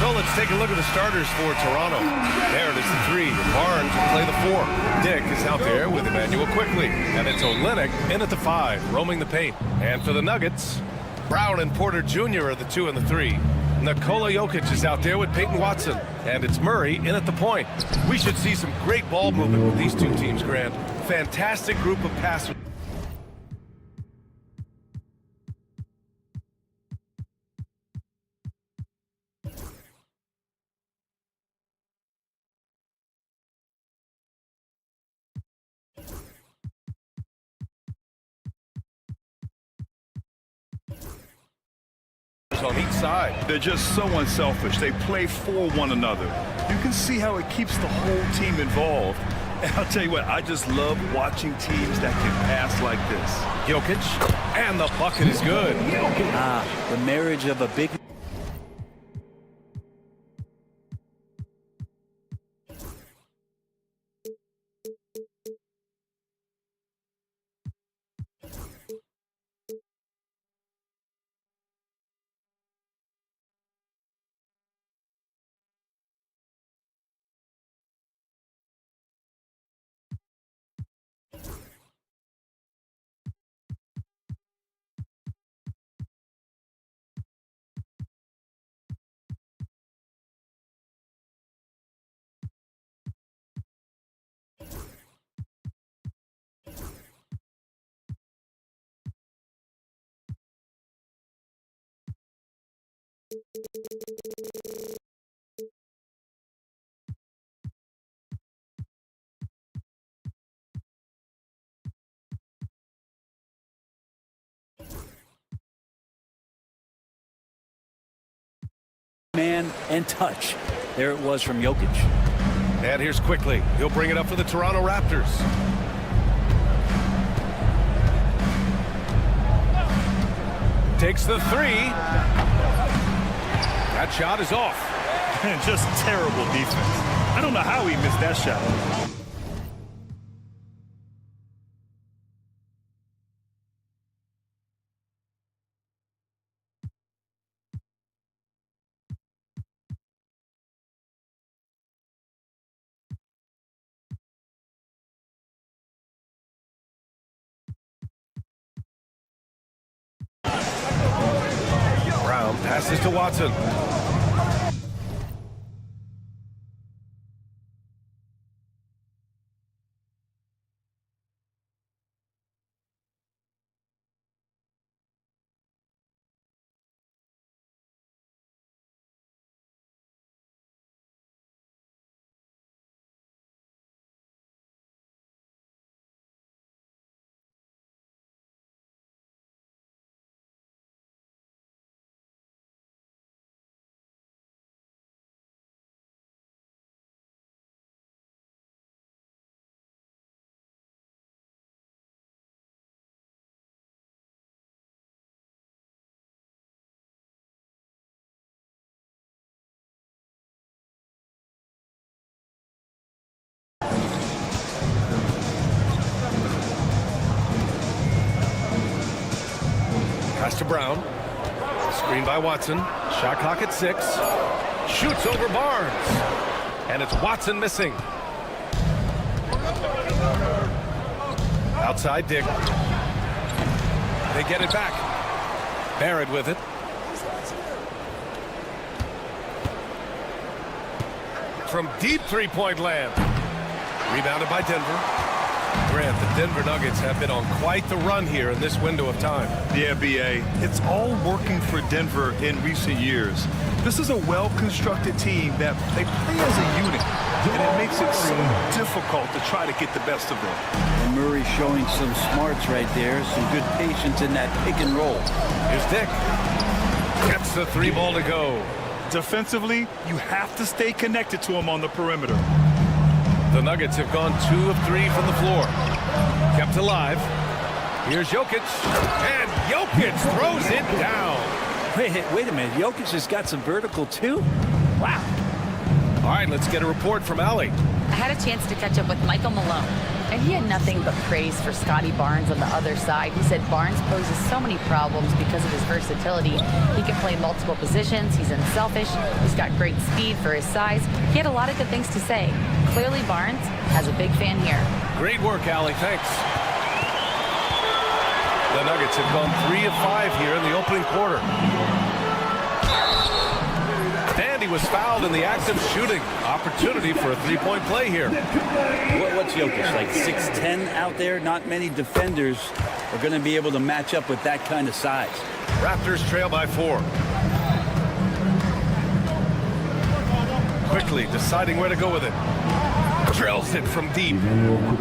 So let's take a look at the starters for Toronto. There it is, the 3. Barnes will play the 4. Dick is out there with Emmanuel quickly. And it's Olynyk in at the 5, roaming the paint. And for the Nuggets, Brown and Porter Jr. are the 2 and the 3. Nikola Jokic is out there with Peyton Watson. And it's Murray in at the point. We should see some great ball movement with these two teams, Grant. Fantastic group of passers. On each side. They're just so unselfish. They play for one another. You can see how it keeps the whole team involved. And I'll tell you what, I just love watching teams that can pass like this. Jokic, and the bucket is good. The marriage of a big... Man and touch. There it was from Jokic. And here's quickly. He'll bring it up for the Toronto Raptors. Takes the 3. That shot is off. Just terrible defense. I don't know how he missed that shot. Brown passes to Watson. Pass to Brown. Screen by Watson. Shot clock at 6. Shoots over Barnes. And it's Watson missing. Outside Dick. They get it back. Barrett with it. From deep three-point land. Rebounded by Denver. Grant, the Denver Nuggets have been on quite the run here in this window of time. Yeah, B.A., it's all working for Denver in recent years. This is a well-constructed team that they play as a unit, and it makes it so difficult to try to get the best of them. And Murray showing some smarts right there, some good patience in that pick and roll. Here's Dick. Gets the 3 ball to go. Defensively, you have to stay connected to him on the perimeter. The Nuggets have gone 2 of 3 from the floor. Kept alive. Here's Jokic. And Jokic throws it down. Wait a minute. Jokic has got some vertical too? Wow. All right, let's get a report from Allie. I had a chance to catch up with Michael Malone, and he had nothing but praise for Scotty Barnes on the other side. He said Barnes poses so many problems because of his versatility. He can play multiple positions, he's unselfish, he's got great speed for his size. He had a lot of good things to say. Clearly Barnes has a big fan here. Great work, Allie. Thanks. The Nuggets have gone 3 of 5 here in the opening quarter. And he was fouled in the act of shooting. Opportunity for a three-point play here. What's Jokic, like 6'10" out there? Not many defenders are going to be able to match up with that kind of size. Raptors trail by 4. Quickly deciding where to go with it. Drills it from deep.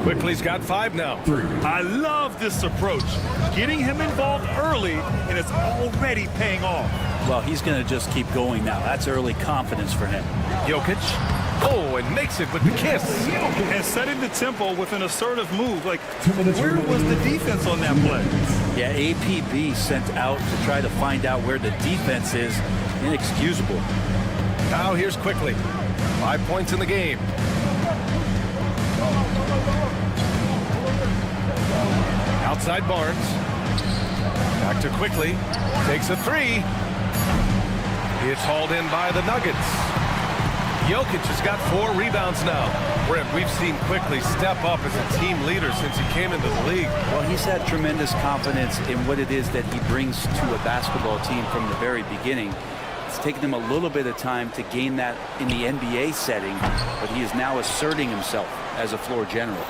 Quickly's got 5 now. I love this approach. Getting him involved early, and it's already paying off. Well, he's going to just keep going now. That's early confidence for him. Jokic. Oh, and makes it with the kiss. And setting the tempo with an assertive move. Like, where was the defense on that play? Yeah, APB sent out to try to find out where the defense is. Inexcusable. Now here's Quickly. 5 points in the game. Outside Barnes. Back to Quickly. Takes a 3. It's hauled in by the Nuggets. Jokic has got 4 rebounds now. Brent, we've seen Quickly step up as a team leader since he came into the league. Well, he's had tremendous confidence in what it is that he brings to a basketball team from the very beginning. It's taken him a little bit of time to gain that in the NBA setting, but he is now asserting himself as a floor general.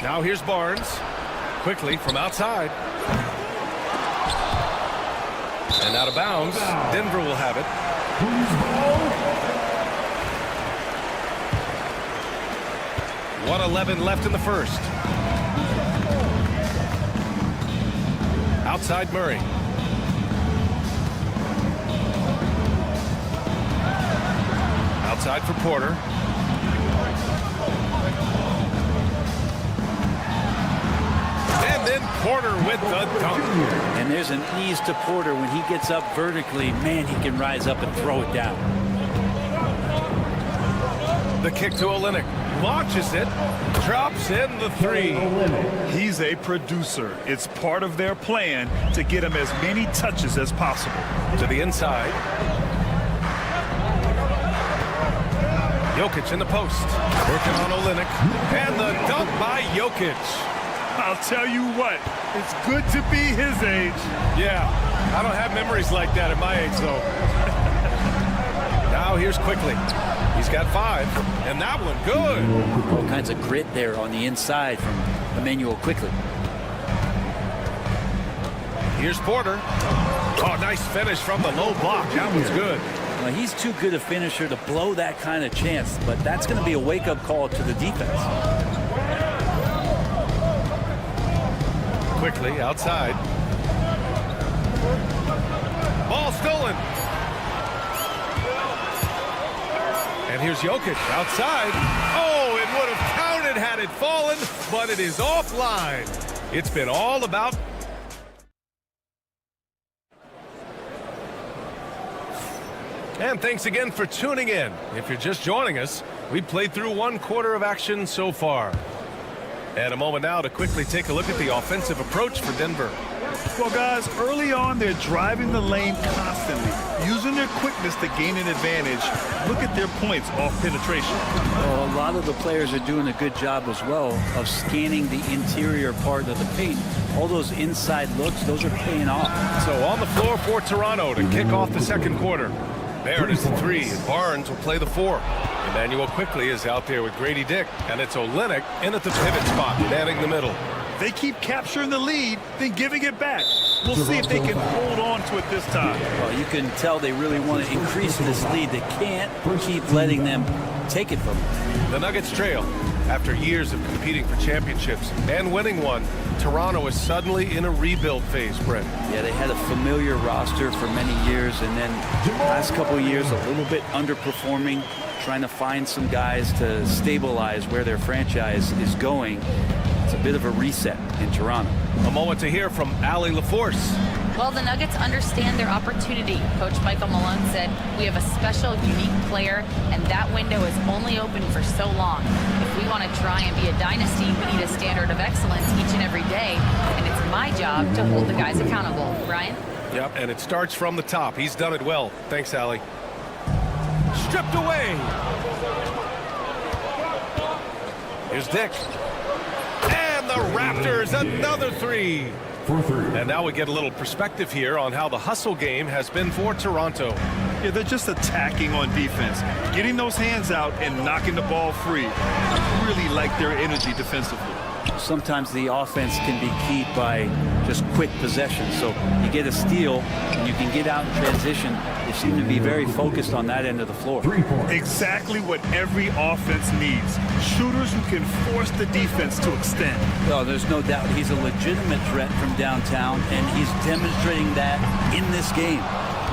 Now here's Barnes. Quickly from outside. And out of bounds. Denver will have it. 1:11 left in the first. Outside Murray. Outside for Porter. And then Porter with the dunk. And there's an ease to Porter when he gets up vertically. Man, he can rise up and throw it down. The kick to Olynyk. Launches it. Drops in the 3. He's a producer. It's part of their plan to get him as many touches as possible. To the inside. Jokic in the post. Working on Olynyk. And the dunk by Jokic. I'll tell you what, it's good to be his age. Yeah, I don't have memories like that at my age, though. Now here's Quickly. He's got 5, and that one good. All kinds of grit there on the inside from Emmanuel Quickly. Here's Porter. Oh, nice finish from the low block. That was good. Well, he's too good a finisher to blow that kind of chance, but that's going to be a wake-up call to the defense. Quickly outside. Ball stolen. And here's Jokic outside. Oh, it would have counted had it fallen, but it is offline. It's been all about. And thanks again for tuning in. If you're just joining us, we played through 1 quarter of action so far. And a moment now to quickly take a look at the offensive approach for Denver. Well, guys, early on, they're driving the lane constantly, using their quickness to gain an advantage. Look at their points off penetration. Well, a lot of the players are doing a good job as well of scanning the interior part of the paint. All those inside looks, those are paying off. So on the floor for Toronto to kick off the second quarter. There it is, the 3, and Barnes will play the 4. Emmanuel Quickly is out there with Grady Dick, and it's Olynyk in at the pivot spot, manning the middle. They keep capturing the lead, then giving it back. We'll see if they can hold on to it this time. Well, you can tell they really want to increase this lead. They can't keep letting them take it from them. The Nuggets trail. After years of competing for championships and winning one, Toronto is suddenly in a rebuild phase, Brent. Yeah, they had a familiar roster for many years, and then the last couple of years a little bit underperforming. trying to find some guys to stabilize where their franchise is going. It's a bit of a reset in Toronto. A moment to hear from Allie LaForce. Well, the Nuggets understand their opportunity. Coach Michael Malone said, "We have a special, unique player, and that window is only open for so long. If we want to try and be a dynasty, we need a standard of excellence each and every day, and it's my job to hold the guys accountable." Brian? Yep, and it starts from the top. He's done it well. Thanks, Allie. Stripped away. Here's Dick. And the Raptors, another three. And now we get a little perspective here on how the hustle game has been for Toronto. Yeah, they're just attacking on defense, getting those hands out and knocking the ball free. I really like their energy defensively. Sometimes the offense can be keyed by just quick possession. So you get a steal and you can get out in transition. They seem to be very focused on that end of the floor. Exactly what every offense needs. Shooters who can force the defense to extend. Well, there's no doubt he's a legitimate threat from downtown, and he's demonstrating that in this game.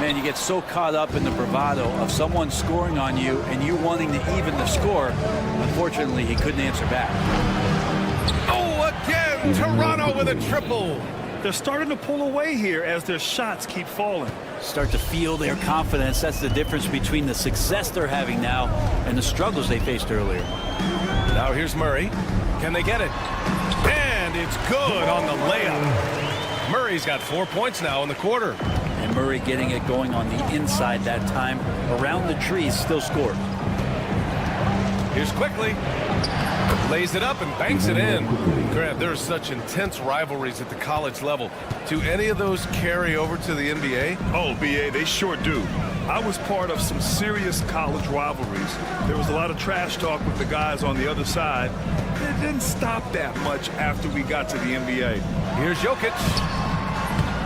Man, you get so caught up in the bravado of someone scoring on you and you wanting to even the score. Unfortunately, he couldn't answer back. Oh, again, Toronto with a triple. They're starting to pull away here as their shots keep falling. Start to feel their confidence. That's the difference between the success they're having now and the struggles they faced earlier. Now here's Murray. Can they get it? And it's good on the layup. Murray's got 4 points now in the quarter. And Murray getting it going on the inside that time. Around the trees, still scored. Here's Quickly. Lays it up and banks it in. Grant, there are such intense rivalries at the college level. Do any of those carry over to the NBA? Oh, BA, they sure do. I was part of some serious college rivalries. There was a lot of trash talk with the guys on the other side. It didn't stop that much after we got to the NBA. Here's Jokic.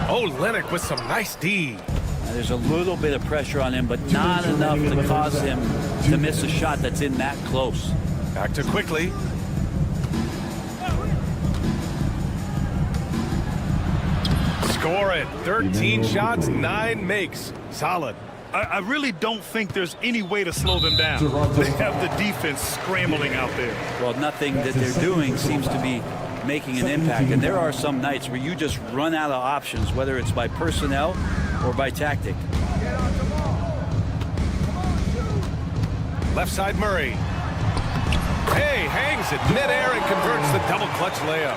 Oh, Lennox with some nice D. Now, there's a little bit of pressure on him, but not enough to cause him to miss a shot that's in that close. Back to Quickly. Score it. 13 shots, 9 makes. Solid. I really don't think there's any way to slow them down. They have the defense scrambling out there. Well, nothing that they're doing seems to be making an impact. And there are some nights where you just run out of options, whether it's by personnel or by tactic. Left side Murray. Hey, hangs it midair and converts the double clutch layup.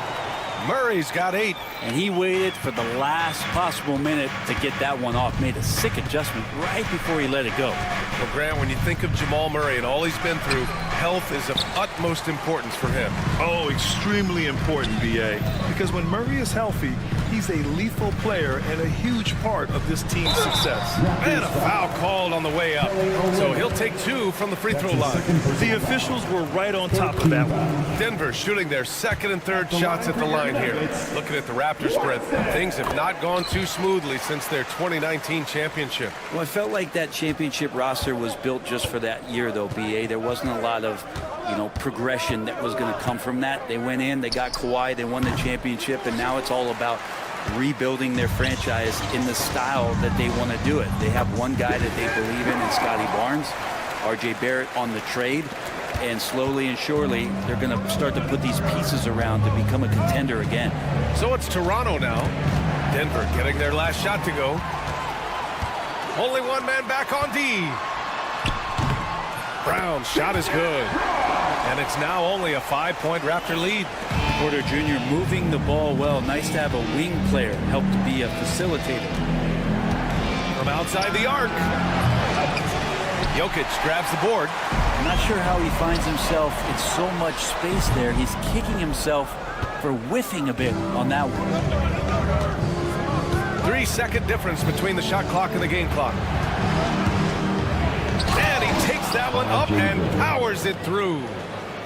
Murray's got 8. And he waited for the last possible minute to get that one off. Made a sick adjustment right before he let it go. Well, Grant, when you think of Jamal Murray and all he's been through, health is of utmost importance for him. Oh, extremely important, BA. Because when Murray is healthy, he's a lethal player and a huge part of this team's success. And a foul called on the way up. So he'll take 2 from the free throw line. The officials were right on top of that one. Denver shooting their second and third shots at the line here. Looking at the Raptors' spread, things have not gone too smoothly since their 2019 championship. Well, I felt like that championship roster was built just for that year, though, BA. There wasn't a lot of, progression that was going to come from that. They went in, they got Kawhi, they won the championship, and now it's all about rebuilding their franchise in the style that they want to do it. They have one guy that they believe in Scotty Barnes, RJ Barrett on the trade, and slowly and surely they're going to start to put these pieces around to become a contender again. So it's Toronto now. Denver getting their last shot to go. Only one man back on D. Brown's shot is good. And it's now only a 5-point Raptor lead. Porter Jr. moving the ball well. Nice to have a wing player help to be a facilitator. From outside the arc. Jokic grabs the board. I'm not sure how he finds himself in so much space there. He's kicking himself for whiffing a bit on that one. 3-second difference between the shot clock and the game clock. And he takes that one up and powers it through.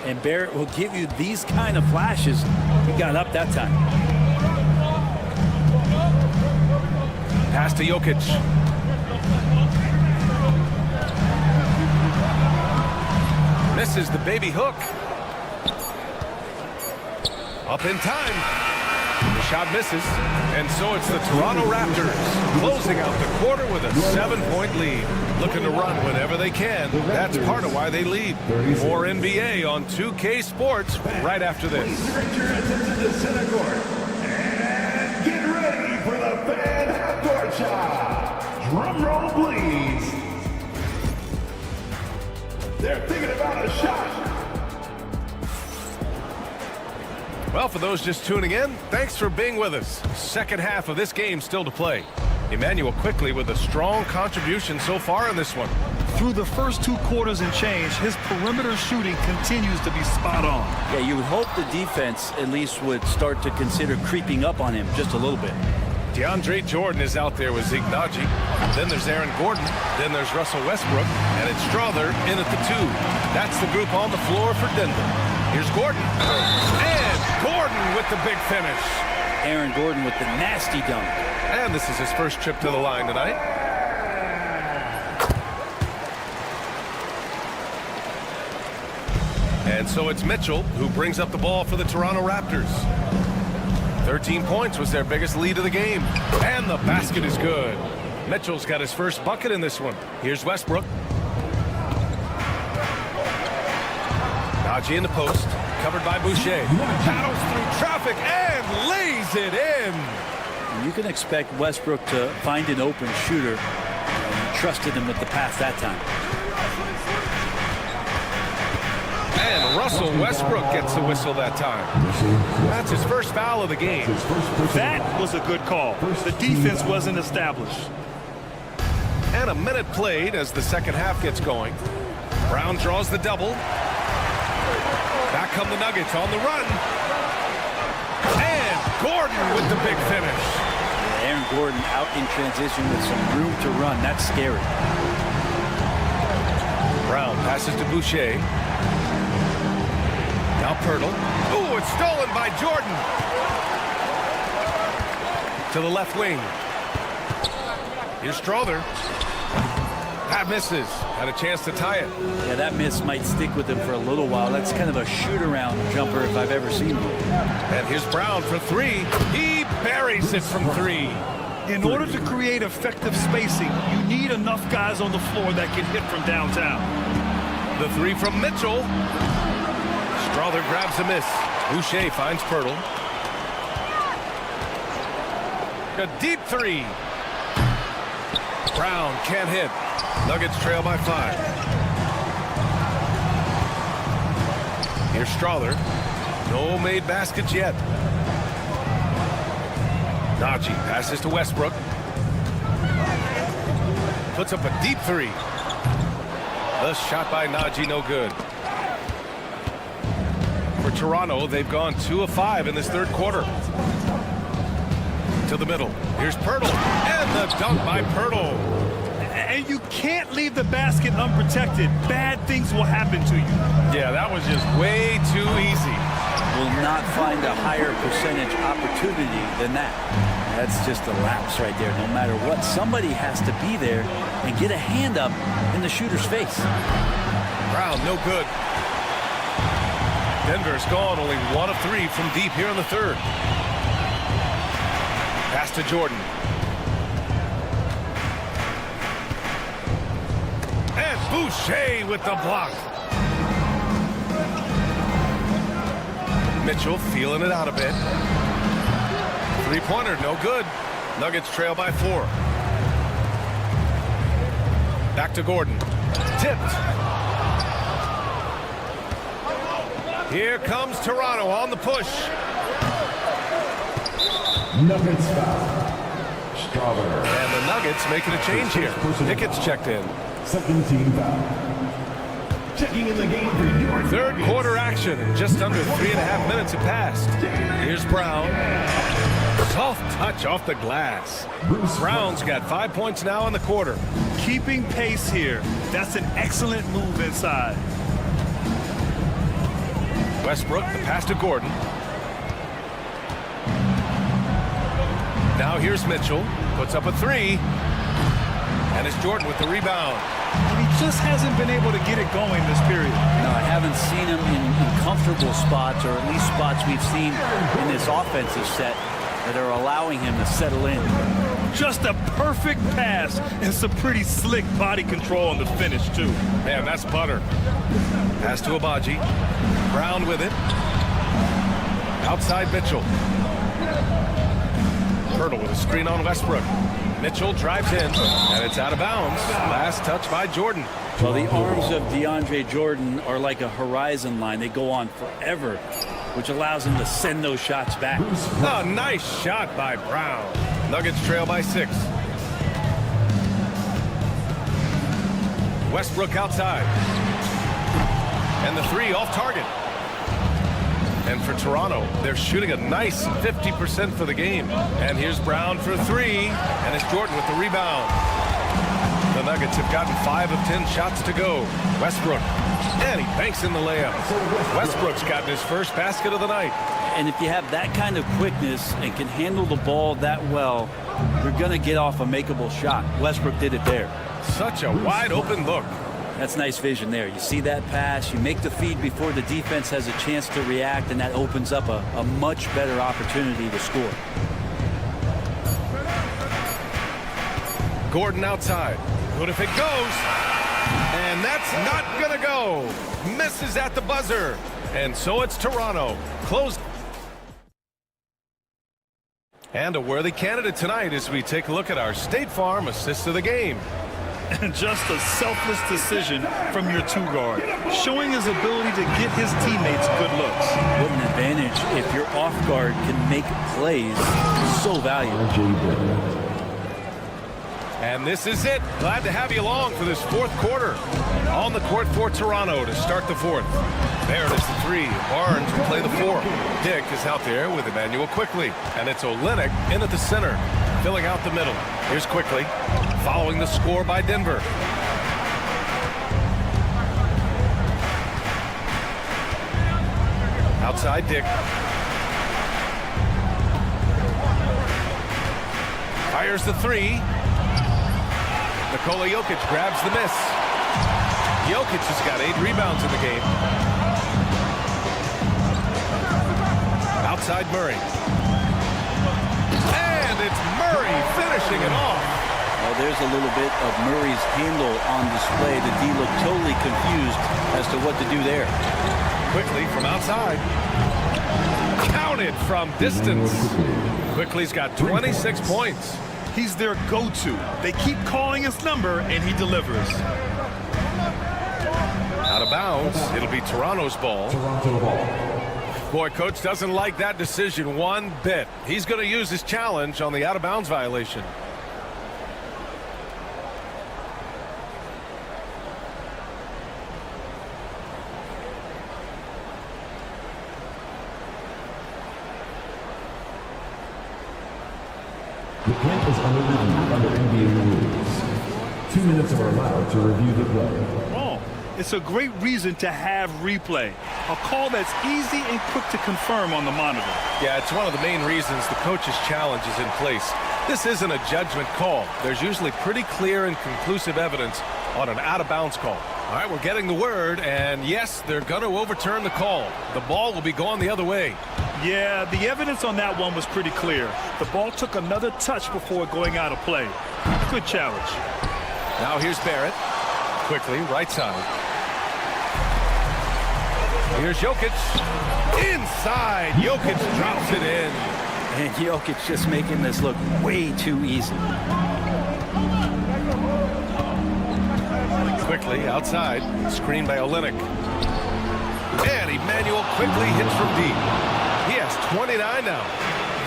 And Barrett will give you these kind of flashes. He got up that time. Pass to Jokic. Misses the baby hook. Up in time. The shot misses, and so it's the Toronto Raptors closing out the quarter with a 7-point lead. Looking to run whenever they can. That's part of why they lead. More NBA on 2K Sports right after this. Direct your attention to center court. And get ready for the fan half-court shot. Drum roll, please. They're thinking about a shot. Well, for those just tuning in, thanks for being with us. Second half of this game still to play. Emmanuel quickly with a strong contribution so far in this one. Through the first 2 quarters and change, his perimeter shooting continues to be spot on. Yeah, you would hope the defense at least would start to consider creeping up on him just a little bit. DeAndre Jordan is out there with Zeke Naji. Then there's Aaron Gordon. Then there's Russell Westbrook. And it's Strother in at the 2. That's the group on the floor for Denver. Here's Gordon. And Gordon with the big finish. Aaron Gordon with the nasty dunk. And this is his first trip to the line tonight. And so it's Mitchell who brings up the ball for the Toronto Raptors. 13 points was their biggest lead of the game. And the basket is good. Mitchell's got his first bucket in this one. Here's Westbrook. Naji in the post. Covered by Boucher. Paddles through traffic and lays it in. You can expect Westbrook to find an open shooter. And trusted him with the pass that time. And Russell Westbrook gets the whistle that time. That's his first foul of the game. That was a good call. The defense wasn't established. And a minute played as the second half gets going. Brown draws the double. Back come the Nuggets on the run. And Gordon with the big finish. Aaron Gordon out in transition with some room to run. That's scary. Brown passes to Boucher. Now Pirtle. Ooh, it's stolen by Jordan. To the left wing. Here's Strother. That misses. Had a chance to tie it. Yeah, that miss might stick with him for a little while. That's kind of a shoot-around jumper if I've ever seen one. And here's Brown for 3. He buries it from 3. In order to create effective spacing, you need enough guys on the floor that can hit from downtown. The 3 from Mitchell. Strother grabs a miss. Boucher finds Pirtle. A deep 3. Brown can't hit. Nuggets trail by 5. Here's Strother. No made baskets yet. Naji passes to Westbrook. Puts up a deep 3. The shot by Naji, no good. For Toronto, they've gone 2 of 5 in this third quarter. To the middle. Here's Pirtle. And the dunk by Pirtle. And you can't leave the basket unprotected. Bad things will happen to you. Yeah, that was just way too easy. Will not find a higher percentage opportunity than that. That's just a lapse right there. No matter what, somebody has to be there and get a hand up in the shooter's face. Brown, no good. Denver's gone only 1 of 3 from deep here in the third. Pass to Jordan. And Boucher with the block. Mitchell feeling it out a bit. 3-pointer, no good. Nuggets trail by 4. Back to Gordon. Tipped. Here comes Toronto on the push. Nuggets foul. Strother. And the Nuggets making a change here. Pickett's checked in. Second team foul. Checking in the game for your Third quarter action. Just under 3.5 minutes have passed. Here's Brown. Soft touch off the glass. Brown's got 5 points now in the quarter. Keeping pace here. That's an excellent move inside. Westbrook, the pass to Gordon. Now here's Mitchell. Puts up a 3. And it's Jordan with the rebound. And he just hasn't been able to get it going this period. No, I haven't seen him in comfortable spots, or at least spots we've seen in this offensive set that are allowing him to settle in. Just a perfect pass and some pretty slick body control on the finish, too. Man, that's butter. Pass to Abaji. Brown with it. Outside Mitchell. Hurdle with a screen on Westbrook. Mitchell drives in, and it's out of bounds. Last touch by Jordan. Well, the arms of DeAndre Jordan are like a horizon line. They go on forever, which allows him to send those shots back. Oh, nice shot by Brown. Nuggets trail by 6. Westbrook outside. And the 3 off target. And for Toronto, they're shooting a nice 50% for the game. And here's Brown for 3. And it's Jordan with the rebound. The Nuggets have gotten 5 of 10 shots to go. Westbrook. And he banks in the layup. Westbrook's gotten his first basket of the night. And if you have that kind of quickness and can handle the ball that well, you're going to get off a makeable shot. Westbrook did it there. Such a wide open look. That's nice vision there. You see that pass, you make the feed before the defense has a chance to react, and that opens up a much better opportunity to score. Gordon outside. Good if it goes. And that's not going to go. Misses at the buzzer. And so it's Toronto. Close. And a worthy candidate tonight as we take a look at our State Farm assist of the game. And just a selfless decision from your 2-guard, showing his ability to get his teammates good looks. What an advantage if your off guard can make plays. So valuable. And this is it. Glad to have you along for this 4th quarter. On the court for Toronto to start the 4th. There it is, the 3. Barnes will play the 4. Dick is out there with Emmanuel Quickly. And it's Olynyk in at the center, filling out the middle. Here's Quickly, following the score by Denver. Outside Dick. Fires the 3. Nikola Jokic grabs the miss. Jokic has got 8 rebounds in the game. Outside Murray. And it's Murray finishing it off. Well, there's a little bit of Murray's handle on display. The D looked totally confused as to what to do there. Quickly from outside. Counted from distance. Quickly's got 26 points. He's their go-to. They keep calling his number, and he delivers. Out of bounds. It'll be Toronto's ball. Boy, coach doesn't like that decision one bit. He's going to use his challenge on the out-of-bounds violation. The camp is under review under NBA rules. 2 minutes are allowed to review the play. Oh, it's a great reason to have replay. A call that's easy and quick to confirm on the monitor. Yeah, it's one of the main reasons the coach's challenge is in place. This isn't a judgment call. There's usually pretty clear and conclusive evidence on an out-of-bounds call. All right, we're getting the word, and yes, they're going to overturn the call. The ball will be going the other way. Yeah, the evidence on that one was pretty clear. The ball took another touch before going out of play. Good challenge. Now here's Barrett. Quickly, right side. Here's Jokic. Inside. Jokic drops it in. And Jokic just making this look way too easy. Quickly, outside. Screen by Olynyk. And Emmanuel Quickly hits from deep. He has 29 now.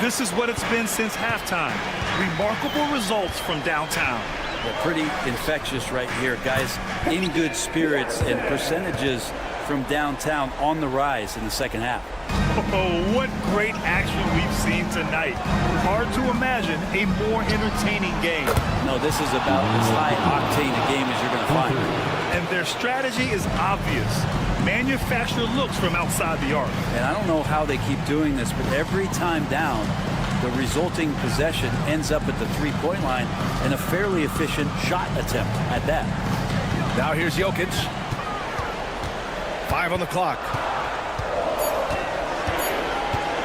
This is what it's been since halftime. Remarkable results from downtown. Well, pretty infectious right here, guys. In good spirits and percentages from downtown on the rise in the second half. Oh, what great action we've seen tonight. Hard to imagine a more entertaining game. No, this is about as high-octane a game as you're going to find. And their strategy is obvious. Manufacture looks from outside the arc. And I don't know how they keep doing this, but every time down, the resulting possession ends up at the three-point line and a fairly efficient shot attempt at that. Now here's Jokic. 5 on the clock.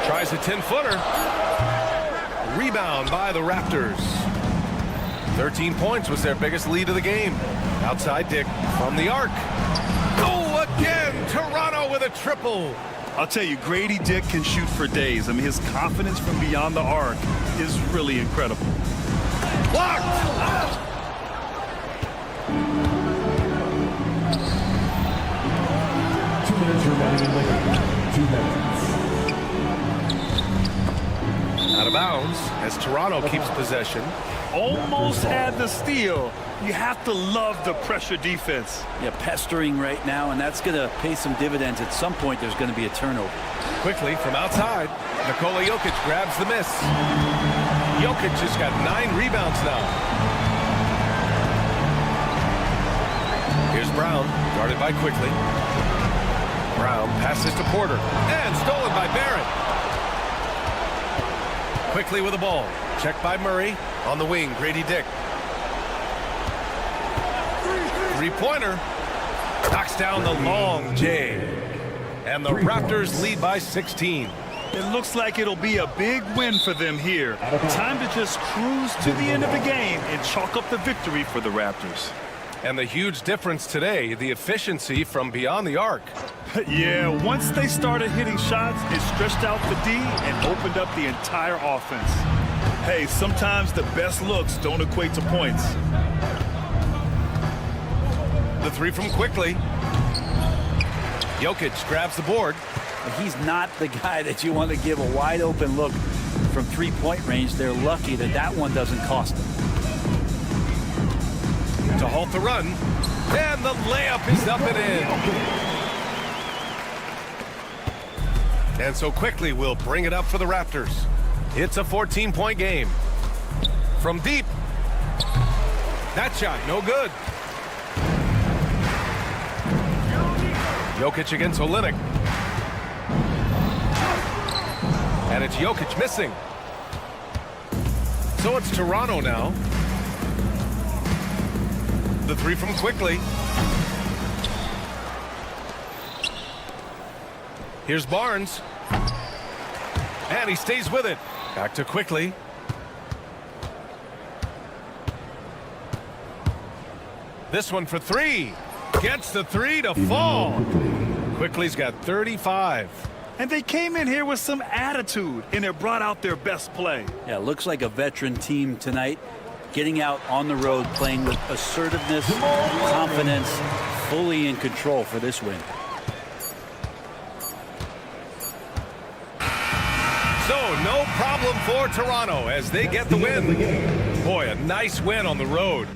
Tries a 10-footer. Rebound by the Raptors. 13 points was their biggest lead of the game. Outside Dick from the arc. Oh, again, Toronto with a triple. I'll tell you, Grady Dick can shoot for days. I mean, his confidence from beyond the arc is really incredible. Blocked. 2 minutes remaining in the game. 2 minutes. Out of bounds as Toronto keeps possession. Almost had the steal. You have to love the pressure defense. Yeah, pestering right now, and that's going to pay some dividends. At some point, there's going to be a turnover. Quickly from outside, Nikola Jokic grabs the miss. Jokic has got 9 rebounds now. Here's Brown, guarded by Quickly. Brown passes to Porter, and stolen by Barrett. Quickly with the ball, checked by Murray. On the wing, Grady Dick. Three-pointer. Knocks down the long J. And the Raptors lead by 16. It looks like it'll be a big win for them here. Time to just cruise to the end of the game and chalk up the victory for the Raptors. And the huge difference today, the efficiency from beyond the arc. Yeah, once they started hitting shots, it stretched out the D and opened up the entire offense. Hey, sometimes the best looks don't equate to points. The three from Quickly. Jokic grabs the board. He's not the guy that you want to give a wide open look from three-point range. They're lucky that that one doesn't cost them. To halt the run. And the layup is up and in. And so Quickly will bring it up for the Raptors. It's a 14-point game. From deep. That shot, no good. Jokic against Olynyk. And it's Jokic missing. So it's Toronto now. The three from Quickly. Here's Barnes. And he stays with it. Back to Quickly. This one for three. Gets the three to fall. Quickly's got 35. And they came in here with some attitude, and it brought out their best play. Yeah, looks like a veteran team tonight. Getting out on the road, playing with assertiveness, confidence, fully in control for this win. So no problem for Toronto as they get the win. Boy, a nice win on the road.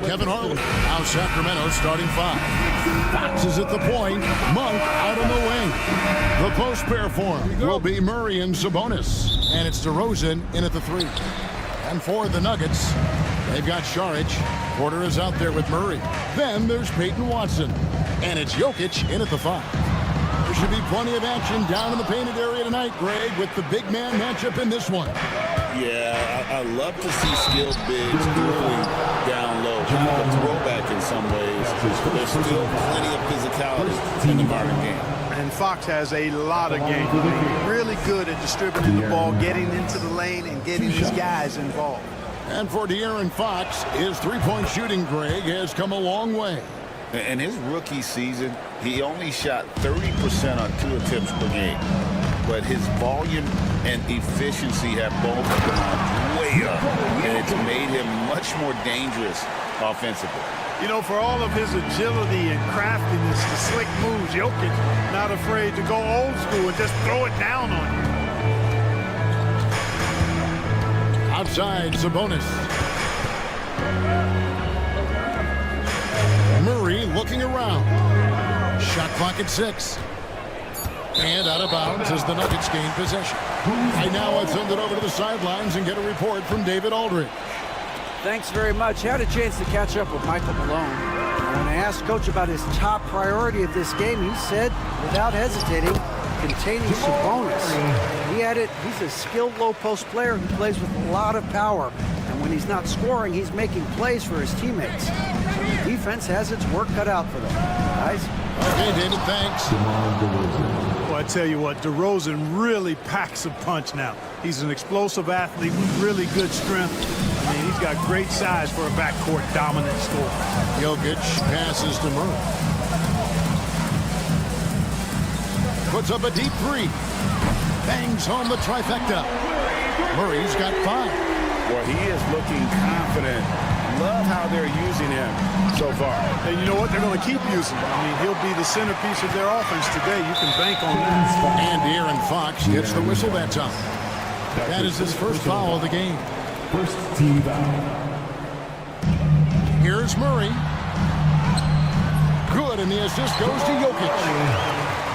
Kevin Harlan. Now Sacramento starting 5. Fox is at the point. Monk out on the wing. The post pair for him will be Murray and Sabonis. And it's DeRozan in at the 3. And for the Nuggets, they've got Šarić. Porter is out there with Murray. Then there's Peyton Watson. And it's Jokic in at the 5. There should be plenty of action down in the painted area tonight, Greg, with the big man matchup in this one. Yeah, I love to see skilled bigs dueling down low. A throwback in some ways. There's still plenty of physicality in the modern game. And Fox has a lot of game. Really good at distributing the ball, getting into the lane, and getting his guys involved. And for De'Aaron Fox, his three-point shooting, Greg, has come a long way. In his rookie season, he only shot 30% on 2 attempts per game. But his volume and efficiency have both gone way up, and it's made him much more dangerous offensively. You know, for all of his agility and craftiness, the slick moves, Jokic not afraid to go old school and just throw it down on you. Outside, Sabonis. Murray looking around. Shot clock at 6. And out of bounds as the Nuggets gain possession. Right now, I'll send it over to the sidelines and get a report from David Aldridge. Thanks very much. Had a chance to catch up with Michael Malone. And when I asked Coach about his top priority of this game, he said, without hesitating, containing Sabonis. He had it. He's a skilled low-post player who plays with a lot of power. And when he's not scoring, he's making plays for his teammates. So the defense has its work cut out for them. Guys? Okay, David, thanks. Well, I tell you what, DeRozan really packs a punch now. He's an explosive athlete with really good strength. I mean, he's got great size for a backcourt dominant scorer. Jokic passes to Murray. Puts up a deep 3. Bangs home the trifecta. Murray's got 5. Well, he is looking confident. Love how they're using him so far. And you know what? They're going to keep using him. I mean, he'll be the centerpiece of their offense today. You can bank on that. And De'Aaron Fox gets the whistle that time. That is his first foul of the game. First team foul. Here's Murray. Good, and the assist goes to Jokic.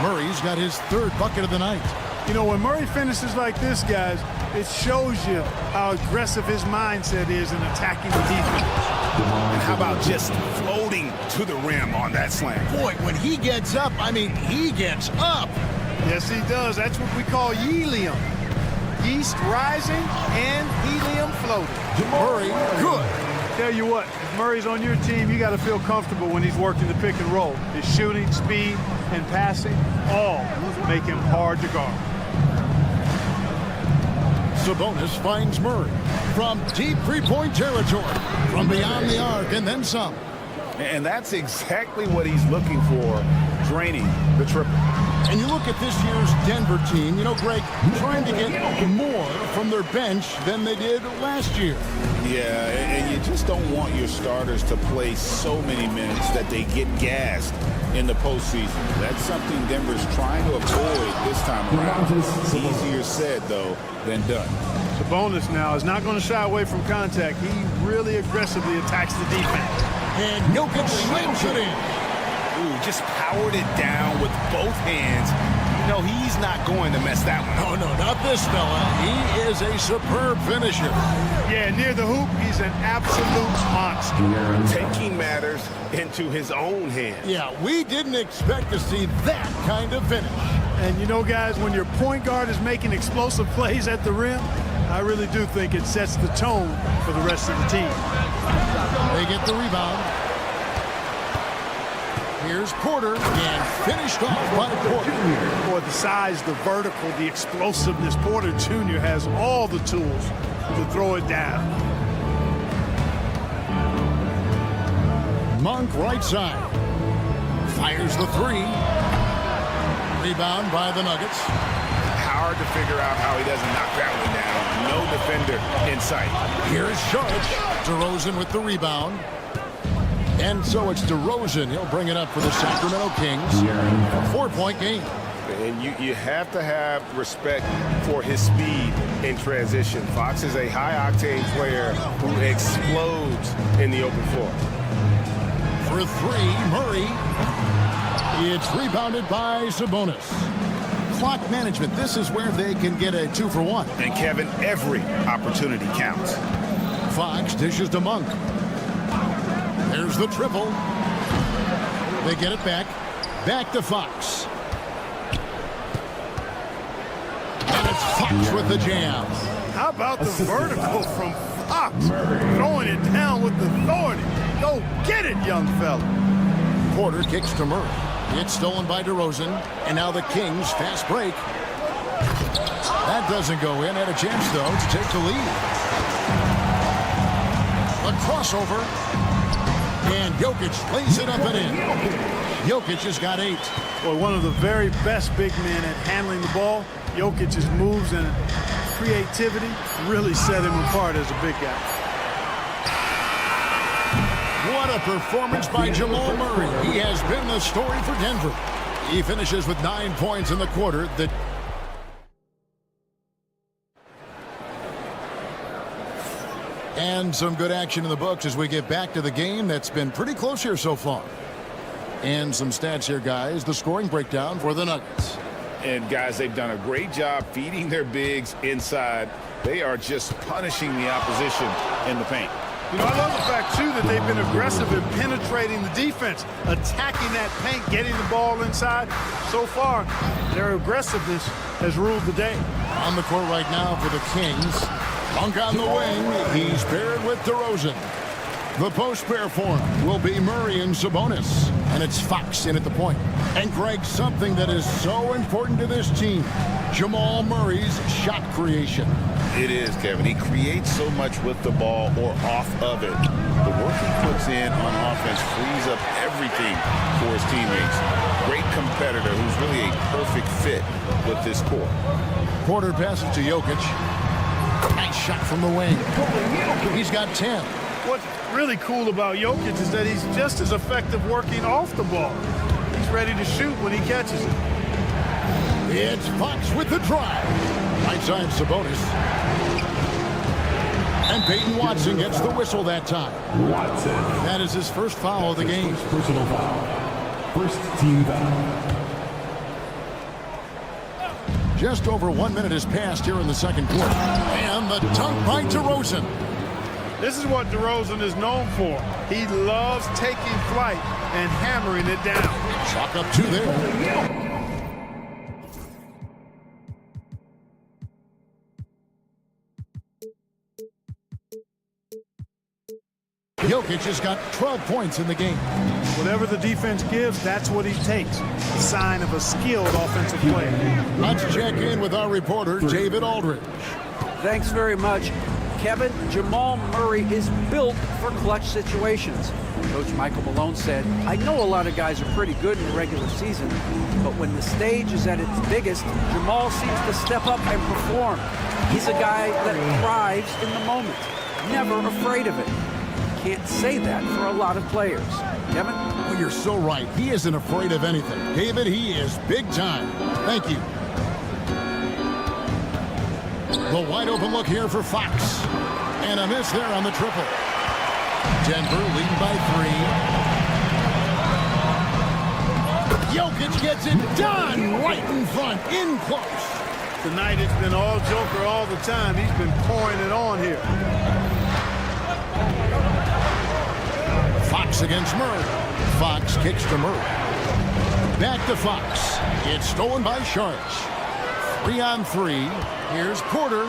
Murray's got his 3rd bucket of the night. You know, when Murray finishes like this, guys, it shows you how aggressive his mindset is in attacking the defense. And how about just floating to the rim on that slam? Boy, when he gets up, I mean, he gets up. Yes, he does. That's what we call helium. Yeast rising and helium floating. Murray, good. Tell you what, if Murray's on your team, you got to feel comfortable when he's working the pick and roll. His shooting, speed, and passing all make him hard to guard. Sabonis finds Murray from deep three-point territory, from beyond the arc, and then some. And that's exactly what he's looking for, draining the triple. And you look at this year's Denver team, you know, Greg, trying to get more from their bench than they did last year. Yeah, and you just don't want your starters to play so many minutes that they get gassed in the postseason. That's something Denver's trying to avoid this time around. Easier said, though, than done. Sabonis now is not going to shy away from contact. He really aggressively attacks the defense. And Jokic slams it in. Ooh, just powered it down with both hands. No, he's not going to mess that one up. Oh, no, not this fella. He is a superb finisher. Yeah, near the hoop, he's an absolute monster. Taking matters into his own hands. Yeah, we didn't expect to see that kind of finish. And you know, guys, when your point guard is making explosive plays at the rim, I really do think it sets the tone for the rest of the team. They get the rebound. Here's Porter, and finished off by Porter. Boy, the size, the vertical, the explosiveness, Porter Jr. has all the tools to throw it down. Monk right side. Fires the three. Rebound by the Nuggets. Hard to figure out how he doesn't knock that one down. No defender in sight. Here's Sharp. DeRozan with the rebound. And so it's DeRozan. He'll bring it up for the Sacramento Kings. A 4-point game. And you have to have respect for his speed in transition. Fox is a high-octane player who explodes in the open floor. For three, Murray. It's rebounded by Sabonis. Clock management. This is where they can get a 2-for-1. And Kevin, every opportunity counts. Fox dishes to Monk. There's the triple. They get it back. Back to Fox. And it's Fox with the jam. How about the vertical from Fox? Throwing it down with authority. Go get it, young fella. Porter kicks to Murray. It's stolen by DeRozan. And now the Kings fast break. That doesn't go in. Had a chance, though, to take the lead. A crossover. And Jokic lays it up and in. Jokic has got 8. Boy, one of the very best big men at handling the ball. Jokic's moves and creativity really set him apart as a big guy. What a performance by Jamal Murray. He has been the story for Denver. He finishes with 9 points in the quarter. And some good action in the books as we get back to the game that's been pretty close here so far. And some stats here, guys. The scoring breakdown for the Nuggets. And, guys, they've done a great job feeding their bigs inside. They are just punishing the opposition in the paint. You know, I love the fact, too, that they've been aggressive in penetrating the defense, attacking that paint, getting the ball inside. So far, their aggressiveness has ruled the day. On the court right now for the Kings. Monk on the wing. He's paired with DeRozan. The post pair for him will be Murray and Sabonis. And it's Fox in at the point. And Greg, something that is so important to this team, Jamal Murray's shot creation. It is, Kevin. He creates so much with the ball or off of it. The work he puts in on offense frees up everything for his teammates. Great competitor who's really a perfect fit with this core. Porter passes to Jokic. Nice shot from the wing. He's got 10. What's really cool about Jokic is that he's just as effective working off the ball. He's ready to shoot when he catches it. It's Fox with the drive. Right side Sabonis. And Peyton Watson gets the whistle that time. Watson. That is his first foul of the game. First personal foul. First team foul. Just over 1 minute has passed here in the second quarter. And the dunk by DeRozan. This is what DeRozan is known for. He loves taking flight and hammering it down. Chalk up 2 there. Jokic has got 12 points in the game. Whatever the defense gives, that's what he takes. A sign of a skilled offensive player. Let's check in with our reporter, David Aldridge. Thanks very much. Kevin, Jamal Murray is built for clutch situations. Coach Michael Malone said, I know a lot of guys are pretty good in the regular season, but when the stage is at its biggest, Jamal seems to step up and perform. He's a guy that thrives in the moment, never afraid of it. Can't say that for a lot of players. Kevin? Well, you're so right. He isn't afraid of anything. David, he is big time. Thank you. The wide open look here for Fox. And a miss there on the triple. Denver leading by 3. Jokic gets it done right in front, in close. Tonight it's been all Joker all the time. He's been pouring it on here. Fox against Murray. Fox kicks to Murray. Back to Fox. It's stolen by Sharks. 3-on-3. Here's Porter.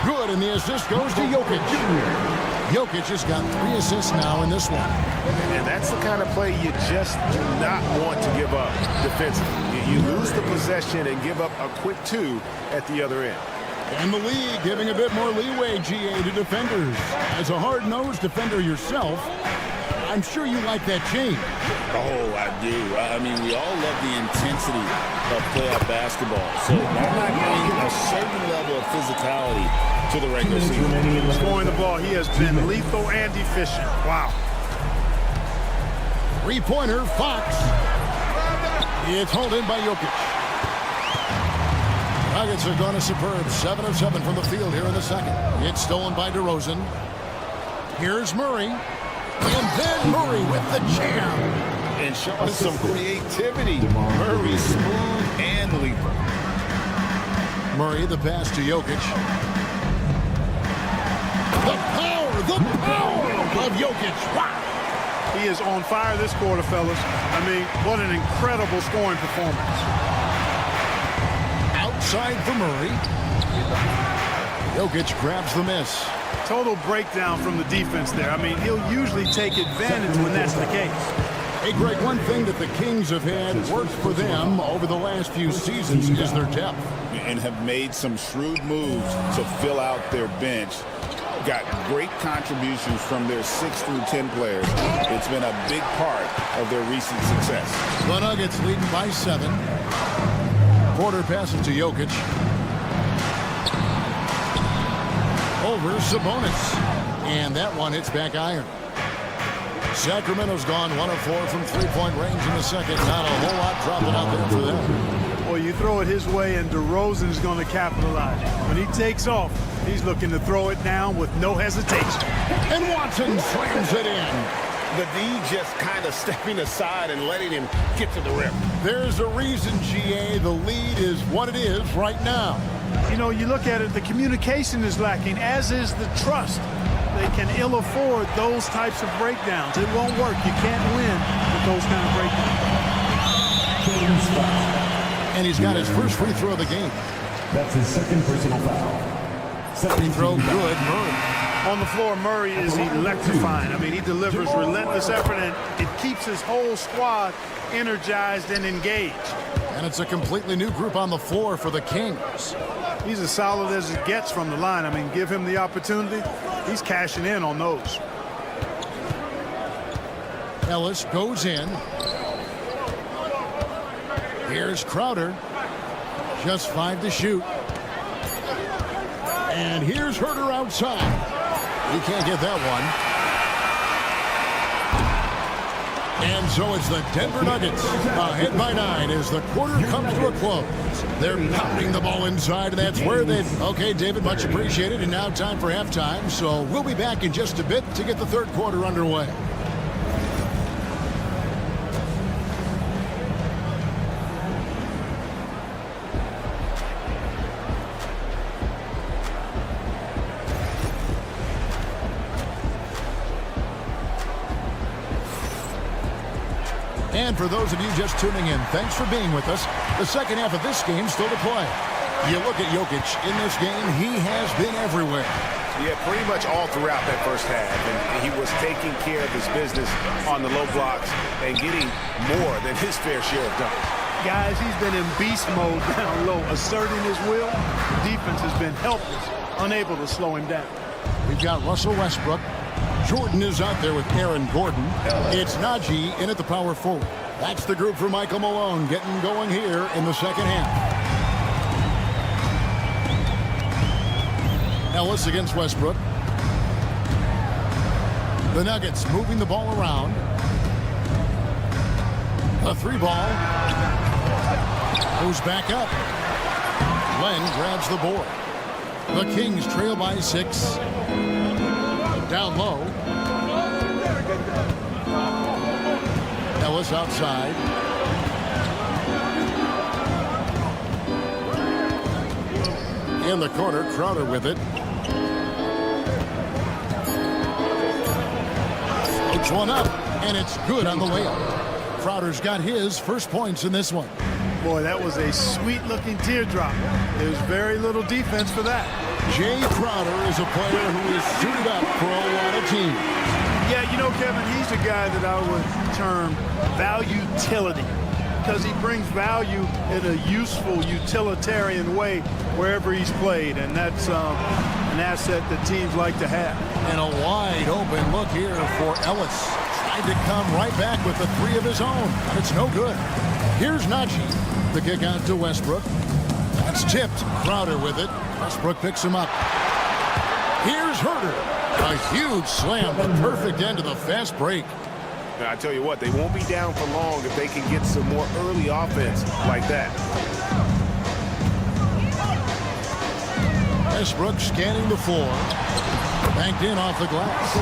Good, and the assist goes to Jokic. Jokic has got 3 assists now in this one. And that's the kind of play you just do not want to give up defensively. You lose the possession and give up a quick 2 at the other end. And the league giving a bit more leeway, GA, to defenders. As a hard-nosed defender yourself, I'm sure you like that change. Oh, I do. I mean, we all love the intensity of playoff basketball. So why not bring a certain level of physicality to the regular season? Scoring the ball, he has been lethal and efficient. Wow. Three-pointer, Fox. It's hauled in by Jokic. Nuggets are going to superb. 7 of 7 from the field here in the second. It's stolen by DeRozan. Here's Murray. And then Murray with the jam. And showing some creativity. Murray smooth and lethal. Murray, the pass to Jokic. The power of Jokic. Wow. He is on fire this quarter, fellas. I mean, what an incredible scoring performance. Outside for Murray. Jokic grabs the miss. Total breakdown from the defense there. I mean, he'll usually take advantage when that's the case. Hey, Greg, one thing that the Kings have had work for them over the last few seasons is their depth. And have made some shrewd moves to fill out their bench. Got great contributions from their 6 through 10 players. It's been a big part of their recent success. The Nuggets leading by 7. Porter passes to Jokic. Over Sabonis. And that one hits back iron. Sacramento's gone 1 of 4 from three-point range in the second. Not a whole lot dropping out there for them. Well, you throw it his way, and DeRozan's going to capitalize. When he takes off, he's looking to throw it down with no hesitation. And Watson slams it in. The D just kind of stepping aside and letting him get to the rim. There's a reason, GA, the lead is what it is right now. You know, you look at it, the communication is lacking, as is the trust. They can ill afford those types of breakdowns. It won't work. You can't win with those kind of breakdowns. And he's got his first free throw of the game. That's his second personal foul. Free throw good, Murray. On the floor, Murray is electrifying. I mean, he delivers relentless effort, and it keeps his whole squad energized and engaged. And it's a completely new group on the floor for the Kings. He's as solid as it gets from the line. I mean, give him the opportunity. He's cashing in on those. Ellis goes in. Here's Crowder. Just 5 to shoot. And here's Herter outside. He can't get that one. And so it's the Denver Nuggets ahead by 9 as the quarter comes to a close. They're pounding the ball inside, and that's where they... Okay, David, much appreciated. And now time for halftime. So we'll be back in just a bit to get the third quarter underway. And for those of you just tuning in, thanks for being with us. The second half of this game still to play. You look at Jokic in this game, he has been everywhere. Yeah, pretty much all throughout that first half. And he was taking care of his business on the low blocks and getting more than his fair share of dunks. Guys, he's been in beast mode down low, asserting his will. The defense has been helpless, unable to slow him down. We've got Russell Westbrook. Jordan is out there with Aaron Gordon. It's Najee in at the power forward. That's the group for Michael Malone getting going here in the second half. Ellis against Westbrook. The Nuggets moving the ball around. A 3-ball. Goes back up. Len grabs the board. The Kings trail by 6. Down low. Ellis outside. In the corner, Crowder with it. Floats one up, and it's good on the layup. Crowder's got his first points in this one. Boy, that was a sweet-looking teardrop. There's very little defense for that. Jay Crowder is a player who is suited up for a lot of teams. Yeah, you know, Kevin, he's a guy that I would term value-tility, because he brings value in a useful, utilitarian way wherever he's played, and that's an asset that teams like to have. And a wide open look here for Ellis. Tried to come right back with the three of his own, but it's no good. Here's Najee. The kick out to Westbrook. That's tipped. Crowder with it. Westbrook picks him up. Here's Herter. A huge slam, the perfect end of the fast break. I tell you what, they won't be down for long if they can get some more early offense like that. Westbrook scanning the floor. Banked in off the glass.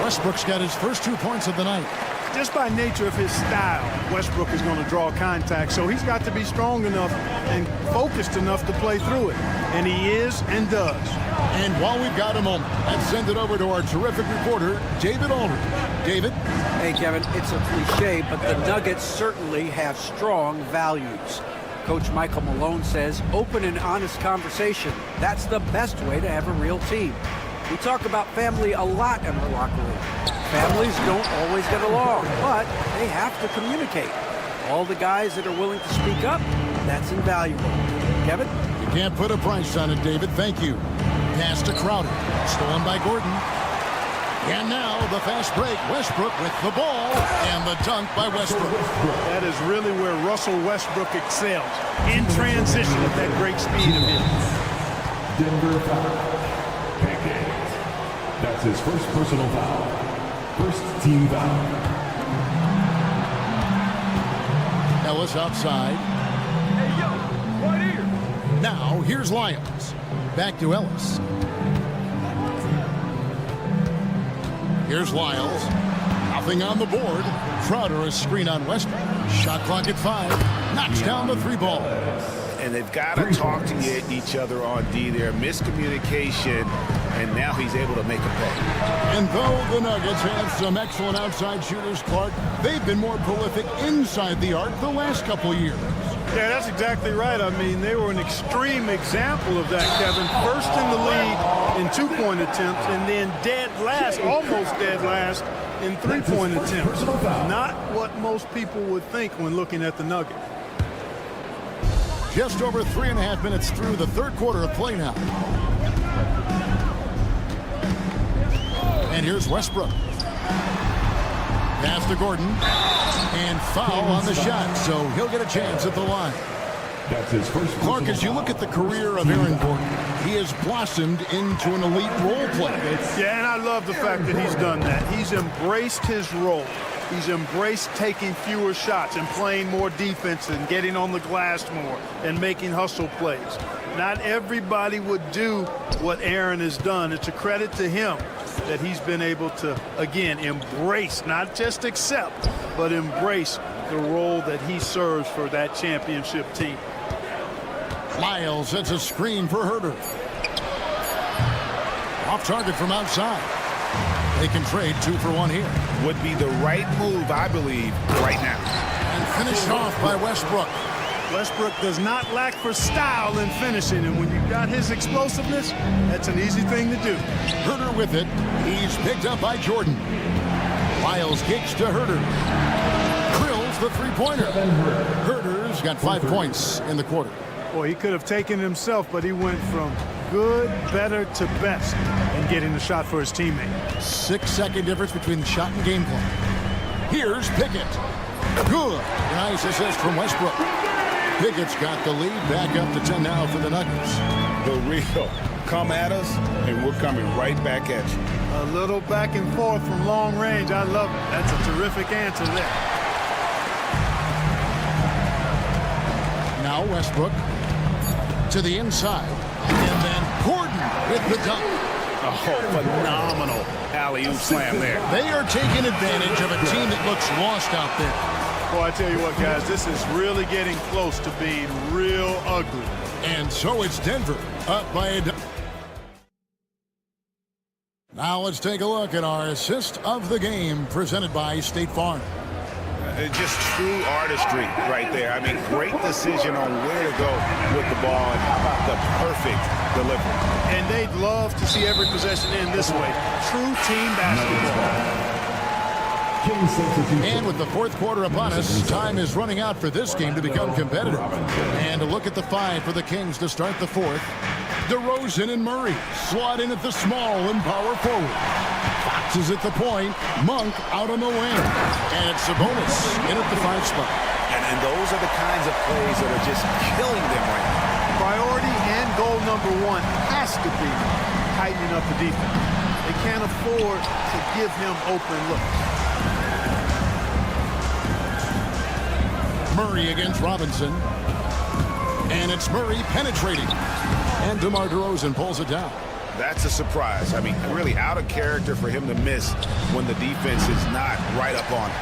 Westbrook's got his first 2 points of the night. Just by nature of his style, Westbrook is going to draw contact, so he's got to be strong enough and focused enough to play through it. And he is and does. And while we've got a moment, let's send it over to our terrific reporter, David Aldridge. David? Hey, Kevin, it's a cliche, but the Nuggets certainly have strong values. Coach Michael Malone says open and honest conversation. That's the best way to have a real team. We talk about family a lot in our locker room. Families don't always get along, but they have to communicate. All the guys that are willing to speak up, that's invaluable. Kevin? You can't put a price on it, David. Thank you. Pass to Crowder. Stolen by Gordon. And now the fast break. Westbrook with the ball. And the dunk by Westbrook. That is really where Russell Westbrook excels. In transition at that great speed of his. Denver foul. Pancake. That's his first personal foul. First team foul. Ellis outside. Hey, yo, right here. Now here's Lyons. Back to Ellis. Here's Lyles. Nothing on the board. Crowder a screen on Westbrook. Shot clock at 5. Knocks down the 3 ball. And they've got to talk to each other on D there. Miscommunication, and now he's able to make a play. And though the Nuggets have some excellent outside shooters, Clark, they've been more prolific inside the arc the last couple years. Yeah, that's exactly right. I mean, they were an extreme example of that, Kevin. First in the league in 2-point attempts, and then dead last, almost dead last, in 3-point attempts. Not what most people would think when looking at the Nuggets. Just over 3.5 minutes through the third quarter of play now. And here's Westbrook. Pass to Gordon. And foul on the shot, so he'll get a chance at the line. That's his first. Clark, as you look at the career of Aaron Gordon, he has blossomed into an elite role player. Yeah, and I love the fact that he's done that. He's embraced his role. He's embraced taking fewer shots and playing more defense and getting on the glass more and making hustle plays. Not everybody would do what Aaron has done. It's a credit to him that he's been able to, again, embrace, not just accept, but embrace the role that he serves for that championship team. Lyles sets a screen for Herter. Off target from outside. They can trade 2 for 1 here. Would be the right move, I believe, right now. And finished off by Westbrook. Westbrook does not lack for style in finishing, and when you've got his explosiveness, that's an easy thing to do. Herter with it. He's picked up by Jordan. Lyles kicks to Herter. Drills the 3-pointer. Herter's got 5 points in the quarter. Boy, he could have taken it himself, but he went from good, better to best in getting the shot for his teammate. 6-second difference between shot and game clock. Here's Pickett. Good. Nice assist from Westbrook. Pickett's got the lead. Back up to 10 now for the Nuggets. The real. Come at us, and we're coming right back at you. A little back and forth from long range. I love it. That's a terrific answer there. Now Westbrook to the inside. And then Gordon with the dunk. Oh, phenomenal alley-oop slam there. They are taking advantage of a team that looks lost out there. Boy, I tell you what, guys, this is really getting close to being real ugly. And so it's Denver up by a... Now let's take a look at our assist of the game presented by State Farm. Just true artistry right there. I mean, great decision on where to go with the ball, and how about the perfect delivery. And they'd love to see every possession end this way. True team basketball. And with the fourth quarter upon us, time is running out for this game to become competitive. And a look at the five for the Kings to start the fourth. DeRozan and Murray slot in at the small and power forward. Fox is at the point. Monk out on the wing. And it's Sabonis in at the 5 spot. And those are the kinds of plays that are just killing them right now. Priority and goal number one has to be tightening up the defense. They can't afford to give him open looks. Murray against Robinson. And it's Murray penetrating. And DeMar DeRozan pulls it down. That's a surprise. I mean, really out of character for him to miss when the defense is not right up on him.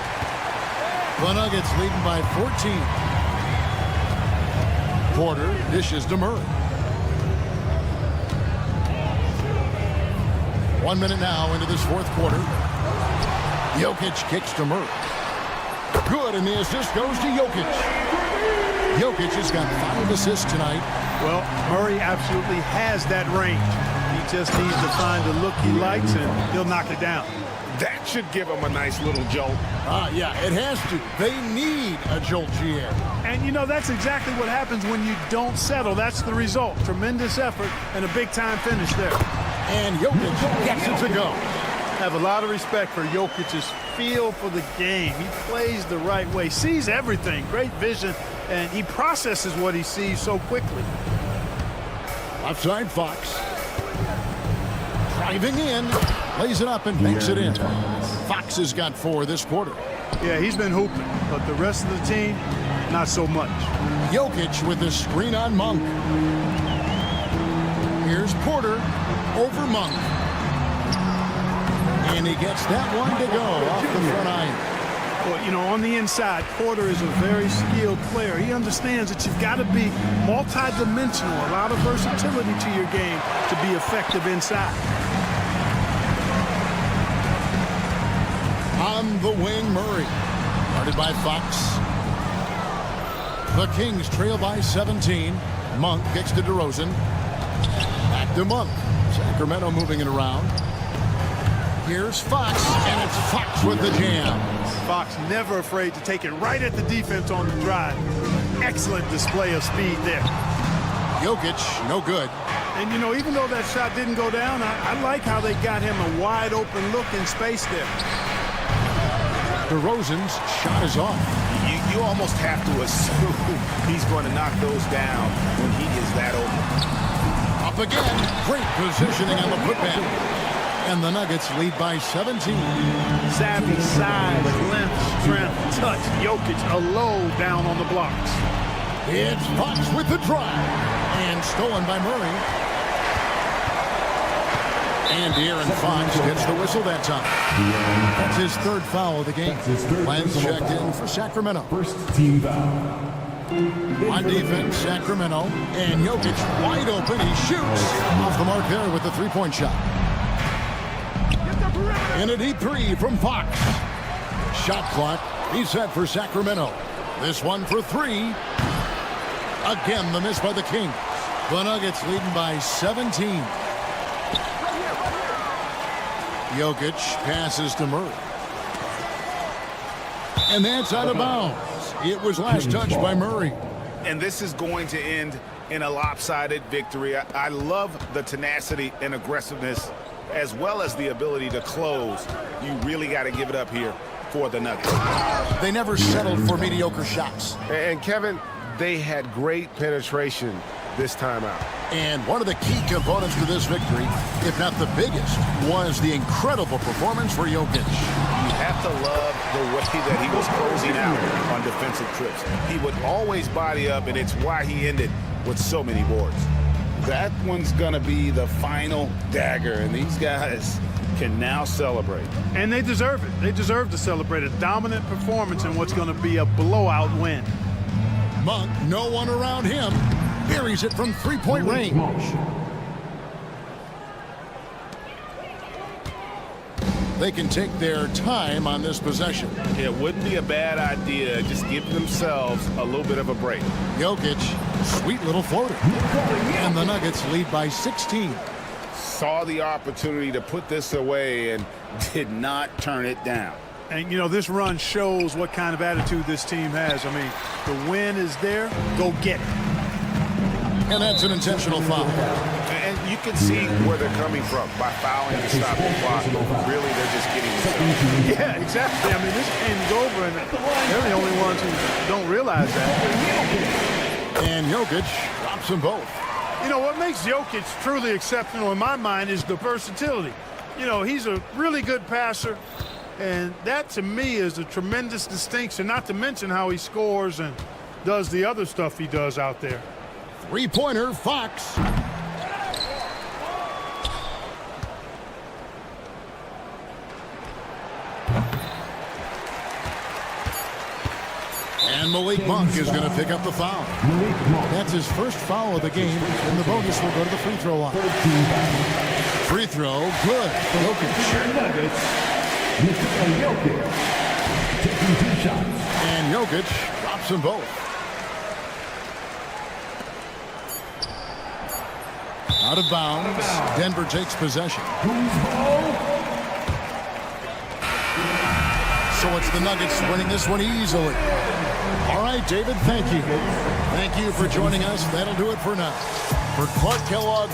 The Nuggets leading by 14. Porter dishes to Murray. 1 minute now into this fourth quarter. Jokic kicks to Murray. Good, and the assist goes to Jokic. Jokic has got 5 assists tonight. Well, Murray absolutely has that range. He just needs to find the look he likes, and he'll knock it down. That should give him a nice little jolt. Yeah, it has to. They need a jolt, GM. And, you know, that's exactly what happens when you don't settle. That's the result. Tremendous effort and a big-time finish there. And Jokic gets it to go. Have a lot of respect for Jokic's feel for the game. He plays the right way, sees everything, great vision, and he processes what he sees so quickly. Left side, Fox. Driving in, lays it up and banks it in. Fox has got 4 this quarter. Yeah, he's been hooping, but the rest of the team, not so much. Jokic with the screen on Monk. Here's Porter over Monk. And he gets that one to go off the front iron. Well, you know, on the inside, Porter is a very skilled player. He understands that you've got to be multi-dimensional, a lot of versatility to your game to be effective inside. On the wing, Murray. Guarded by Fox. The Kings trail by 17. Monk kicks to DeRozan. Back to Monk. Sacramento moving it around. Here's Fox, and it's Fox with the jam. Fox never afraid to take it right at the defense on the drive. Excellent display of speed there. Jokic, no good. And, you know, even though that shot didn't go down, I like how they got him a wide open look in space there. DeRozan's shot is off. You almost have to assume he's going to knock those down when he is that open. Up again. Great positioning on the putback. And the Nuggets lead by 17. Savvy, size, length, strength, touch. Jokic a low down on the blocks. It's Fox with the drive. And stolen by Murray. And De'Aaron Fox gets the whistle that time. That's his 3rd foul of the game. Lens checked in for Sacramento. First team foul. On defense, Sacramento. And Jokic wide open. He shoots off the mark there with the 3-point shot. And a deep 3 from Fox. Shot clock reset for Sacramento. This one for 3. Again, the miss by the Kings. The Nuggets leading by 17. Jokic passes to Murray. And that's out of bounds. It was last touched by Murray. And this is going to end in a lopsided victory. I love the tenacity and aggressiveness, as well as the ability to close. You really got to give it up here for the Nuggets. They never settled for mediocre shots. And Kevin, they had great penetration this time out. And one of the key components to this victory, if not the biggest, was the incredible performance for Jokic. You have to love the way that he was closing out on defensive trips. He would always body up, and it's why he ended with so many boards. That one's going to be the final dagger, and these guys, can now celebrate. And they deserve it. They deserve to celebrate a dominant performance in what's going to be a blowout win. Monk, no one around him. Buries it from three-point range. They can take their time on this possession. It wouldn't be a bad idea. Just give themselves a little bit of a break. Jokic, sweet little floater. And the Nuggets lead by 16. Saw the opportunity to put this away and did not turn it down. And, you know, this run shows what kind of attitude this team has. I mean, the win is there. Go get it. And that's an intentional foul. And you can see where they're coming from by fouling to stop the clock. Really, they're just getting themselves. Yeah, exactly. I mean, this game's over, and they're the only ones who don't realize that. And Jokic drops them both. You know, what makes Jokic truly exceptional in my mind is the versatility. You know, he's a really good passer, and that to me is a tremendous distinction, not to mention how he scores and does the other stuff he does out there. Three-pointer, Fox. And Malik Monk is going to pick up the foul. That's his first foul of the game, and the bonus will go to the free throw line. Free throw, good. Jokic taking 2 shots. And Jokic drops them both. Out of bounds. Denver takes possession. So it's the Nuggets winning this one easily. All right, David, thank you. Thank you for joining us. That'll do it for now. For Clark Kellogg.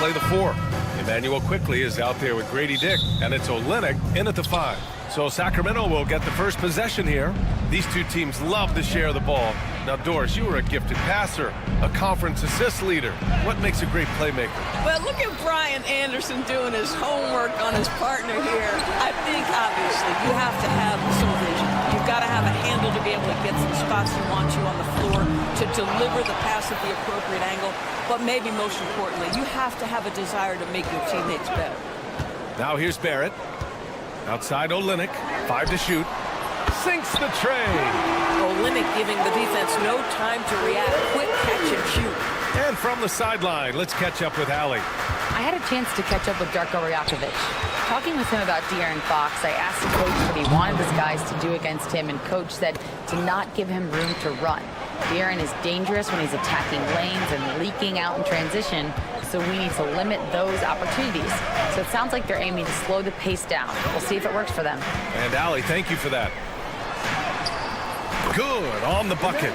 play the 4. Emmanuel quickly is out there with Grady Dick, and it's Olynyk in at the 5. So Sacramento will get the first possession here. These two teams love to share the ball. Now, Doris, you were a gifted passer, a conference assist leader. What makes a great playmaker? Well, look at Brian Anderson doing his homework on his partner here. I think, obviously, you have to have some vision. You've got to have a handle to be able to get to the spots you want to on the floor, to deliver the pass at the appropriate angle. But maybe most importantly, you have to have a desire to make your teammates better. Now here's Barrett. Outside Olynyk, 5 to shoot. Sinks the tray. Olynyk giving the defense no time to react. Quick catch and shoot. And from the sideline, let's catch up with Allie. I had a chance to catch up with Darko Rajakovic. Talking with him about De'Aaron Fox, I asked the coach what he wanted his guys to do against him, and coach said to not give him room to run. De'Aaron is dangerous when he's attacking lanes and leaking out in transition, so we need to limit those opportunities. So it sounds like they're aiming to slow the pace down. We'll see if it works for them. And Allie, thank you for that. Good on the bucket.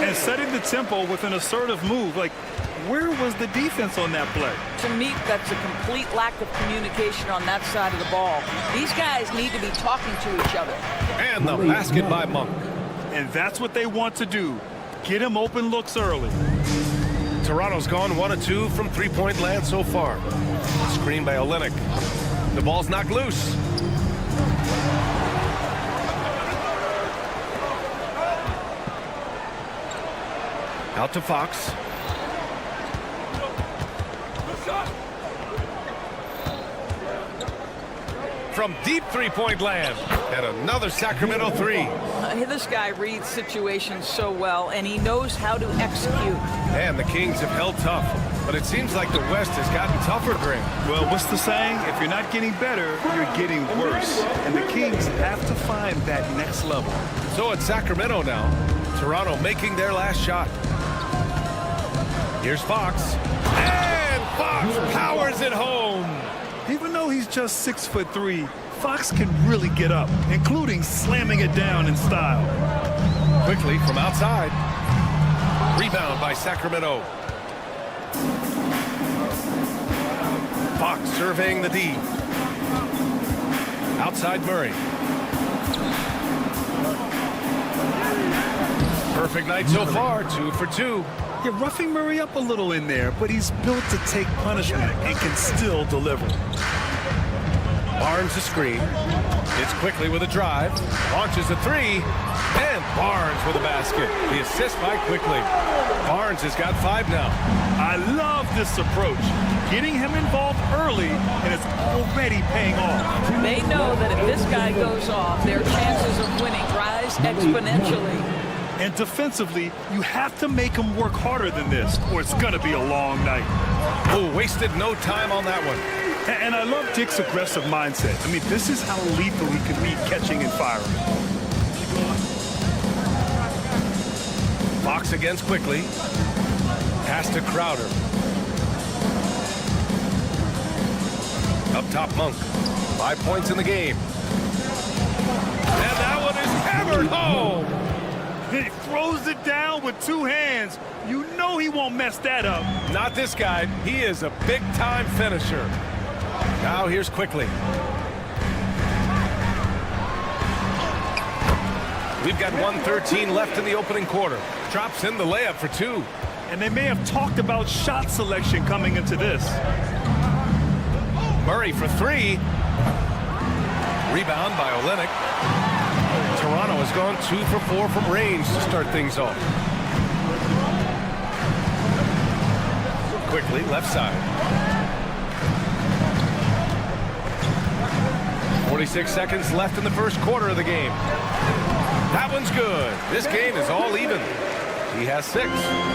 And setting the tempo with an assertive move. Like, where was the defense on that play? To me, that's a complete lack of communication on that side of the ball. These guys need to be talking to each other. And the basket by Monk. And that's what they want to do. Get him open looks early. Toronto's gone 1 of 2 from three-point land so far. Screen by Olynyk. The ball's knocked loose. Out to Fox. From deep three-point land. And another Sacramento 3. This guy reads situations so well, and he knows how to execute. And the Kings have held tough. But it seems like the West has gotten tougher, Grant. Well, what's the saying? If you're not getting better, you're getting worse. And the Kings have to find that next level. So it's Sacramento now. Toronto making their last shot. Here's Fox. And Fox powers it home. Even though he's just 6'3", Fox can really get up, including slamming it down in style. Quickly from outside. Rebound by Sacramento. Fox surveying the D. Outside Murray. Perfect night so far, 2 for 2. You're roughing Murray up a little in there, but he's built to take punishment and can still deliver. Barnes a screen. It's quickly with a drive. Launches a 3. And Barnes with a basket. The assist by Quickly. Barnes has got 5 now. I love this approach. Getting him involved early, and it's already paying off. They know that if this guy goes off, their chances of winning rise exponentially. And defensively, you have to make him work harder than this, or it's going to be a long night. Oh, wasted no time on that one. And I love Dick's aggressive mindset. I mean, this is how lethal he can be catching and firing. Fox against Quickly. Pass to Crowder. Up top, Monk. 5 points in the game. And that one is hammered home. He throws it down with 2 hands. You know he won't mess that up. Not this guy. He is a big-time finisher. Now here's Quickly. We've got 1:13 left in the opening quarter. Drops in the layup for 2. And they may have talked about shot selection coming into this. Murray for 3. Rebound by Olynyk. Toronto has gone 2 for 4 from range to start things off. Quickly, left side. 46 seconds left in the first quarter of the game. That one's good. This game is all even. He has 6.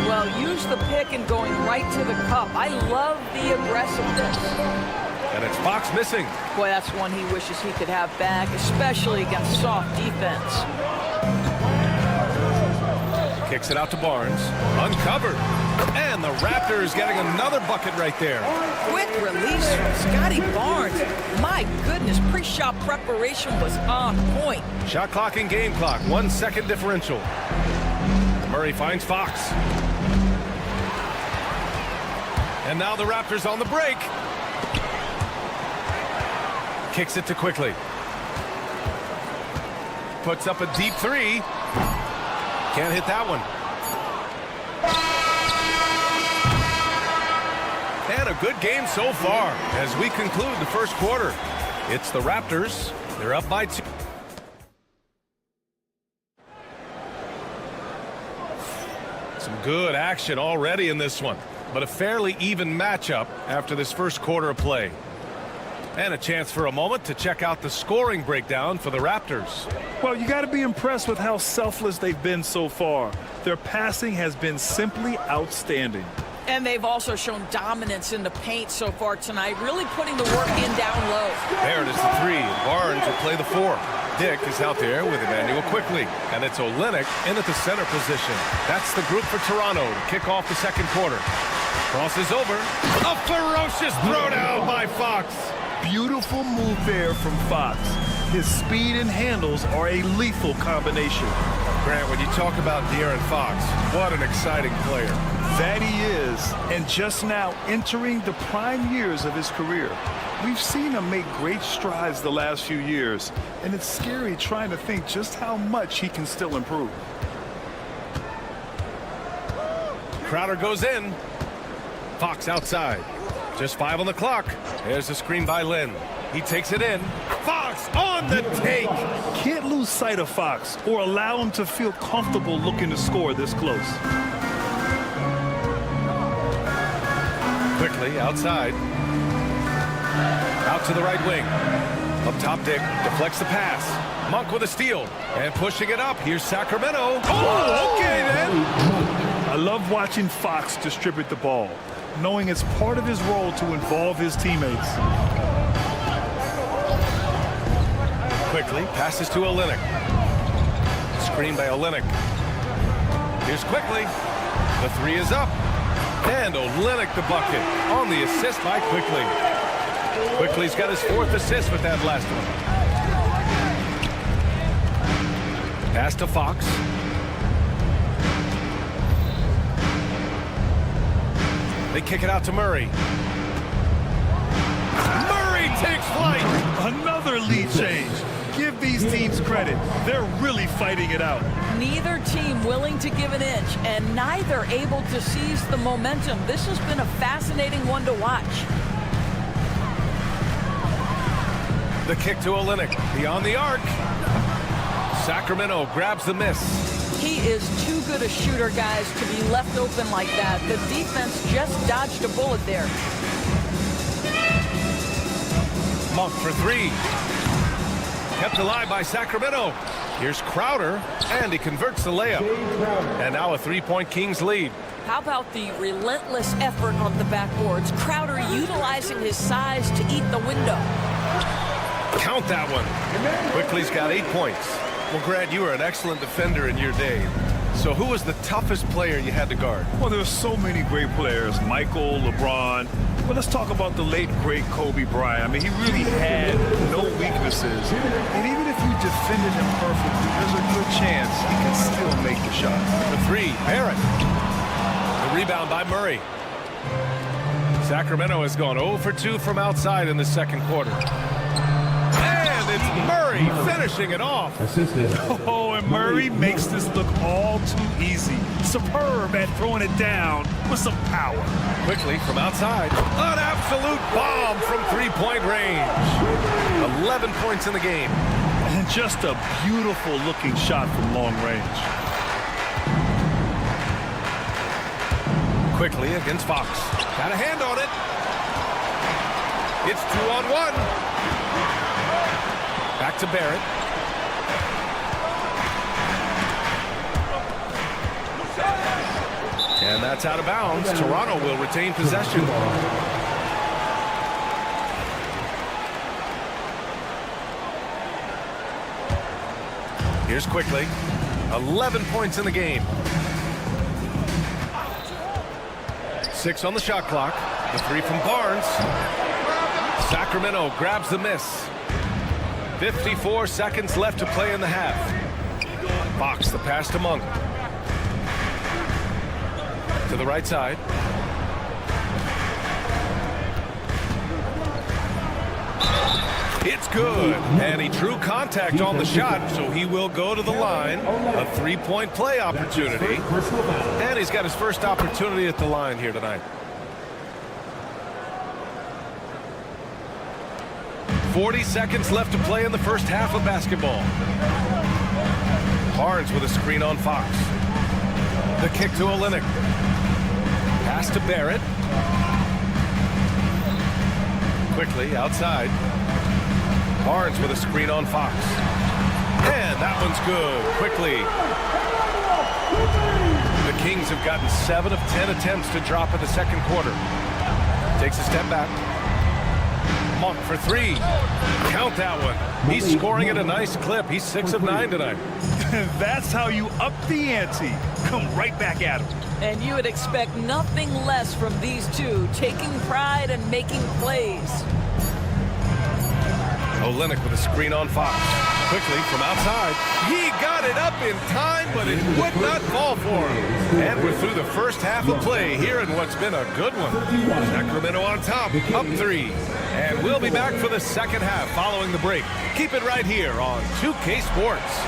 Well, use the pick and going right to the cup. I love the aggressiveness. And it's Fox missing. Boy, that's one he wishes he could have back, especially against soft defense. Kicks it out to Barnes. Uncovered. And the Raptors getting another bucket right there. Quick release from Scotty Barnes. My goodness, pre-shot preparation was on point. Shot clock and game clock. 1 second differential. Murray finds Fox. And now the Raptors on the break. Kicks it to Quickly. Puts up a deep three. Can't hit that one. And a good game so far as we conclude the first quarter. It's the Raptors. They're up by 2. Some good action already in this one, but a fairly even matchup after this first quarter of play. And a chance for a moment to check out the scoring breakdown for the Raptors. Well, you got to be impressed with how selfless they've been so far. Their passing has been simply outstanding. And they've also shown dominance in the paint so far tonight, really putting the work in down low. There it is, the 3. Barnes will play the 4. Dick is out there with Emmanuel Quickly. And it's Olynyk in at the center position. That's the group for Toronto to kick off the second quarter. Crosses over. A ferocious throwdown by Fox. Beautiful move there from Fox. His speed and handles are a lethal combination. Grant, when you talk about De'Aaron Fox, what an exciting player. That he is, and just now entering the prime years of his career. We've seen him make great strides the last few years, and it's scary trying to think just how much he can still improve. Crowder goes in. Fox outside. Just 5 on the clock. There's a screen by Lin. He takes it in. Fox on the take. Can't lose sight of Fox or allow him to feel comfortable looking to score this close. Quickly outside. Out to the right wing. Up top, Dick deflects the pass. Monk with a steal. And pushing it up. Here's Sacramento. Oh, okay then. I love watching Fox distribute the ball, knowing it's part of his role to involve his teammates. Quickly passes to Olynyk. Screen by Olynyk. Here's Quickly. The 3 is up. And Olynyk the bucket on the assist by Quickly. Quickly's got his 4th assist with that last one. Pass to Fox. They kick it out to Murray. Murray takes flight. Another lead change. Give these teams credit. They're really fighting it out. Neither team willing to give an inch, and neither able to seize the momentum. This has been a fascinating one to watch. The kick to Olynyk. Beyond the arc. Sacramento grabs the miss. He is too good a shooter, guys, to be left open like that. The defense just dodged a bullet there. Monk for 3. Kept alive by Sacramento. Here's Crowder, and he converts the layup. And now a 3-point Kings lead. How about the relentless effort on the backboards? Crowder utilizing his size to eat the window. Count that one. Quickly's got 8 points. Well, Grant, you were an excellent defender in your day. So who was the toughest player you had to guard? Well, there's so many great players. Michael, LeBron. Well, let's talk about the late, great Kobe Bryant. I mean, he really had no weaknesses. And even if you defended him perfectly, there's a good chance he can still make the shot. The 3, Barrett. The rebound by Murray. Sacramento has gone 0 for 2 from outside in the second quarter. And it's Murray finishing it off. Oh, and Murray makes this look all too easy. Superb at throwing it down with some power. Quickly from outside. An absolute bomb from 3-point range. 11 points in the game. And just a beautiful looking shot from long range. Quickly against Fox. Got a hand on it. It's 2-on-1. Back to Barrett. And that's out of bounds. Toronto will retain possession. Here's Quickly. 11 points in the game. 6 on the shot clock. The 3 from Barnes. Sacramento grabs the miss. 54 seconds left to play in the half. Fox, the pass to Monk. To the right side. It's good. And he drew contact on the shot, so he will go to the line. A three-point play opportunity. And he's got his first opportunity at the line here tonight. 40 seconds left to play in the first half of basketball. Barnes with a screen on Fox. The kick to Olynyk. Pass to Barrett. Quickly outside. Barnes with a screen on Fox. And that one's good. Quickly. The Kings have gotten 7 of 10 attempts to drop in the second quarter. Takes a step back. Monk for 3. Count that one. He's scoring at a nice clip. He's 6 of 9 tonight. That's how you up the ante. Come right back at him. And you would expect nothing less from these two, taking pride and making plays. Olynyk with a screen on Fox. Quickly from outside. He got it up in time, but it would not fall for him. And we're through the first half of play here in what's been a good one. Sacramento on top, up 3. And we'll be back for the second half following the break. Keep it right here on 2K Sports.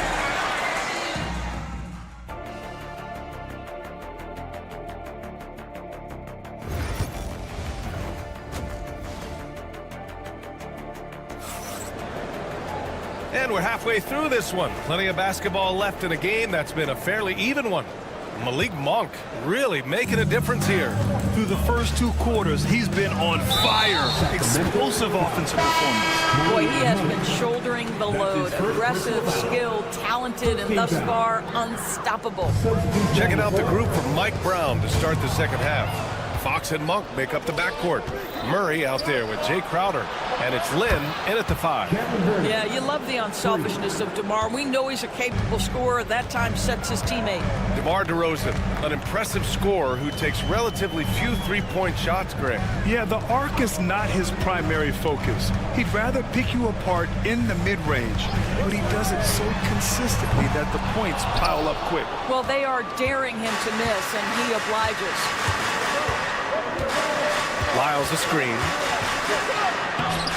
And we're halfway through this one. Plenty of basketball left in a game that's been a fairly even one. Malik Monk really making a difference here. Through the first 2 quarters, he's been on fire. Explosive offensive performance. Boy, he has been shouldering the load. Aggressive, skilled, talented, and thus far unstoppable. Checking out the group from Mike Brown to start the second half. Fox and Monk make up the backcourt. Murray out there with Jay Crowder. And it's Lynn in at the 5. Yeah, you love the unselfishness of DeMar. We know he's a capable scorer. That time sets his teammate. DeMar DeRozan, an impressive scorer who takes relatively few three-point shots, Greg. Yeah, the arc is not his primary focus. He'd rather pick you apart in the mid-range, but he does it so consistently that the points pile up quick. Well, they are daring him to miss, and he obliges. Lyles a screen.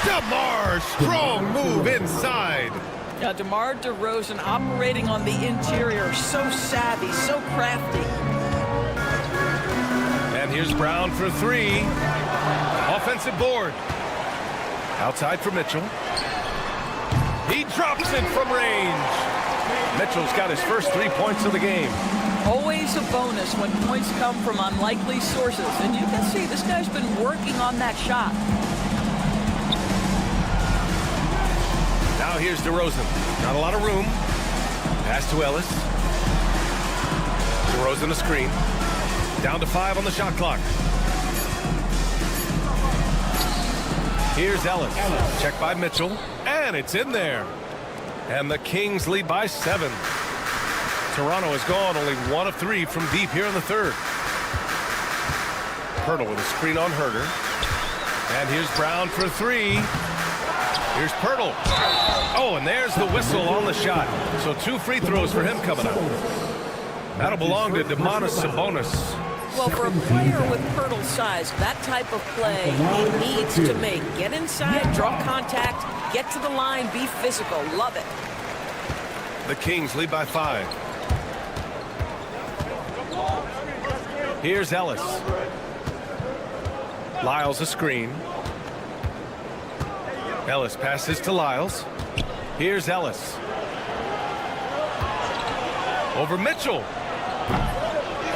DeMar, strong move inside. Now, DeMar DeRozan operating on the interior, so savvy, so crafty. And here's Brown for 3. Offensive board. Outside for Mitchell. He drops it from range. Mitchell's got his first 3 points of the game. Always a bonus when points come from unlikely sources. And you can see this guy's been working on that shot. Now here's DeRozan. Not a lot of room. Pass to Ellis. DeRozan a screen. Down to 5 on the shot clock. Here's Ellis. Check by Mitchell. And it's in there. And the Kings lead by 7. Toronto has gone only 1 of 3 from deep here in the third. Pirtle with a screen on Herter. And here's Brown for 3. Here's Pirtle. Oh, and there's the whistle on the shot. So 2 free throws for him coming up. That'll belong to Domantas Sabonis. Well, for a player with Pirtle's size, that type of play he needs to make. Get inside, draw contact, get to the line, be physical. Love it. The Kings lead by 5. Here's Ellis. Lyles a screen. Ellis passes to Lyles. Here's Ellis. Over Mitchell.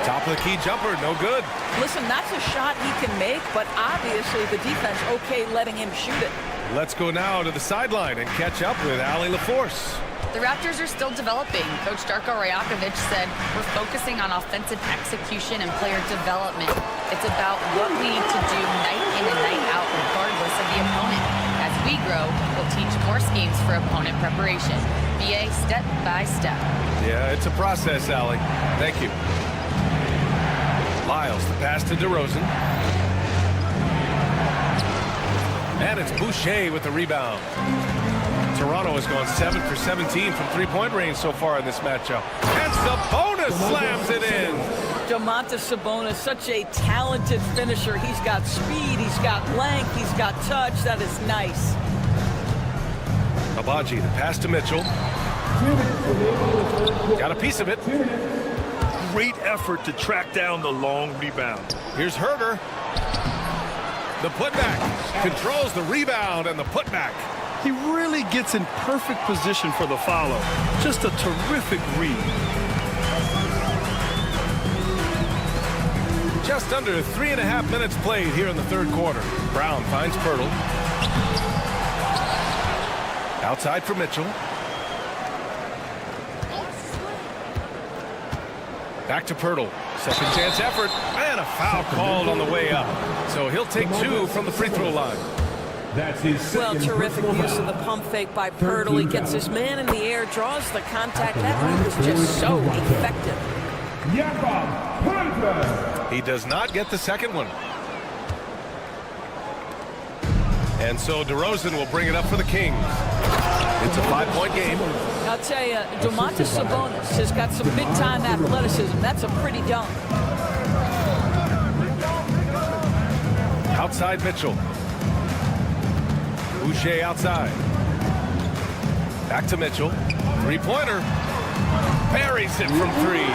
Top of the key jumper, no good. Listen, that's a shot he can make, but obviously the defense okay letting him shoot it. Let's go now to the sideline and catch up with Allie LaForce. The Raptors are still developing. Coach Darko Rajakovic said, we're focusing on offensive execution and player development. It's about what we need to do night in and night out regardless of the opponent. As we grow, we'll teach more schemes for opponent preparation. BA step by step. Yeah, it's a process, Allie. Thank you. Lyles, the pass to DeRozan. And it's Boucher with the rebound. Toronto has gone 7 for 17 from three-point range so far in this matchup. And Sabonis slams it in. Domantas Sabonis, such a talented finisher. He's got speed, he's got length, he's got touch. That is nice. Abaji, the pass to Mitchell. Got a piece of it. Great effort to track down the long rebound. Here's Herder. The putback. Controls the rebound and the putback. He really gets in perfect position for the follow. Just a terrific read. Just under 3.5 minutes played here in the third quarter. Brown finds Pirtle. Outside for Mitchell. Back to Pirtle. Second chance effort. And a foul called on the way up. So he'll take 2 from the free throw line. That's his Well, terrific use of the pump fake by Pirtle. He gets his man in the air, draws the contact. That move is just so effective. He does not get the second one. And so DeRozan will bring it up for the Kings. It's a 5-point game. I'll tell you, Domantas Sabonis has got some big-time athleticism. That's a pretty dunk. Outside Mitchell. Boucher outside. Back to Mitchell. Three-pointer. Buries it from 3.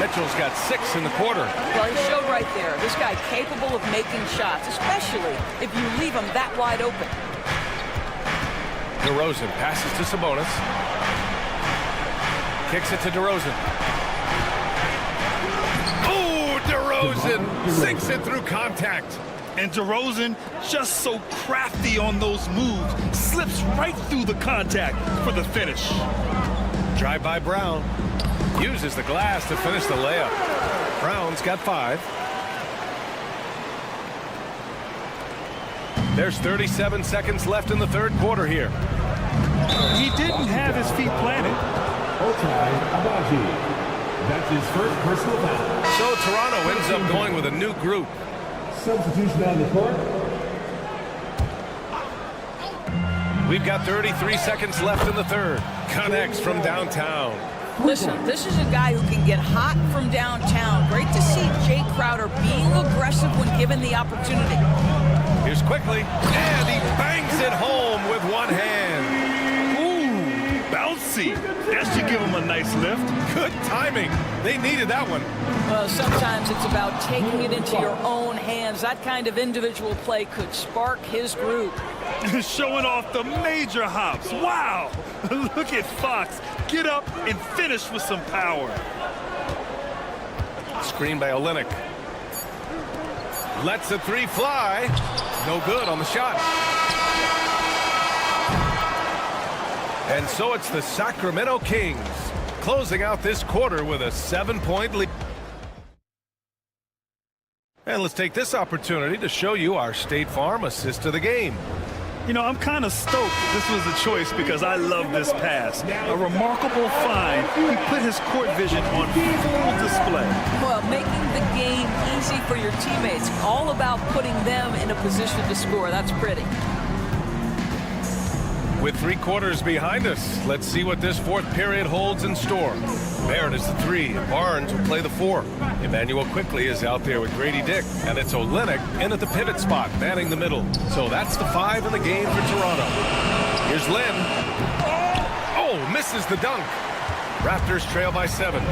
Mitchell's got 6 in the quarter. Well, he showed right there. This guy capable of making shots, especially if you leave him that wide open. DeRozan passes to Sabonis. Kicks it to DeRozan. Oh, DeRozan sinks it through contact. And DeRozan, just so crafty on those moves, slips right through the contact for the finish. Drive by Brown. Uses the glass to finish the layup. Brown's got 5. There's 37 seconds left in the third quarter here. He didn't have his feet planted. Abaji. That's his first personal foul. So Toronto ends up going with a new group. Substitution on the court. We've got 33 seconds left in the third. Connects from downtown. Listen, this is a guy who can get hot from downtown. Great to see Jay Crowder being aggressive when given the opportunity. Here's quickly, and he bangs it home with one hand. Ooh, bouncy. That should give him a nice lift. Good timing. They needed that one. Well, sometimes it's about taking it into your own hands. That kind of individual play could spark his group. Showing off the major hops. Wow. Look at Fox. Get up and finish with some power. Screen by Olynyk. Lets the 3 fly. No good on the shot. And so it's the Sacramento Kings closing out this quarter with a 7-point lead. And let's take this opportunity to show you our State Farm assist of the game. You know, I'm kind of stoked this was a choice because I love this pass. A remarkable find. He put his court vision on full display. Well, making the game easy for your teammates. All about putting them in a position to score. That's pretty. With 3 quarters behind us, let's see what this fourth period holds in store. Barrett is the 3. Barnes will play the 4. Emmanuel quickly is out there with Grady Dick. And it's Olynyk in at the pivot spot, manning the middle. So that's the 5 in the game for Toronto. Here's Lynn. Oh, misses the dunk. Raptors trail by 7.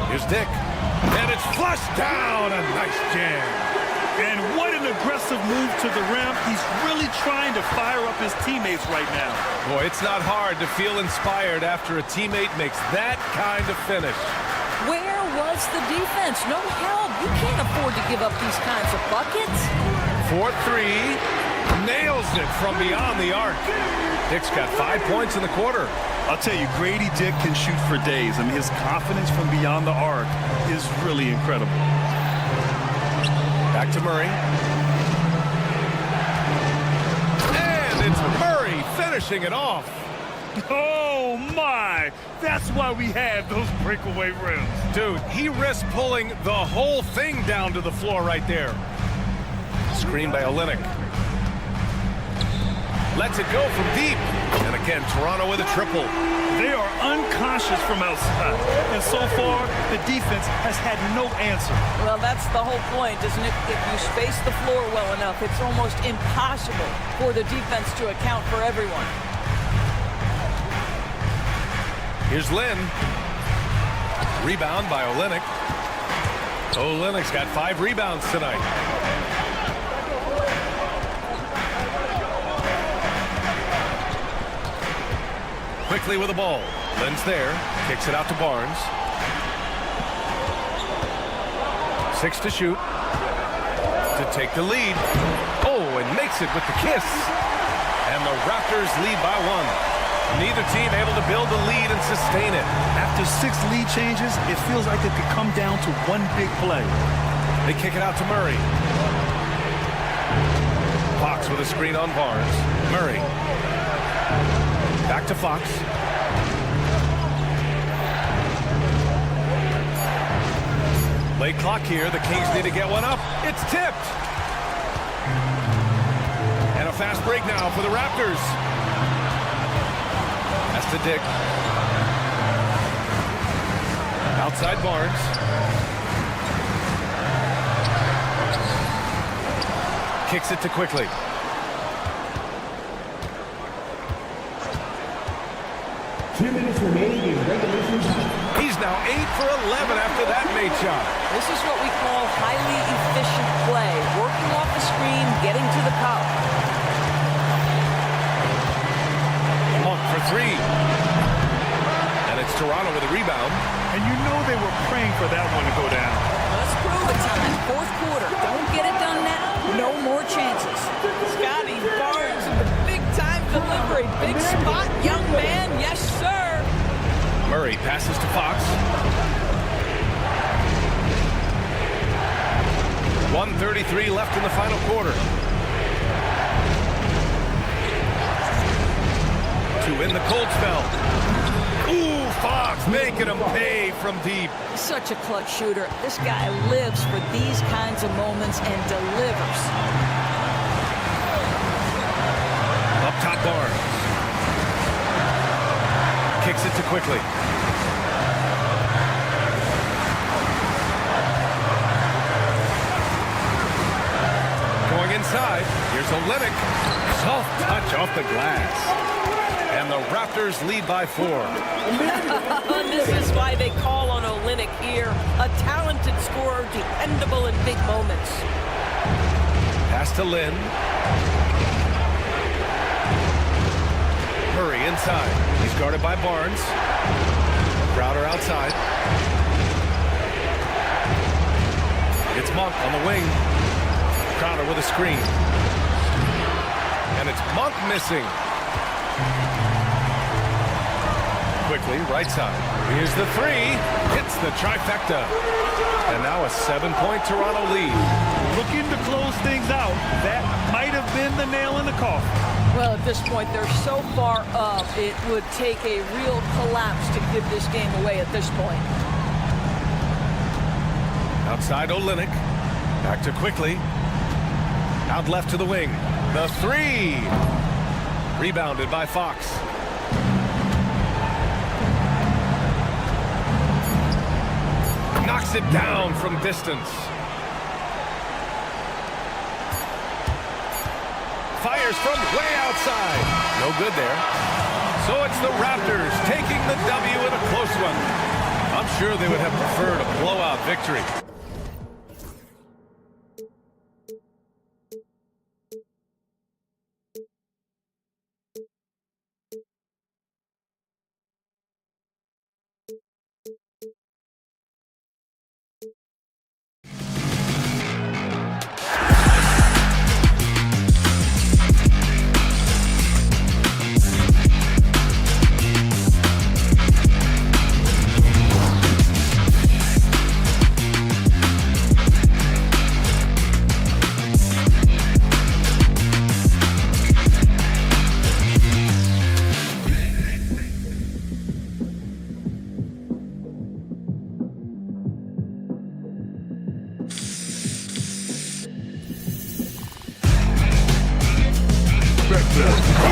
Here's Dick. And it's flushed down. A nice jam. And what an aggressive move to the rim. He's really trying to fire up his teammates right now. Boy, it's not hard to feel inspired after a teammate makes that kind of finish. Where was the defense? No help. You can't afford to give up these kinds of buckets. 4-3. Nails it from beyond the arc. Dick's got 5 points in the quarter. I'll tell you, Grady Dick can shoot for days. I mean, his confidence from beyond the arc is really incredible. Back to Murray. And it's Murray finishing it off. Oh, my. That's why we have those breakaway rims. Dude, he risked pulling the whole thing down to the floor right there. Screen by Olynyk. Lets it go from deep. And again, Toronto with a triple. They are unconscious from outside. And so far, the defense has had no answer. Well, that's the whole point, isn't it? If you space the floor well enough, it's almost impossible for the defense to account for everyone. Here's Lynn. Rebound by Olynyk. Olynyk's got 5 rebounds tonight. Quickly with the ball. Lynn's there. Kicks it out to Barnes. 6 to shoot. To take the lead. Oh, and makes it with the kiss. And the Raptors lead by 1. Neither team able to build the lead and sustain it. After 6 lead changes, it feels like it could come down to one big play. They kick it out to Murray. Fox with a screen on Barnes. Murray. Back to Fox. Late clock here. The Kings need to get one up. It's tipped. And a fast break now for the Raptors. That's to Dick. Outside Barnes. Kicks it to Quickly. He's now 8 for 11 after that made shot. This is what we call highly efficient play. Working off the screen, getting to the cup. Monk for 3. And it's Toronto with a rebound. And you know they were praying for that one to go down. Let's prove it time. 4th quarter. Don't get it done now. No more chances. Scotty Barnes in the big-time delivery. Big spot, young man. Yes, sir. Murray passes to Fox. 1:33 left in the final quarter. To win the cold spell. Ooh, Fox making him pay from deep. Such a clutch shooter. This guy lives for these kinds of moments and delivers. Up top Barnes. Kicks it to Quickly. Going inside. Here's Olynyk. Soft touch off the glass. And the Raptors lead by 4. This is why they call on Olynyk here. A talented scorer, dependable in big moments. Pass to Lynn. Murray inside. He's guarded by Barnes. Crowder outside. It's Monk on the wing. Crowder with a screen. And it's Monk missing. Quickly, right side. Here's the 3. Hits the trifecta. And now a 7-point Toronto lead. Looking to close things out. That might have been the nail in the coffin. Well, at this point, they're so far up, it would take a real collapse to give this game away at this point. Outside Olynyk. Back to Quickly. Out left to the wing. The 3. Rebounded by Fox. Knocks it down from distance. Fires from way outside. No good there. So it's the Raptors taking the W in a close one. I'm sure they would have preferred a blowout victory. Raptors.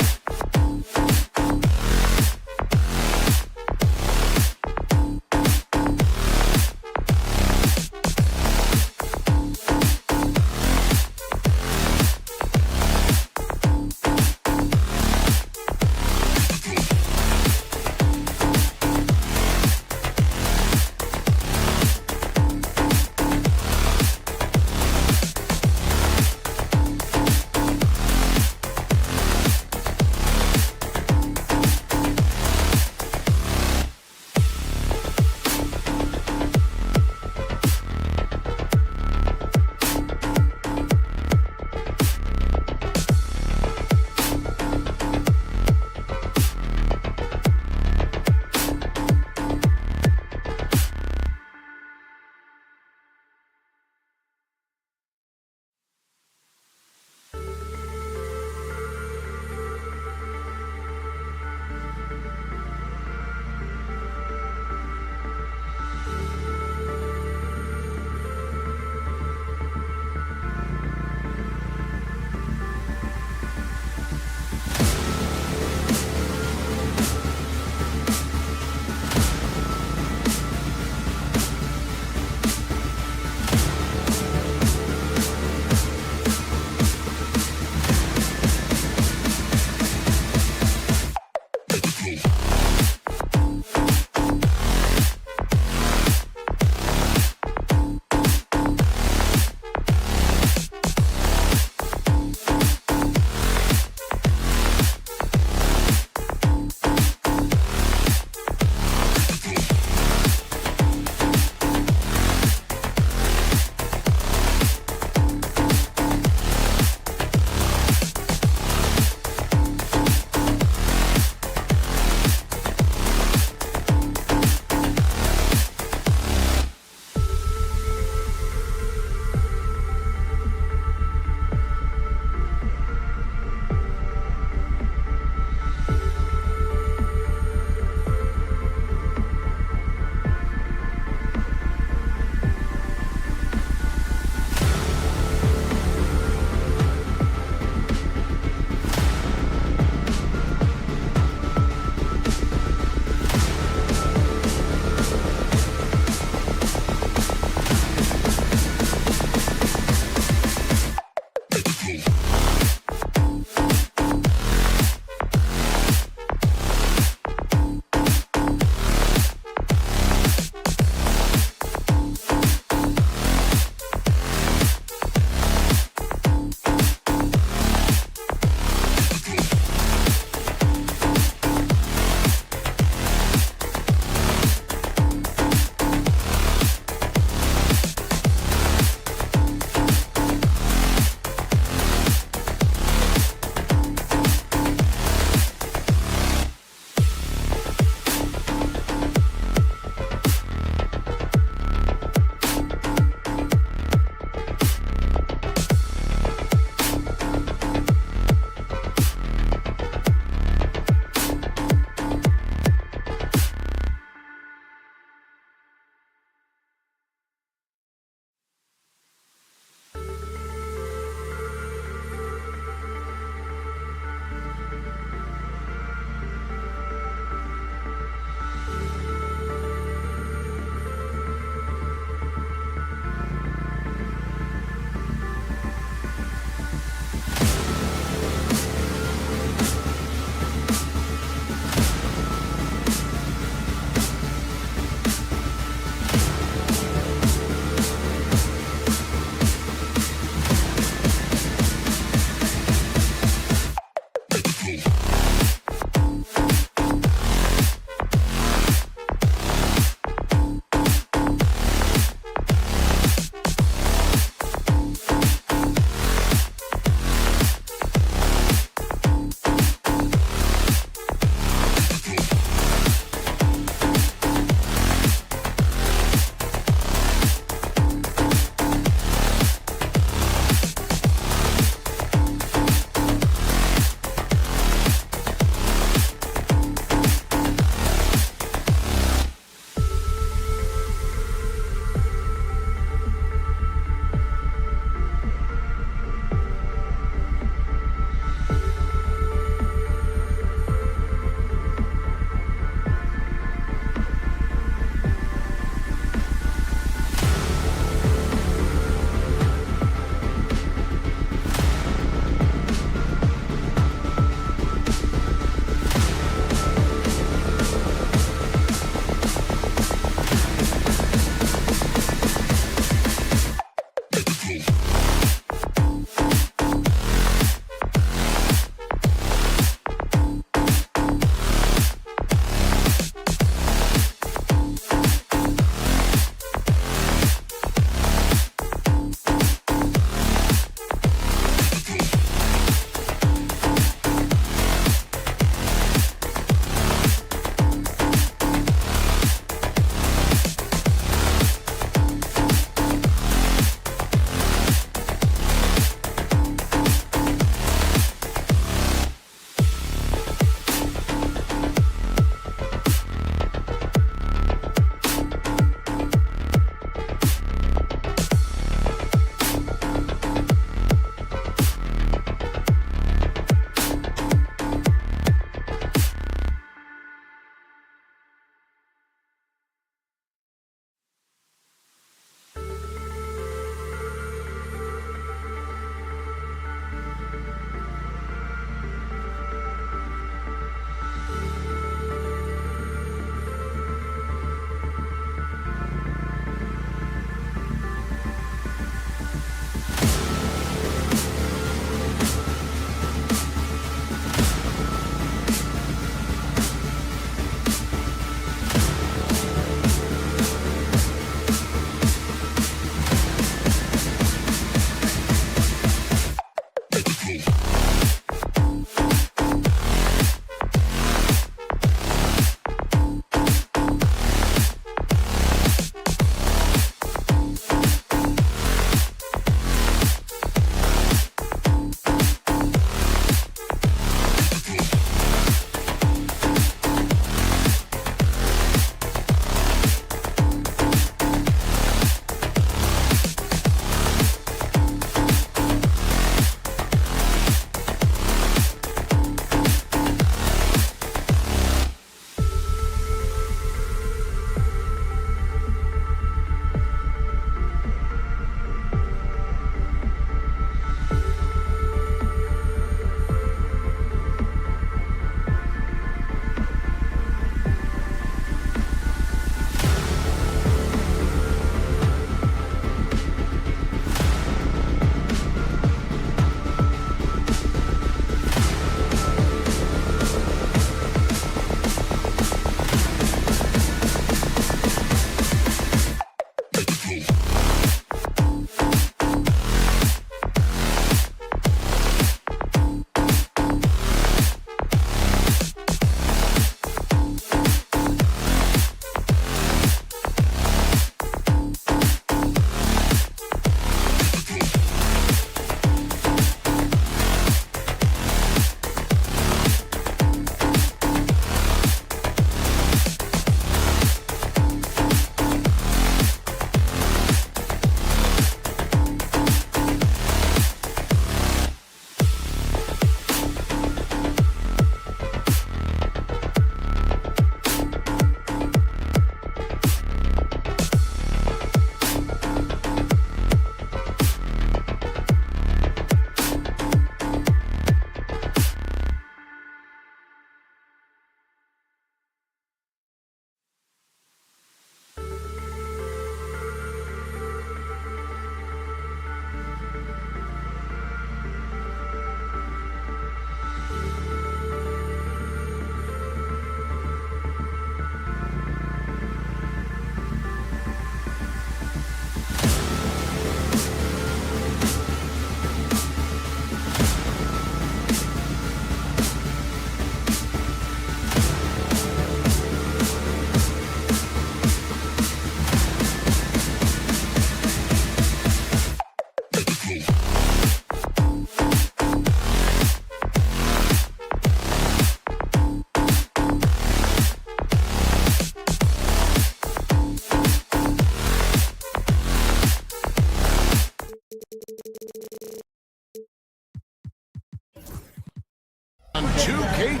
2K.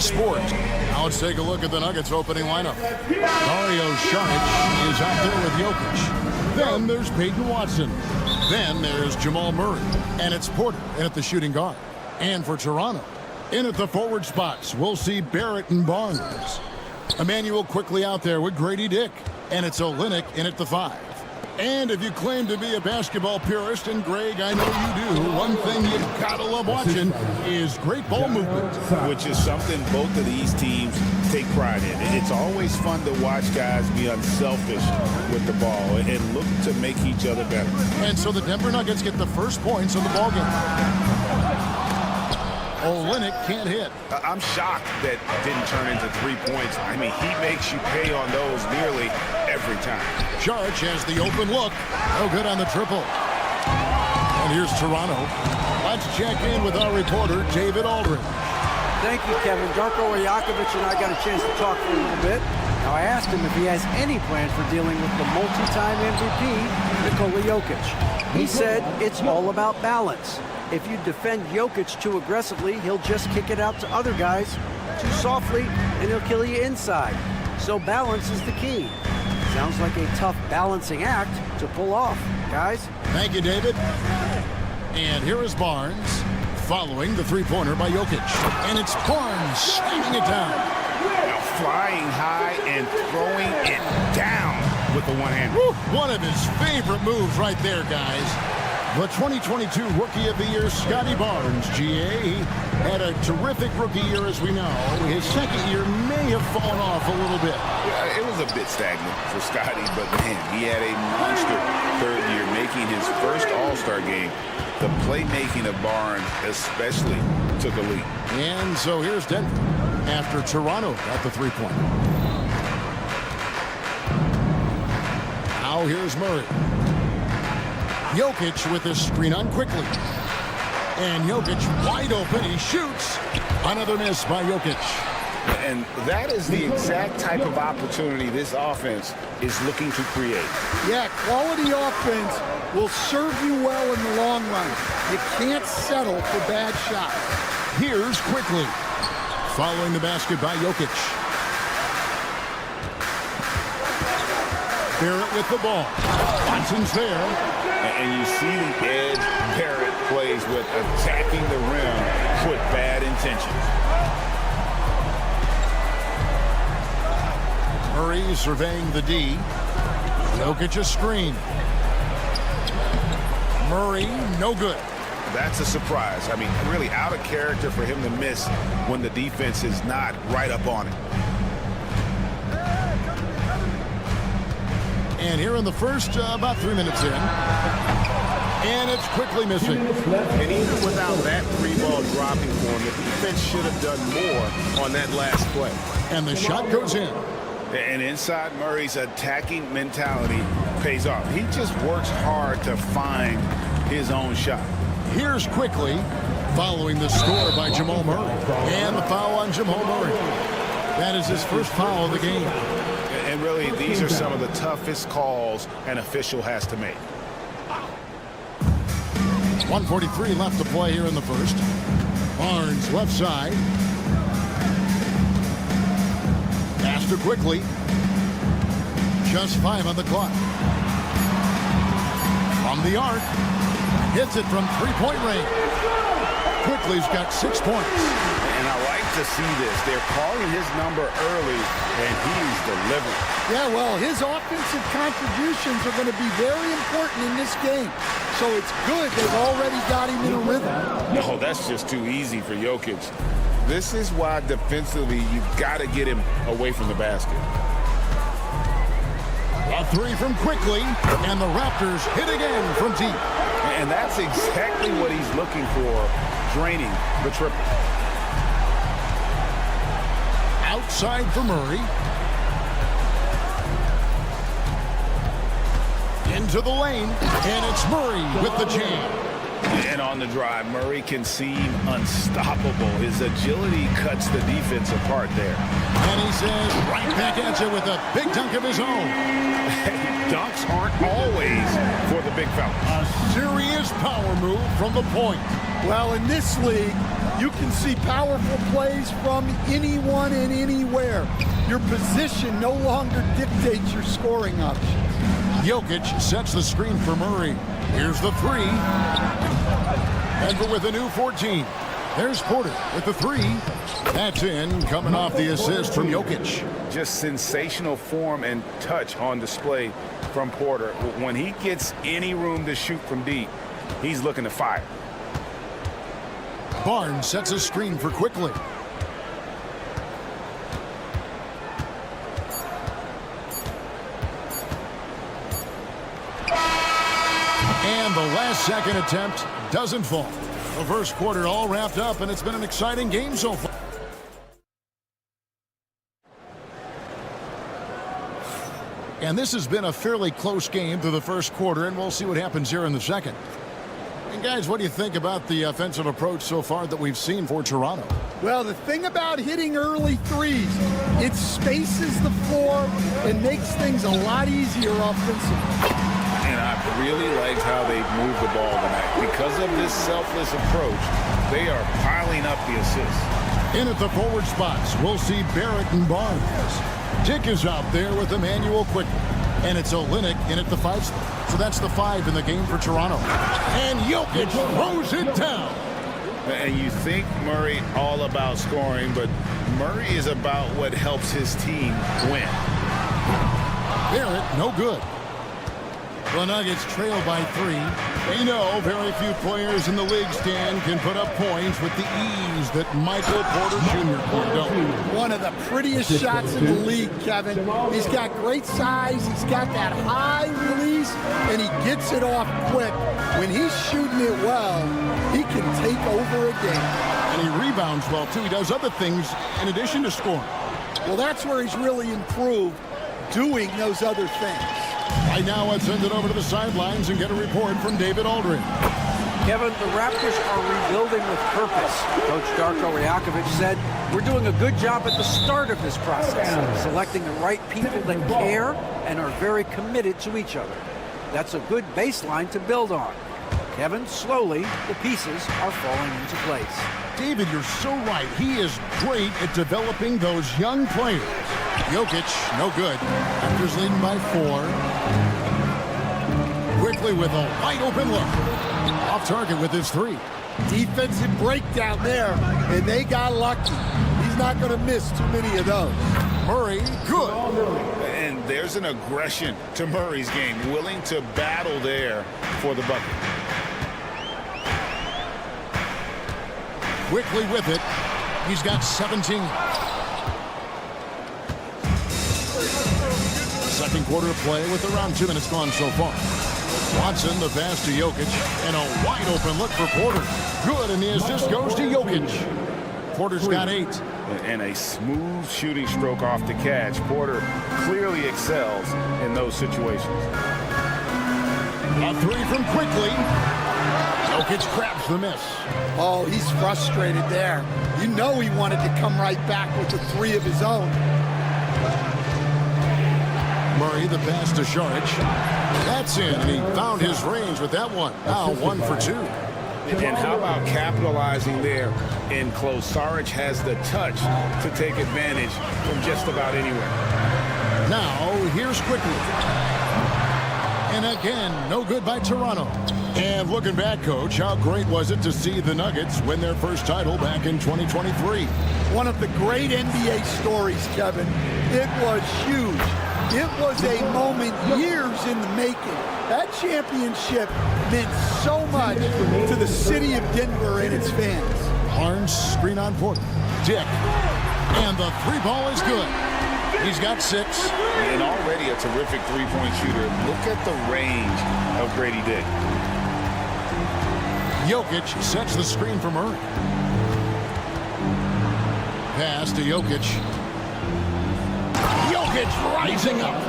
Sports. Now let's take a look at the Nuggets opening lineup. Dario Saric is out there with Jokic. Then there's Peyton Watson. Then there's Jamal Murray. And it's Porter in at the shooting guard. And for Toronto, in at the forward spots, we'll see Barrett and Barnes. Emmanuel quickly out there with Grady Dick. And it's Olynyk in at the 5. And if you claim to be a basketball purist, and Greg, I know you do, one thing you've got to love watching is great ball movement. Which is something both of these teams take pride in. It's always fun to watch guys be unselfish with the ball and look to make each other better. And so the Denver Nuggets get the first points of the ballgame. Olynyk can't hit. I'm shocked that didn't turn into 3 points. I mean, he makes you pay on those nearly every time. Saric has the open look. No good on the triple. And here's Toronto. Let's check in with our reporter, David Aldridge. Thank you, Kevin. Darko Rajakovic and I got a chance to talk for a little bit. Now, I asked him if he has any plans for dealing with the multi-time MVP, Nikola Jokic. He said it's all about balance. If you defend Jokic too aggressively, he'll just kick it out to other guys too softly, and he'll kill you inside. So balance is the key. Sounds like a tough balancing act to pull off, guys. Thank you, David. And here is Barnes following the three-pointer by Jokic. And it's Barnes slamming it down. Now flying high and throwing it down with the one hand. One of his favorite moves right there, guys. The 2022 Rookie of the Year, Scotty Barnes, GA, had a terrific rookie year, as we know. His second year may have fallen off a little bit. Yeah, it was a bit stagnant for Scotty, but man, he had a monster third year, making his first All-Star game. The playmaking of Barnes especially took a leap. And so here's Denver after Toronto at the three-point. Now here's Murray. Jokic with his screen on quickly. And Jokic wide open. He shoots. Another miss by Jokic. And that is the exact type of opportunity this offense is looking to create. Yeah, quality offense will serve you well in the long run. You can't settle for bad shots. Here's quickly. Following the basket by Jokic. Barrett with the ball. Watson's there. And you see the edge Barrett plays with, attacking the rim with bad intentions. Murray surveying the D. Jokic a screen. Murray, no good. That's a surprise. I mean, really out of character for him to miss when the defense is not right up on it. And here in the first, about 3 minutes in. And it's quickly missing. And even without that three ball dropping for him, the defense should have done more on that last play. And the shot goes in. And inside Murray's attacking mentality pays off. He just works hard to find his own shot. Here's quickly following the score by Jamal Murray. And the foul on Jamal Murray. That is his first foul of the game. And really, these are some of the toughest calls an official has to make. 1:43 left to play here in the first. Barnes left side. Pass to quickly. Just 5 on the clock. From the arc. Hits it from three-point range. Quickly's got 6 points. And I like to see this. They're calling his number early, and he's delivering. Yeah, well, his offensive contributions are going to be very important in this game. So it's good they've already got him in a rhythm. No, that's just too easy for Jokic. This is why defensively you've got to get him away from the basket. A three from Quickly, and the Raptors hit again from deep. And that's exactly what he's looking for, draining the triple. Outside for Murray. Into the lane, and it's Murray with the jam. And on the drive, Murray can seem unstoppable. His agility cuts the defense apart there. And he says right back at you with a big dunk of his own. Dunks aren't always for the big fellas. A serious power move from the point. Well, in this league, you can see powerful plays from anyone and anywhere. Your position no longer dictates your scoring options. Jokic sets the screen for Murray. Here's the three. Denver with a new 14. There's Porter with the three. That's in, coming off the assist from Jokic. Just sensational form and touch on display from Porter. When he gets any room to shoot from deep, he's looking to fire. Barnes sets a screen for Quickly. And the last second attempt doesn't fall. The first quarter all wrapped up, and it's been an exciting game so far. And this has been a fairly close game through the first quarter, and we'll see what happens here in the second. And guys, what do you think about the offensive approach so far that we've seen for Toronto? Well, the thing about hitting early threes, it spaces the floor and makes things a lot easier offensively. And I really liked how they moved the ball tonight. Because of this selfless approach, they are piling up the assists. In at the forward spots, we'll see Barrett and Barnes. Dick is out there with Emmanuel Quickly. And it's Olynyk in at the 5 spot. So that's the 5 in the game for Toronto. And Jokic throws it down. And you think Murray all about scoring, but Murray is about what helps his team win. Barrett, no good. The Nuggets trail by 3. They know very few players in the league, Stan, can put up points with the ease that Michael Porter Jr. can. One of the prettiest shots in the league, Kevin. He's got great size. He's got that high release, and he gets it off quick. When he's shooting it well, he can take over a game. And he rebounds well, too. He does other things in addition to scoring. Well, that's where he's really improved, doing those other things. Right now, let's send it over to the sidelines and get a report from David Aldridge. Kevin, the Raptors are rebuilding with purpose. Coach Darko Rajakovic said, we're doing a good job at the start of this process, selecting the right people that care and are very committed to each other. That's a good baseline to build on. Kevin, slowly, the pieces are falling into place. David, you're so right. He is great at developing those young players. Jokic, no good. Raptors leading by 4. Quickly with a wide open look. Off target with his 3. Defensive breakdown there, and they got lucky. He's not going to miss too many of those. Murray, good. And there's an aggression to Murray's game, willing to battle there for the bucket. Quickly with it. He's got 17. Second quarter play with around 2 minutes gone so far. Watson, the pass to Jokic, and a wide open look for Porter. Good, and the assist goes to Jokic. Porter's got 8. And a smooth shooting stroke off the catch. Porter clearly excels in those situations. A 3 from Quickly. Jokic grabs the miss. Oh, he's frustrated there. You know he wanted to come right back with the 3 of his own. Murray, the pass to Saric. That's in, and he found his range with that one. Now 1 for 2. And how about capitalizing there in close? Saric has the touch to take advantage from just about anywhere. Now, here's Quickly. And again, no good by Toronto. And looking back, Coach, how great was it to see the Nuggets win their first title back in 2023? One of the great NBA stories, Kevin. It was huge. It was a moment years in the making. That championship meant so much to the city of Denver and its fans. Barnes, screen on Porter. Dick. And the 3 ball is good. He's got 6. And already a terrific three-point shooter. Look at the range of Grady Dick. Jokic sets the screen for Murray. Pass to Jokic. Jokic rising up.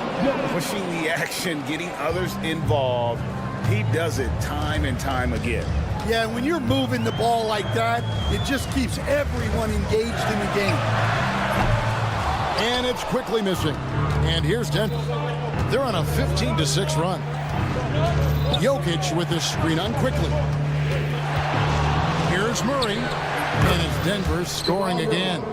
Pushing the action, getting others involved. He does it time and time again. Yeah, when you're moving the ball like that, it just keeps everyone engaged in the game. And it's quickly missing. And here's Denver. They're on a 15-6 run. Jokic with this screen on Quickly. Here's Murray. And it's Denver scoring again.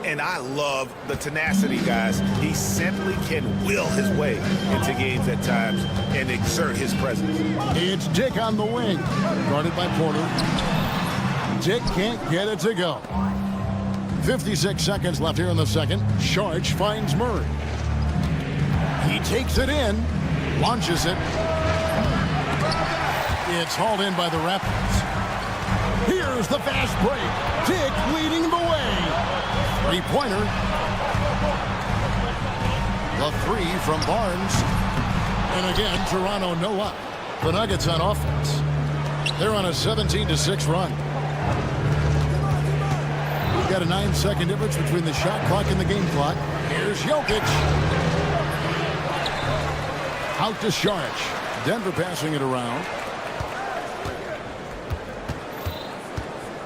And I love the tenacity, guys. He simply can will his way into games at times and exert his presence. It's Dick on the wing. Guarded by Porter. Dick can't get it to go. 56 seconds left here in the second. Saric finds Murray. He takes it in. Launches it. It's hauled in by the Raptors. Here's the fast break. Dick leading the way. 3-pointer. The 3 from Barnes. And again, Toronto no up. The Nuggets on offense. They're on a 17-6 run. We've got a 9-second difference between the shot clock and the game clock. Here's Jokic. Out to Saric. Denver passing it around.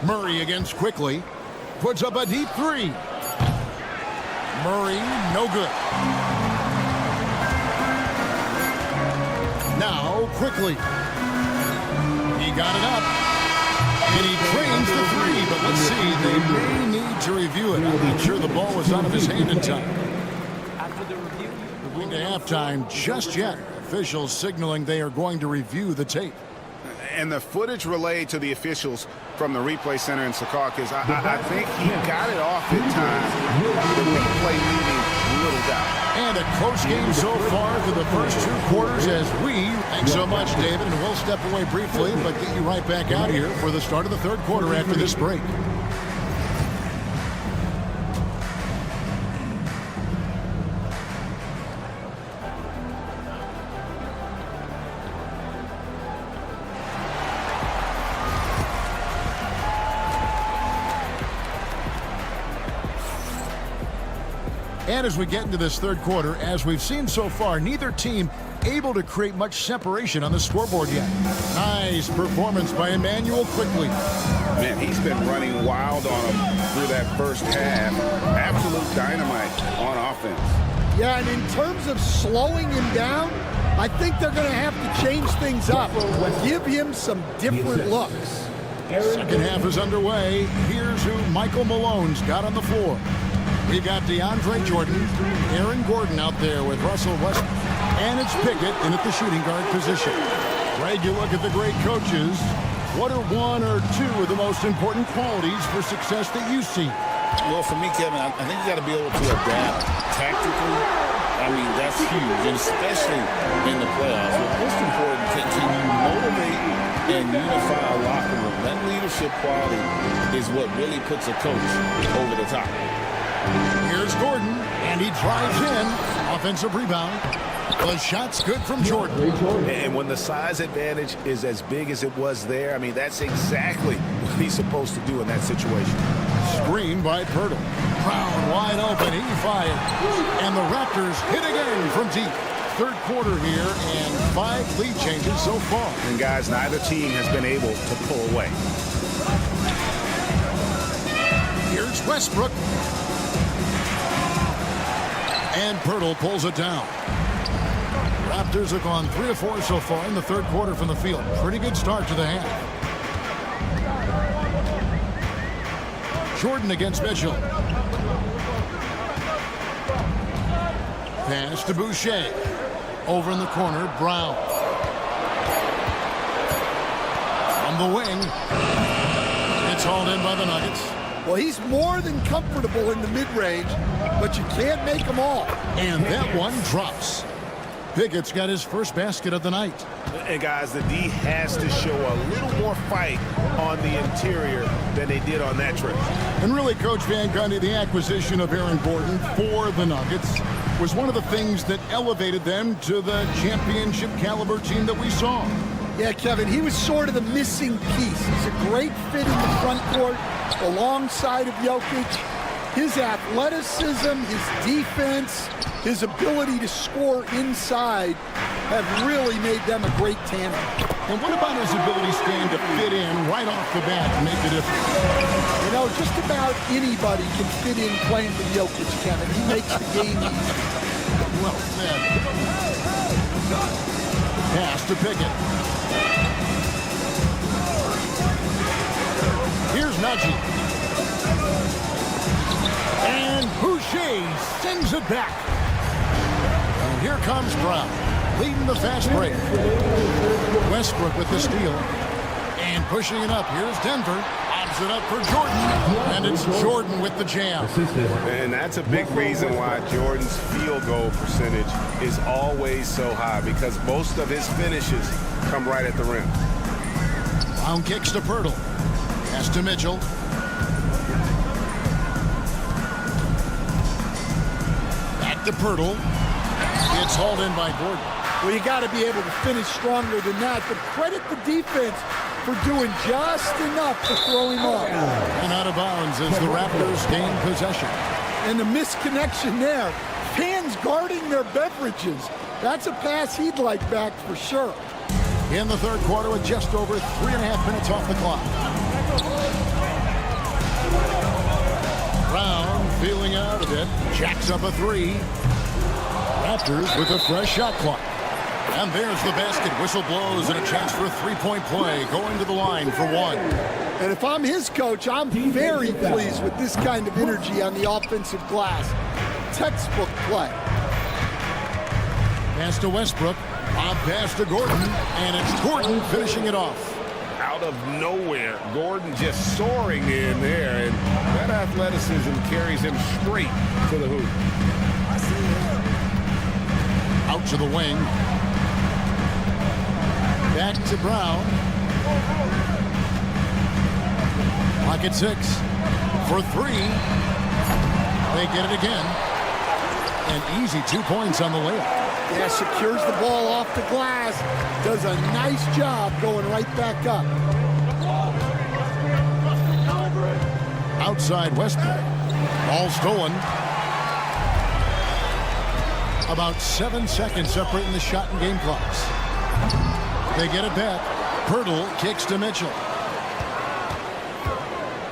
Murray against Quickly. Puts up a deep 3. Murray, no good. Now, Quickly. He got it up. And he trains the 3, but let's see. They may need to review it. I'm not sure the ball was out of his hand in time. After the review, We're going to halftime just yet. Officials signaling they are going to review the tape. And the footage relayed to the officials from the replay center in Secaucus, I think he got it off in time. The replay leaving little doubt. And a close game so far through the first 2 quarters as thanks so much, David, and we'll step away briefly, but get you right back out here for the start of the third quarter after this break. And as we get into this third quarter, as we've seen so far, neither team able to create much separation on the scoreboard yet. Nice performance by Emmanuel Quickly. Man, he's been running wild on him through that first half. Absolute dynamite on offense. Yeah, and in terms of slowing him down, I think they're going to have to change things up. Give him some different looks. Second half is underway. Here's who Michael Malone's got on the floor. We've got DeAndre Jordan, Aaron Gordon out there with Russell Westbrook, and it's Pickett in at the shooting guard position. Greg, you look at the great coaches. What are 1 or 2 of the most important qualities for success that you see? Well, for me, Kevin, I think you got to be able to adapt tactically. I mean, that's huge, and especially in the playoffs. But most important, can you motivate and unify a locker room? That leadership quality is what really puts a coach over the top. Here's Gordon, and he drives in. Offensive rebound. The shot's good from Jordan. And when the size advantage is as big as it was there, I mean, that's exactly what he's supposed to do in that situation. screen by Pirtle. Brown wide open. He fired. And the Raptors hit again from deep. Third quarter here, and 5 lead changes so far. And guys, neither team has been able to pull away. Here's Westbrook. And Pirtle pulls it down. Raptors have gone 3 of 4 so far in the third quarter from the field. Pretty good start to the half. Jordan against Mitchell. Pass to Boucher. Over in the corner, Brown. From the wing. It's hauled in by the Nuggets. Well, he's more than comfortable in the mid-range, but you can't make them all. And that one drops. Pickett's got his first basket of the night. And guys, the D has to show a little more fight on the interior than they did on that trip. And really, Coach Van Gundy, the acquisition of Aaron Gordon for the Nuggets was one of the things that elevated them to the championship caliber team that we saw. Yeah, Kevin, he was sort of the missing piece. He's a great fit in the front court alongside of Jokic. His athleticism, his defense, his ability to score inside have really made them a great tandem. And what about his ability, Stan, to fit in right off the bat and make the difference? You know, just about anybody can fit in playing for Jokic, Kevin. He makes the game easy. Well said. Pass to Pickett. Here's Najee. And Boucher sends it back. And here comes Brown, leading the fast break. Westbrook with the steal. And pushing it up. Here's Denver. Obs it up for Jordan. And it's Jordan with the jam. And that's a big reason why Jordan's field goal percentage is always so high, because most of his finishes come right at the rim. Brown kicks to Pirtle. Pass to Mitchell. Back to Pirtle. It's hauled in by Gordon. Well, you got to be able to finish stronger than that, but credit the defense for doing just enough to throw him off. And out of bounds as the Raptors gain possession. And the misconnection there. Fans guarding their beverages. That's a pass he'd like back for sure. In the third quarter with just over 3.5 minutes off the clock. Brown feeling out of it. Jacks up a 3. Raptors with a fresh shot clock. And there's the basket. Whistle blows and a chance for a 3-point play. Going to the line for 1. And if I'm his coach, I'm very pleased with this kind of energy on the offensive glass. Textbook play. Pass to Westbrook. Bob pass to Gordon. And it's Gordon finishing it off. Out of nowhere, Gordon just soaring in there. And that athleticism carries him straight to the hoop. Out to the wing. Back to Brown. Clock at 6. For 3. They get it again. An easy 2 points on the layup. Yeah, secures the ball off the glass. Does a nice job going right back up. Outside Westbrook. Ball stolen. About 7 seconds separating the shot and game clocks. They get it back. Pirtle kicks to Mitchell.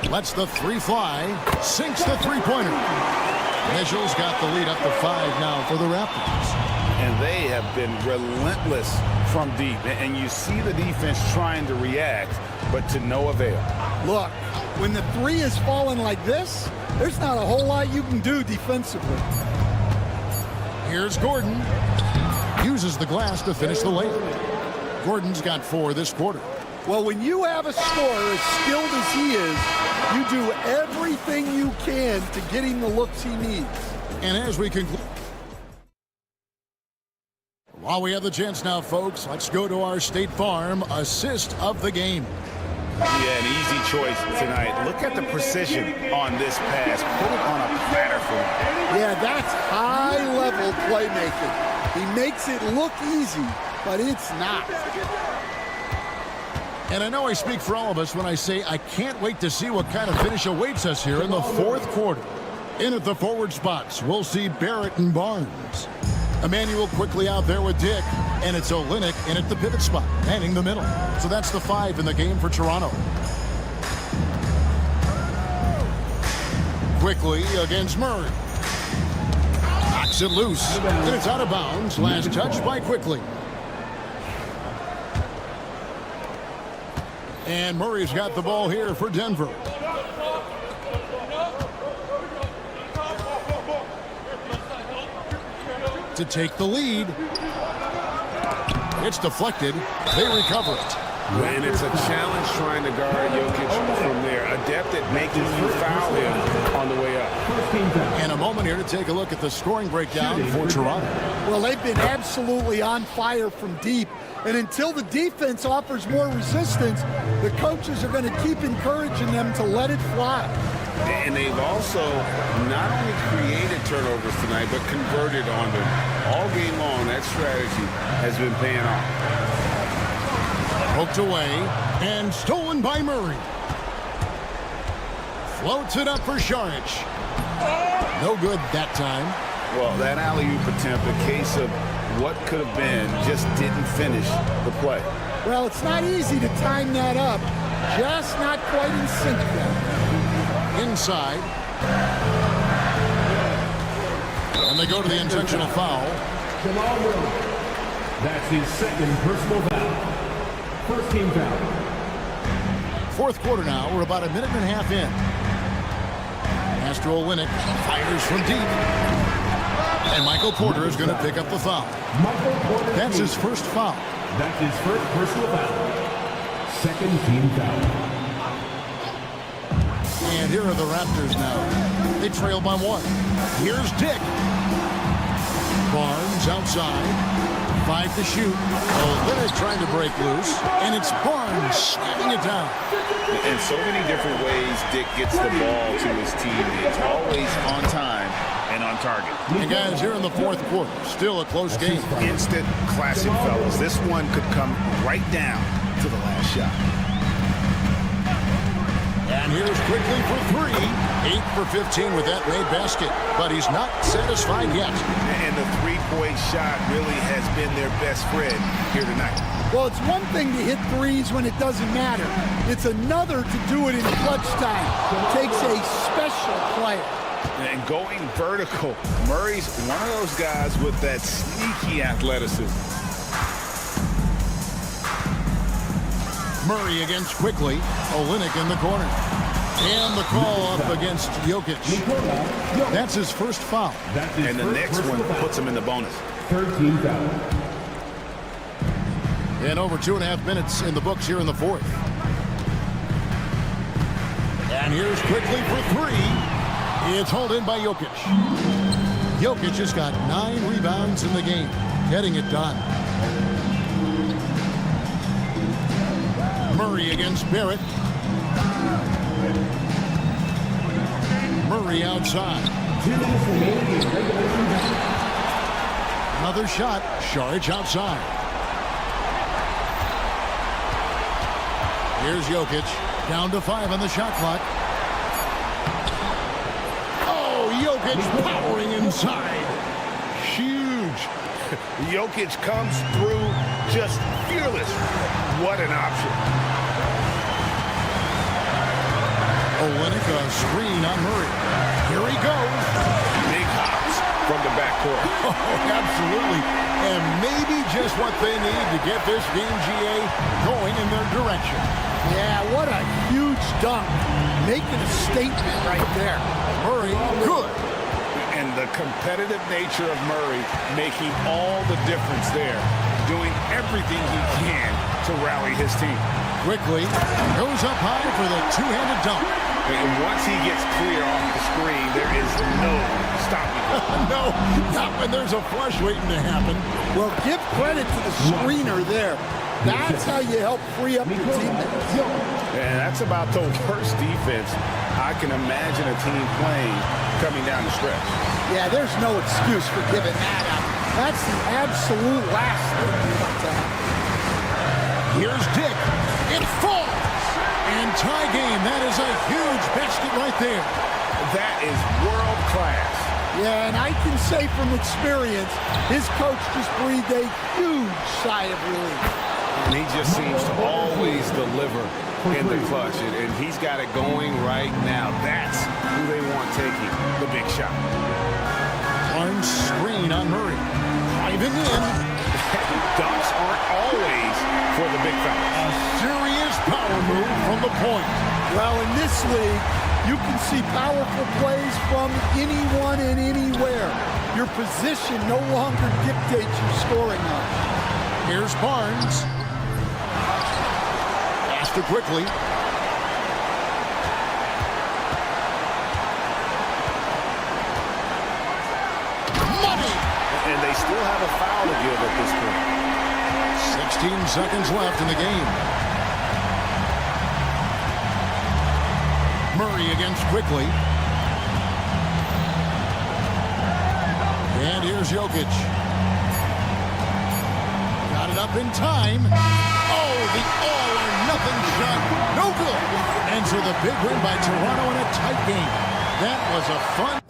Lets the 3 fly. Sinks the 3-pointer. Mitchell's got the lead up to 5 now for the Raptors. And they have been relentless from deep. And you see the defense trying to react, but to no avail. Look, when the 3 is falling like this, there's not a whole lot you can do defensively. Here's Gordon. Uses the glass to finish the layup. Gordon's got 4 this quarter. Well, when you have a scorer as skilled as he is, you do everything you can to get him the looks he needs. And as we conclude, while we have the chance now, folks, let's go to our State Farm assist of the game. Yeah, an easy choice tonight. Look at the precision on this pass. Put it on a platter for him. Yeah, that's high-level playmaking. He makes it look easy, but it's not. And I know I speak for all of us when I say I can't wait to see what kind of finish awaits us here in the fourth quarter. In at the forward spots, we'll see Barrett and Barnes. Emmanuel quickly out there with Dick, and it's Olynyk in at the pivot spot, manning the middle. So that's the 5 in the game for Toronto. Quickly against Murray. Knocks it loose, and it's out of bounds. Last touch by Quickly. And Murray's got the ball here for Denver. To take the lead. It's deflected. They recover it. And it's a challenge trying to guard Jokic from there. Adept at making you foul him on the way up. And a moment here to take a look at the scoring breakdown for Toronto. Well, they've been absolutely on fire from deep. And until the defense offers more resistance, the coaches are going to keep encouraging them to let it fly. And they've also not only created turnovers tonight, but converted on them. All game long, that strategy has been paying off. Poked away and stolen by Murray. Floats it up for Saric. No good that time. Well, that alley-oop attempt, a case of what could have been, just didn't finish the play. Well, it's not easy to time that up. Just not quite in sync yet. Inside. And they go to the intentional foul. That's his second personal foul. First team foul. Fourth quarter now. We're about a minute and a half in. Astro Olynyk fires from deep. And Michael Porter is going to pick up the foul. That's his first foul. That's his first personal foul. Second team foul. And here are the Raptors now. They trail by 1. Here's Dick. Barnes outside. 5 to shoot. Olynyk trying to break loose. And it's Barnes slamming it down. In so many different ways, Dick gets the ball to his teammates. Always on time and on target. And guys, here in the fourth quarter, still a close game. Instant classic, fellas. This one could come right down to the last shot. And here's Quickly for 3. 8 for 15 with that made basket. But he's not satisfied yet. And the three-point shot really has been their best friend here tonight. Well, it's one thing to hit threes when it doesn't matter. It's another to do it in clutch time. It takes a special player. And going vertical, Murray's one of those guys with that sneaky athleticism. Murray against Quickly. Olynyk in the corner. And the call up against Jokic. That's his first foul. And the next one puts him in the bonus. Third team foul. And over 2.5 minutes in the books here in the fourth. And here's Quickly for 3. It's hauled in by Jokic. Jokic has got 9 rebounds in the game, getting it done. Murray against Barrett. Murray outside. Another shot. Saric outside. Here's Jokic. Down to 5 on the shot clock. Jokic powering inside. Huge. Jokic comes through just fearless. What an option. Olynyk a screen on Murray. Here he goes. Big hops from the backcourt. Oh, absolutely. And maybe just what they need to get this game, GA, going in their direction. Yeah, what a huge dunk. Making a statement right there. Murray, good. And the competitive nature of Murray making all the difference there. Doing everything he can to rally his team. Quickly goes up high for the two-handed dunk. And once he gets clear off the screen, there is no stopping him. No, not when there's a flush waiting to happen. Well, give credit to the screener there. That's how you help free up your teammates. And that's about the worst defense I can imagine a team playing coming down the stretch. Yeah, there's no excuse for giving that up. That's the absolute last thing you want to have. Here's Dick. It falls. And tie game. That is a huge basket right there. That is world class. Yeah, and I can say from experience, his coach just breathed a huge sigh of relief. And he just seems to always deliver in the clutch. And he's got it going right now. That's who they want taking the big shot. Barnes screen on Murray. Driving in. Dunks aren't always for the big fellas. Serious power move from the point. Well, in this league, you can see powerful plays from anyone and anywhere. Your position no longer dictates your scoring on. Here's Barnes. Faster quickly. Money! And they still have a foul to give at this point. 16 seconds left in the game. Murray against quickly. And here's Jokic. Got it up in time. Oh, the all-or-nothing shot. No good. And so the big win by Toronto in a tight game. That was a fun...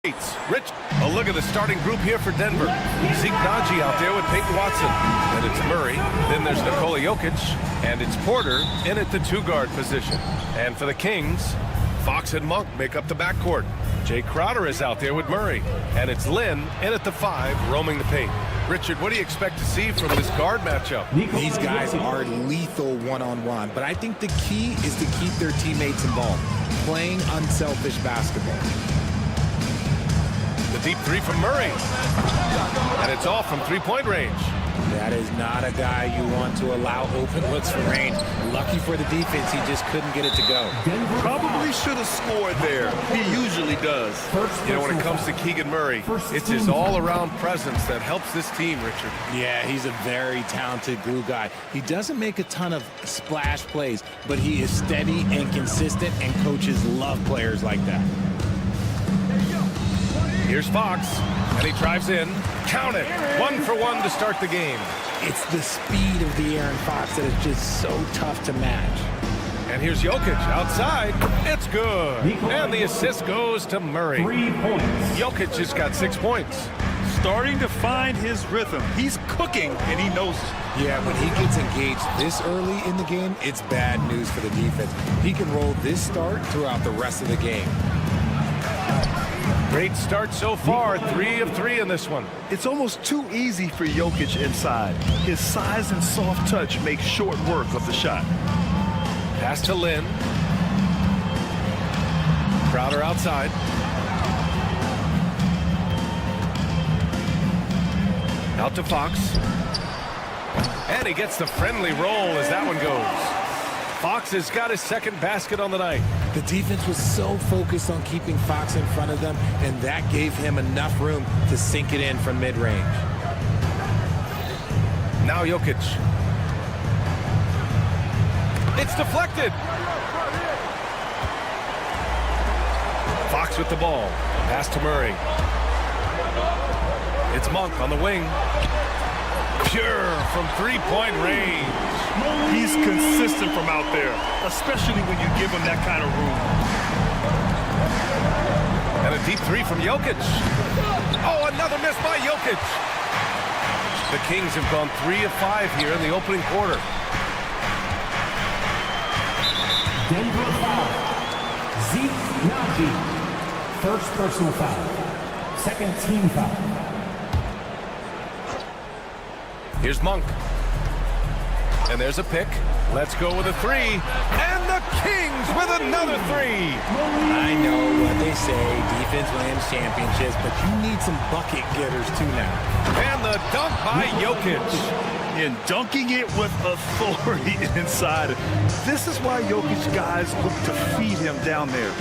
Rich, a look at the starting group here for Denver. Zeke Naji out there with Peyton Watson. Then it's Murray. Then there's Nikola Jokic. And it's Porter in at the 2-guard position. And for the Kings, Fox and Monk make up the backcourt. Jay Crowder is out there with Murray. And it's Lynn in at the 5, roaming the paint. Richard, what do you expect to see from this guard matchup? These guys are lethal one-on-one, but I think the key is to keep their teammates involved, playing unselfish basketball. The deep 3 from Murray. And it's off from 3-point range. That is not a guy you want to allow open looks for range. Lucky for the defense, he just couldn't get it to go. Probably should have scored there. He usually does. You know, when it comes to Keegan Murray, it's his all-around presence that helps this team, Richard. Yeah, he's a very talented glue guy. He doesn't make a ton of splash plays, but he is steady and consistent, and coaches love players like that. Here's Fox, and he drives in. Count it. 1 for 1 to start the game. It's the speed of the Aaron Fox that is just so tough to match. And here's Jokic outside. It's good. And the assist goes to Murray. 3 points. Jokic just got 6 points. Starting to find his rhythm. He's cooking, and he knows it. Yeah, when he gets engaged this early in the game, it's bad news for the defense. He can roll this start throughout the rest of the game. Great start so far. 3 of 3 in this one. It's almost too easy for Jokic inside. His size and soft touch make short work of the shot. Pass to Lynn. Crowder outside. Out to Fox. And he gets the friendly roll as that one goes. Fox has got his second basket on the night. The defense was so focused on keeping Fox in front of them, and that gave him enough room to sink it in from mid-range. Now Jokic. It's deflected. Fox with the ball. Pass to Murray. It's Monk on the wing. Pure from 3-point range. He's consistent from out there, especially when you give him that kind of room. And a deep 3 from Jokic. Oh, another miss by Jokic. The Kings have gone 3 of 5 here in the opening quarter. Denver foul. Zeke Naji. First personal foul. Second team foul. Here's Monk. And there's a pick. Let's go with a 3. And the Kings with another 3. I know what they say, defense wins championships, but you need some bucket getters too now. And the dunk by Jokic. And dunking it with authority inside. This is why Jokic guys look to feed him down there.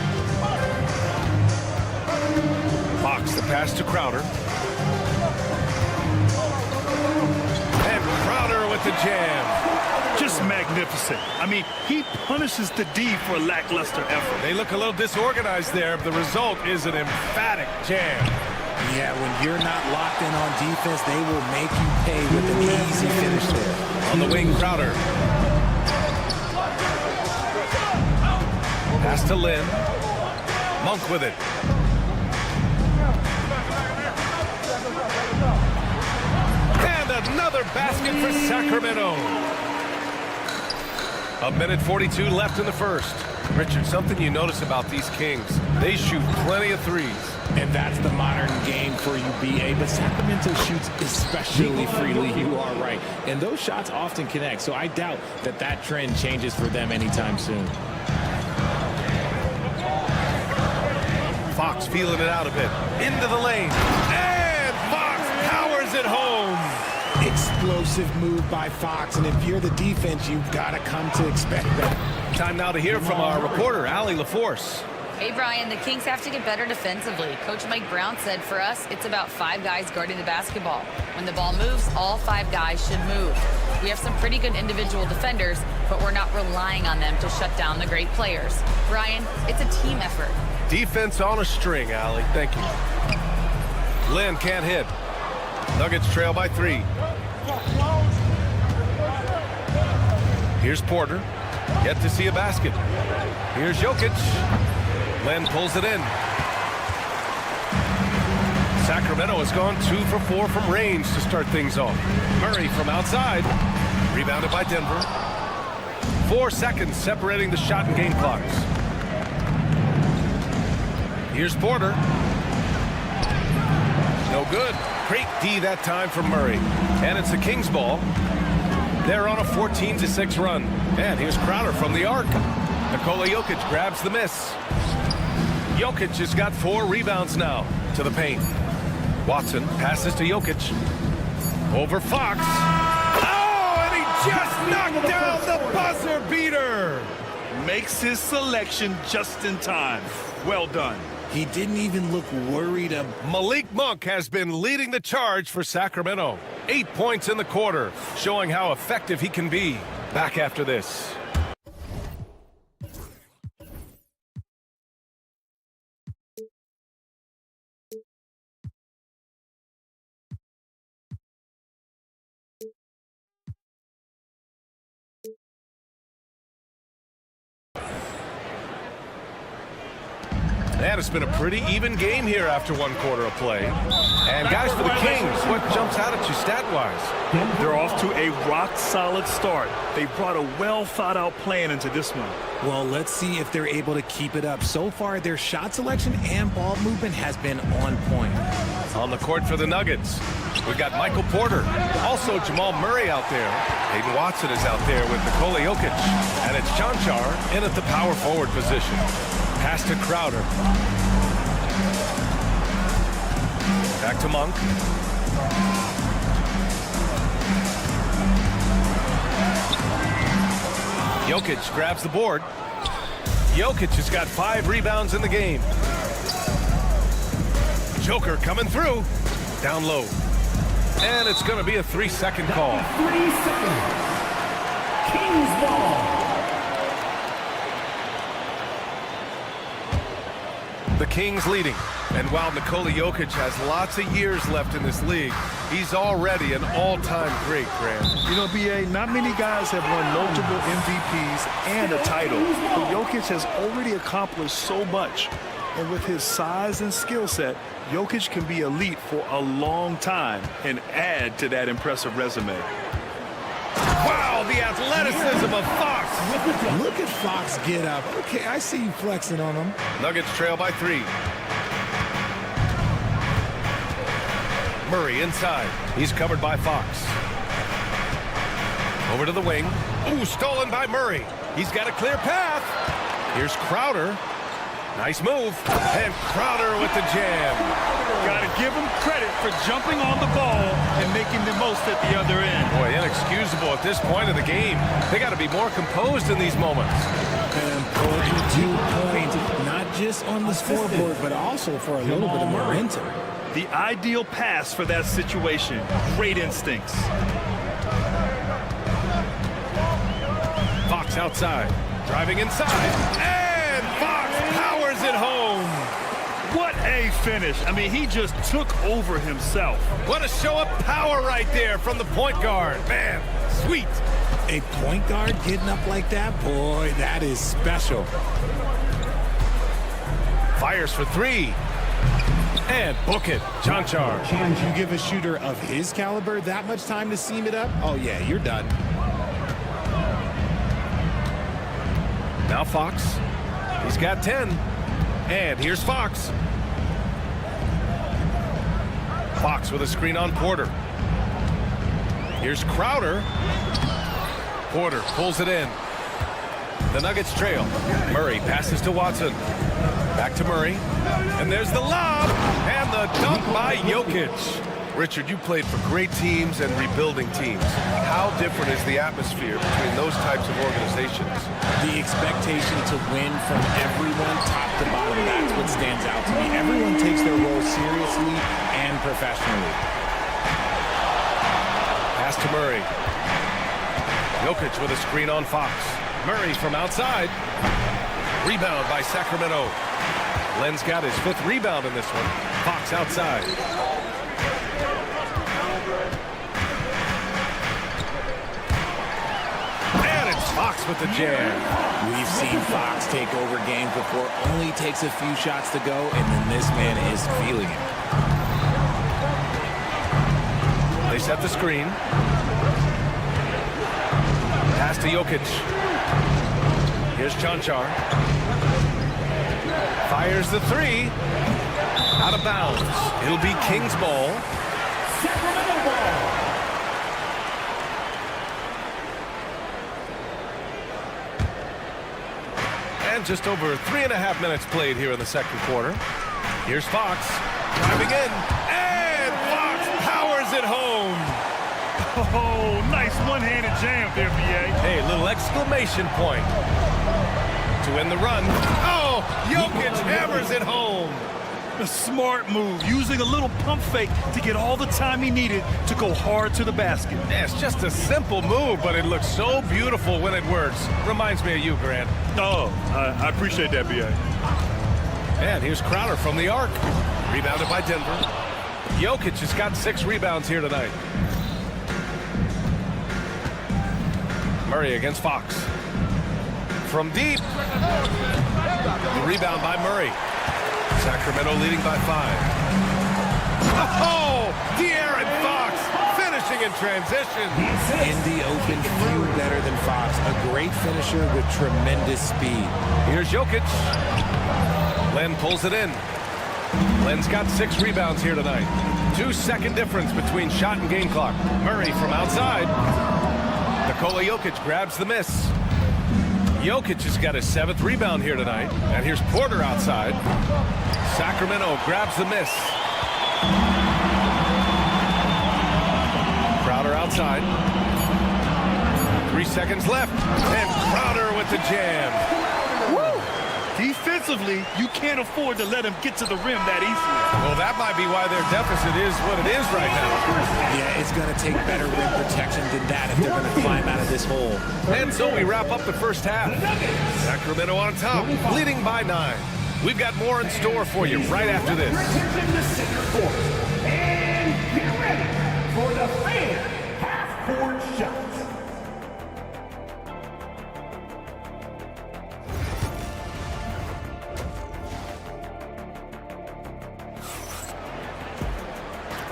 Fox the pass to Crowder. And Crowder with the jam. Just magnificent. I mean, he punishes the D for lackluster effort. They look a little disorganized there, but the result is an emphatic jam. Yeah, when you're not locked in on defense, they will make you pay with an easy finish there. On the wing, Crowder. Pass to Lynn. Monk with it. And another basket for Sacramento. 1:42 left in the first. Richard, something you notice about these Kings, they shoot plenty of threes. And that's the modern game for you, BA. But Sacramento shoots especially freely. You are right. And those shots often connect. So I doubt that that trend changes for them anytime soon. Fox feeling it out a bit. Into the lane. And Fox powers it home. Explosive move by Fox. And if you're the defense, you've got to come to expect that. Time now to hear from our reporter, Allie LaForce. Hey, Brian, the Kings have to get better defensively. Coach Mike Brown said for us, it's about 5 guys guarding the basketball. When the ball moves, all 5 guys should move. We have some pretty good individual defenders, but we're not relying on them to shut down the great players. Brian, it's a team effort. Defense on a string, Allie. Thank you. Lynn can't hit. Nuggets trail by 3. Here's Porter. Yet to see a basket. Here's Jokic. Lynn pulls it in. Sacramento has gone 2 for 4 from range to start things off. Murray from outside. Rebounded by Denver. 4 seconds separating the shot and game clocks. Here's Porter. No good. Great D that time from Murray. And it's the Kings ball. They're on a 14-6 run. And here's Crowder from the arc. Nikola Jokic grabs the miss. Jokic has got 4 rebounds now to the paint. Watson passes to Jokic. Over Fox. Oh, and he just knocked down the buzzer beater. Makes his selection just in time. Well done. He didn't even look worried. Malik Monk has been leading the charge for Sacramento. 8 points in the quarter, showing how effective he can be. Back after this. And it's been a pretty even game here after 1 quarter of play. And guys, for the Kings, what jumps out at you stat-wise? They're off to a rock-solid start. They brought a well-thought-out plan into this one. Well, let's see if they're able to keep it up. So far, their shot selection and ball movement has been on point. On the court for the Nuggets, we've got Michael Porter. Also, Jamal Murray out there. Hayden Watson is out there with Nikola Jokic. And it's Chanchar in at the power forward position. Pass to Crowder. Back to Monk. Jokic grabs the board. Jokic has got 5 rebounds in the game. Joker coming through. Down low. And it's going to be a 3-second call. 3 seconds. Kings ball. The Kings leading. And while Nikola Jokic has lots of years left in this league, he's already an all-time great, Graham. You know, B.A., not many guys have won multiple MVPs and a title. But Jokic has already accomplished so much. And with his size and skill set, Jokic can be elite for a long time and add to that impressive resume. Wow, the athleticism of Fox. Look at Fox get up. Okay, I see you flexing on him. Nuggets trail by 3. Murray inside. He's covered by Fox. Over to the wing. Ooh, stolen by Murray. He's got a clear path. Here's Crowder. Nice move. And Crowder with the jam. Got to give him credit for jumping on the ball and making the most at the other end. Boy, inexcusable at this point of the game. They got to be more composed in these moments. An important 2 points, not just on the scoreboard, but also for a little bit of momentum. The ideal pass for that situation. Great instincts. Fox outside. Driving inside. And Fox powers it home. What a finish. I mean, he just took over himself. What a show of power right there from the point guard. Man, sweet. A point guard getting up like that? Boy, that is special. Fires for 3. And book it, Chanchar. You give a shooter of his caliber that much time to seam it up? Oh, yeah, you're done. Now Fox. He's got 10. And here's Fox. Fox with a screen on Porter. Here's Crowder. Porter pulls it in. The Nuggets trail. Murray passes to Watson. Back to Murray. And there's the lob. And the dunk by Jokic. Richard, you played for great teams and rebuilding teams. How different is the atmosphere between those types of organizations? The expectation to win from everyone top to bottom, that's what stands out to me. Everyone takes their role seriously and professionally. Pass to Murray. Jokic with a screen on Fox. Murray from outside. Rebound by Sacramento. Len's got his 5th rebound in this one. Fox outside. And it's Fox with the jam. We've seen Fox take over games before. Only takes a few shots to go, and then this man is feeling it. set the screen. Pass to Jokic. Here's Chanchar. Fires the three. Out of bounds. It'll be King's ball. Sacramento ball. And just over 3.5 minutes played here in the second quarter. Here's Fox driving in, and Fox powers it home. Oh, nice one-handed jam there, B.A. Hey, little exclamation point to win the run. Oh, Jokic hammers it home. A smart move, using a little pump fake to get all the time he needed to go hard to the basket. Yeah, it's just a simple move, but it looks so beautiful when it works. Reminds me of you, Grant. Oh, I appreciate that, B.A. And here's Crowder from the arc. Rebounded by Denver. Jokic has got 6 rebounds here tonight. Murray against Fox. From deep. The rebound by Murray. Sacramento leading by 5. Oh, De'Aaron Fox finishing in transition. In the open, few better than Fox. A great finisher with tremendous speed. Here's Jokic. Len pulls it in. Len's got 6 rebounds here tonight. 2-second difference between shot and game clock. Murray from outside. Nikola Jokic grabs the miss. Jokic has got his 7th rebound here tonight. And here's Porter outside. Sacramento grabs the miss. Crowder outside. 3 seconds left. And Crowder with the jam. Woo! Defensively, you can't afford to let him get to the rim that easily. Well, that might be why their deficit is what it is right now. Yeah, it's going to take better rim protection than that if they're going to climb out of this hole. And so we wrap up the first half. Sacramento on top, leading by 9. We've got more in store for you right after this. In the center court. And get ready for the fan half-court shots.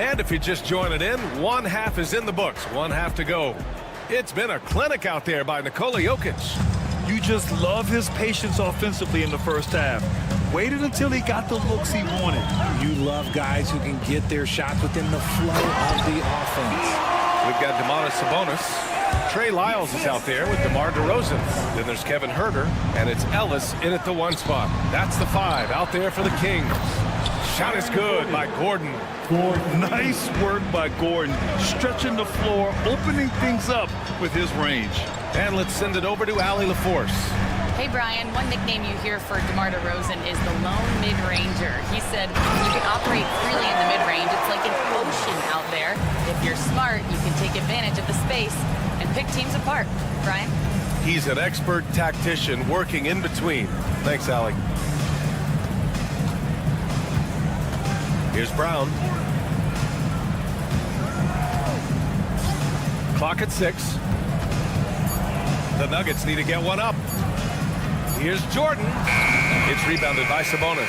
And if you're just joining in, 1 half is in the books, 1 half to go. It's been a clinic out there by Nikola Jokic. You just love his patience offensively in the first half. Waited until he got the looks he wanted. You love guys who can get their shots within the flow of the offense. We've got Domantas Sabonis. Trey Lyles is out there with DeMar DeRozan. Then there's Kevin Huerter, and it's Ellis in at the 1 spot. That's the 5 out there for the Kings. Shot is good by Gordon. Nice work by Gordon, stretching the floor, opening things up with his range. And let's send it over to Allie LaForce. Hey, Brian, one nickname you hear for DeMar DeRozan is the lone mid-ranger. He said you can operate freely in the mid-range. It's like an ocean out there. If you're smart, you can take advantage of the space and pick teams apart. Brian? He's an expert tactician working in between. Thanks, Allie. Here's Brown. Clock at 6. The Nuggets need to get one up. Here's Jordan. It's rebounded by Sabonis.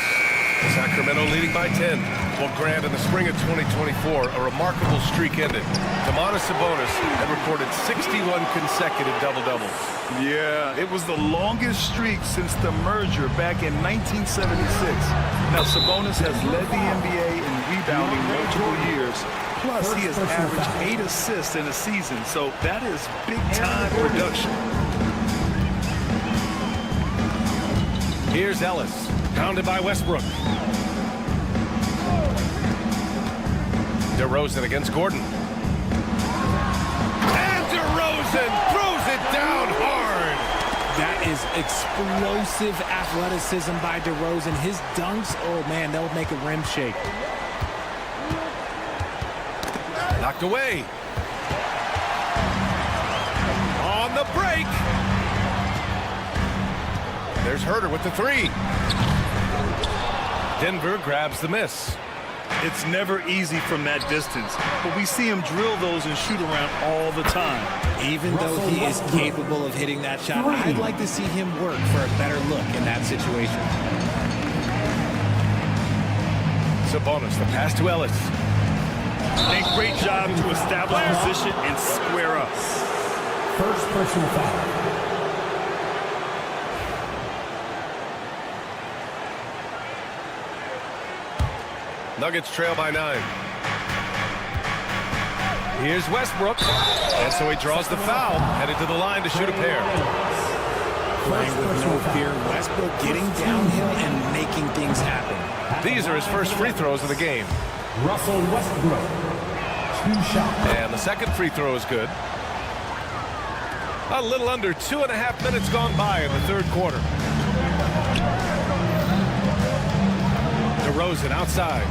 Sacramento leading by 10. Well, Grant, in the spring of 2024, a remarkable streak ended. Domantas Sabonis had recorded 61 consecutive double-doubles. Yeah, it was the longest streak since the merger back in 1976. Now, Sabonis has led the NBA in rebounding multiple years. Plus, he has averaged 8 assists in a season, so that is big-time production. Here's Ellis, pounded by Westbrook. DeRozan against Gordon. And DeRozan throws it down hard. That is explosive athleticism by DeRozan. His dunks, oh man, they'll make a rim shake. Knocked away. On the break. There's Huerter with the 3. Denver grabs the miss. It's never easy from that distance, but we see him drill those and shoot around all the time. Even though he is capable of hitting that shot, I'd like to see him work for a better look in that situation. Sabonis, the pass to Ellis. And great job to establish position and square up. First personal foul. Nuggets trail by 9. Here's Westbrook. And so he draws the foul, headed to the line to shoot a pair. Playing with no fear, Westbrook getting downhill and making things happen. These are his first free throws of the game. Russell Westbrook. 2 shots. And the second free throw is good. A little under 2.5 minutes gone by in the third quarter. DeRozan outside.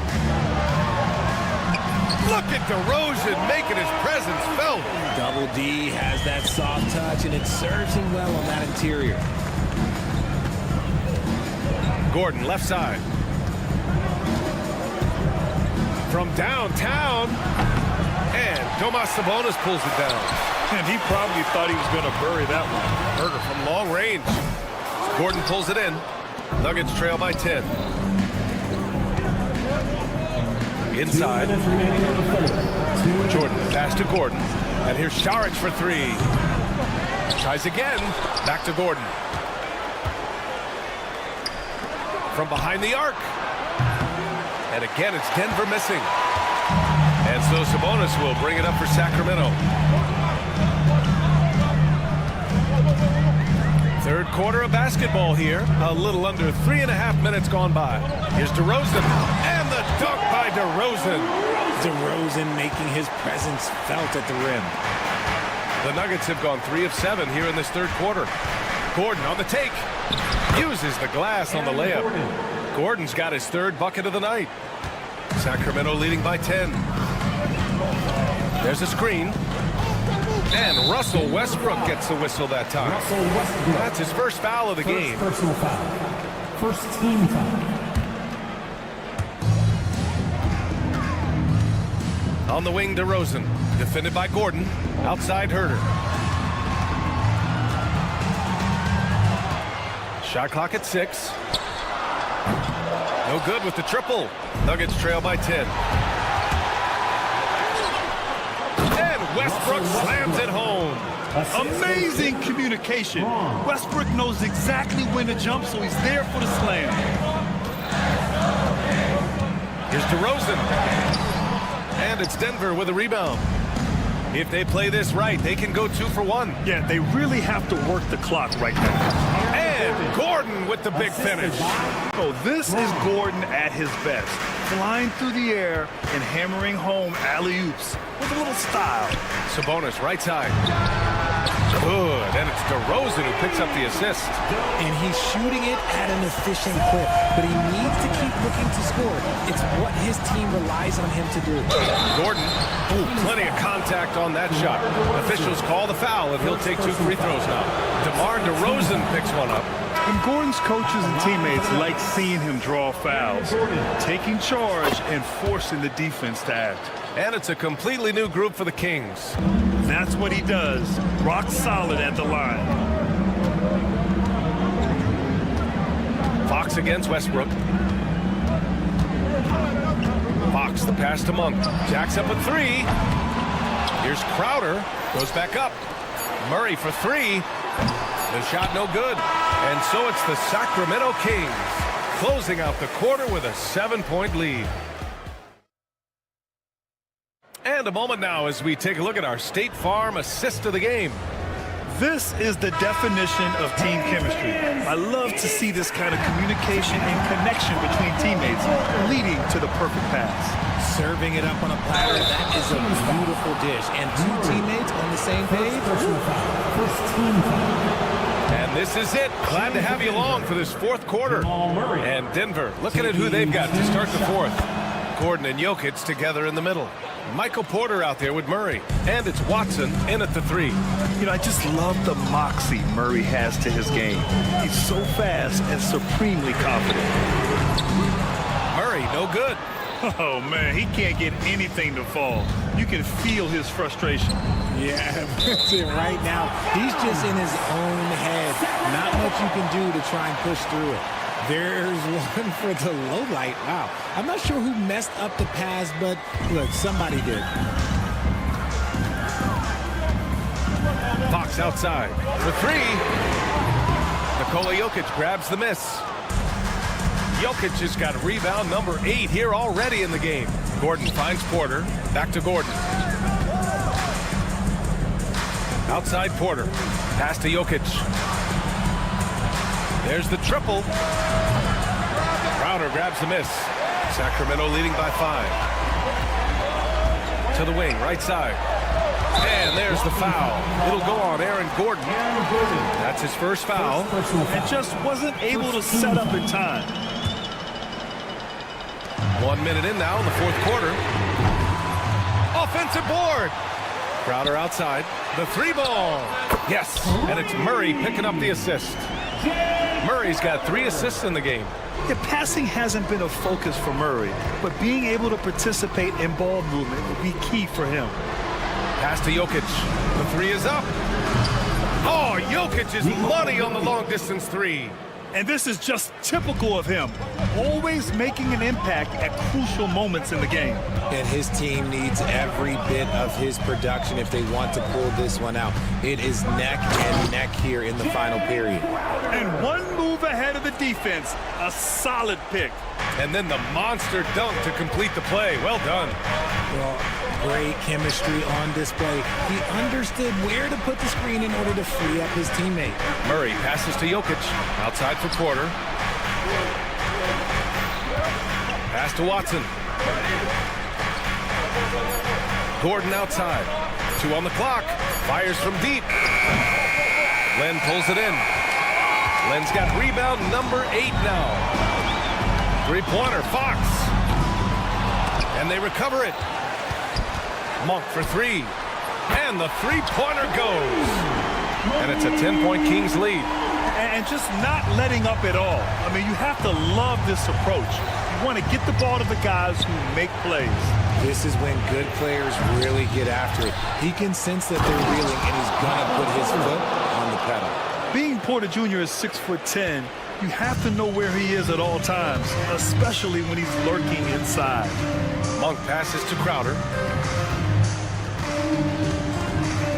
Look at DeRozan making his presence felt. Double D has that soft touch, and it serves him well on that interior. Gordon left side. From downtown. And Domas Sabonis pulls it down. And he probably thought he was going to bury that one. Berger from long range. Gordon pulls it in. Nuggets trail by 10. Inside. Jordan pass to Gordon. And here's Saric for 3. Tries again. Back to Gordon. From behind the arc. And again, it's Denver missing. And so Sabonis will bring it up for Sacramento. Third quarter of basketball here. A little under 3.5 minutes gone by. Here's DeRozan. And the dunk by DeRozan. DeRozan making his presence felt at the rim. The Nuggets have gone 3 of 7 here in this third quarter. Gordon on the take. Uses the glass on the layup. Gordon's got his third bucket of the night. Sacramento leading by 10. There's a screen. And Russell Westbrook gets the whistle that time. That's his first foul of the game. Personal foul. First team foul. On the wing, DeRozan. Defended by Gordon. Outside Herter. Shot clock at 6. No good with the triple. Nuggets trail by 10. And Westbrook slams it home. Amazing communication. Westbrook knows exactly when to jump, so he's there for the slam. Here's DeRozan. And it's Denver with a rebound. If they play this right, they can go 2 for 1. Yeah, they really have to work the clock right now. And Gordon with the big finish. So this is Gordon at his best. Flying through the air and hammering home alley-oops with a little style. Sabonis right side. Good. And it's DeRozan who picks up the assist. And he's shooting it at an efficient clip, but he needs to keep looking to score. It's what his team relies on him to do. Gordon, plenty of contact on that shot. Officials call the foul, and he'll take 2 free throws now. DeMar DeRozan picks one up. And Gordon's coaches and teammates like seeing him draw fouls, taking charge and forcing the defense to act. And it's a completely new group for the Kings. That's what he does. Rock solid at the line. Fox against Westbrook. Fox the pass to Monk. Jacks up at 3. Here's Crowder. Goes back up. Murray for 3. The shot no good. And so it's the Sacramento Kings closing out the quarter with a 7-point lead. And a moment now as we take a look at our State Farm assist of the game. This is the definition of team chemistry. I love to see this kind of communication and connection between teammates leading to the perfect pass. Serving it up on a platter, that is a beautiful dish. And 2 teammates on the same page. First team foul. And this is it. Glad to have you along for this fourth quarter. And Denver, looking at who they've got to start the fourth. Gordon and Jokic together in the middle. Michael Porter out there with Murray. And it's Watson in at the 3. You know, I just love the moxie Murray has to his game. He's so fast and supremely confident. Murray, no good. Oh, man, he can't get anything to fall. You can feel his frustration. Yeah, that's it right now. He's just in his own head. Not much you can do to try and push through it. There's one for the low light. Wow. I'm not sure who messed up the pass, but look, somebody did. Fox outside for three. Nikola Jokic grabs the miss. Jokic has got rebound number 8 here already in the game. Gordon finds Porter. Back to Gordon. Outside Porter. Pass to Jokic. There's the triple. Crowder grabs the miss. Sacramento leading by 5. To the wing, right side. And there's the foul. It'll go on Aaron Gordon. That's his first foul. And just wasn't able to set up in time. 1 minute in now in the fourth quarter. Offensive board. Crowder outside. The 3-ball. Yes, and it's Murray picking up the assist. Murray's got 3 assists in the game. Yeah, passing hasn't been a focus for Murray, but being able to participate in ball movement will be key for him. Pass to Jokic. The 3 is up. Oh, Jokic is money on the long-distance 3. And this is just typical of him, always making an impact at crucial moments in the game. And his team needs every bit of his production if they want to pull this one out. It is neck and neck here in the final period. And one move ahead of the defense, a solid pick. And then the monster dunk to complete the play. Well done. Well, great chemistry on display. He understood where to put the screen in order to free up his teammate. Murray passes to Jokic. Outside for Porter. Pass to Watson. Gordon outside. 2 on the clock. Fires from deep. Len pulls it in. Len's got rebound number 8 now. 3-pointer, Fox. And they recover it. Monk for 3. And the 3-pointer goes. And it's a 10-point Kings lead. And just not letting up at all. I mean, you have to love this approach. You want to get the ball to the guys who make plays. This is when good players really get after it. He can sense that they're reeling, and he's going to put his foot on the pedal. Being Porter Jr. is 6'10", you have to know where he is at all times, especially when he's lurking inside. Monk passes to Crowder.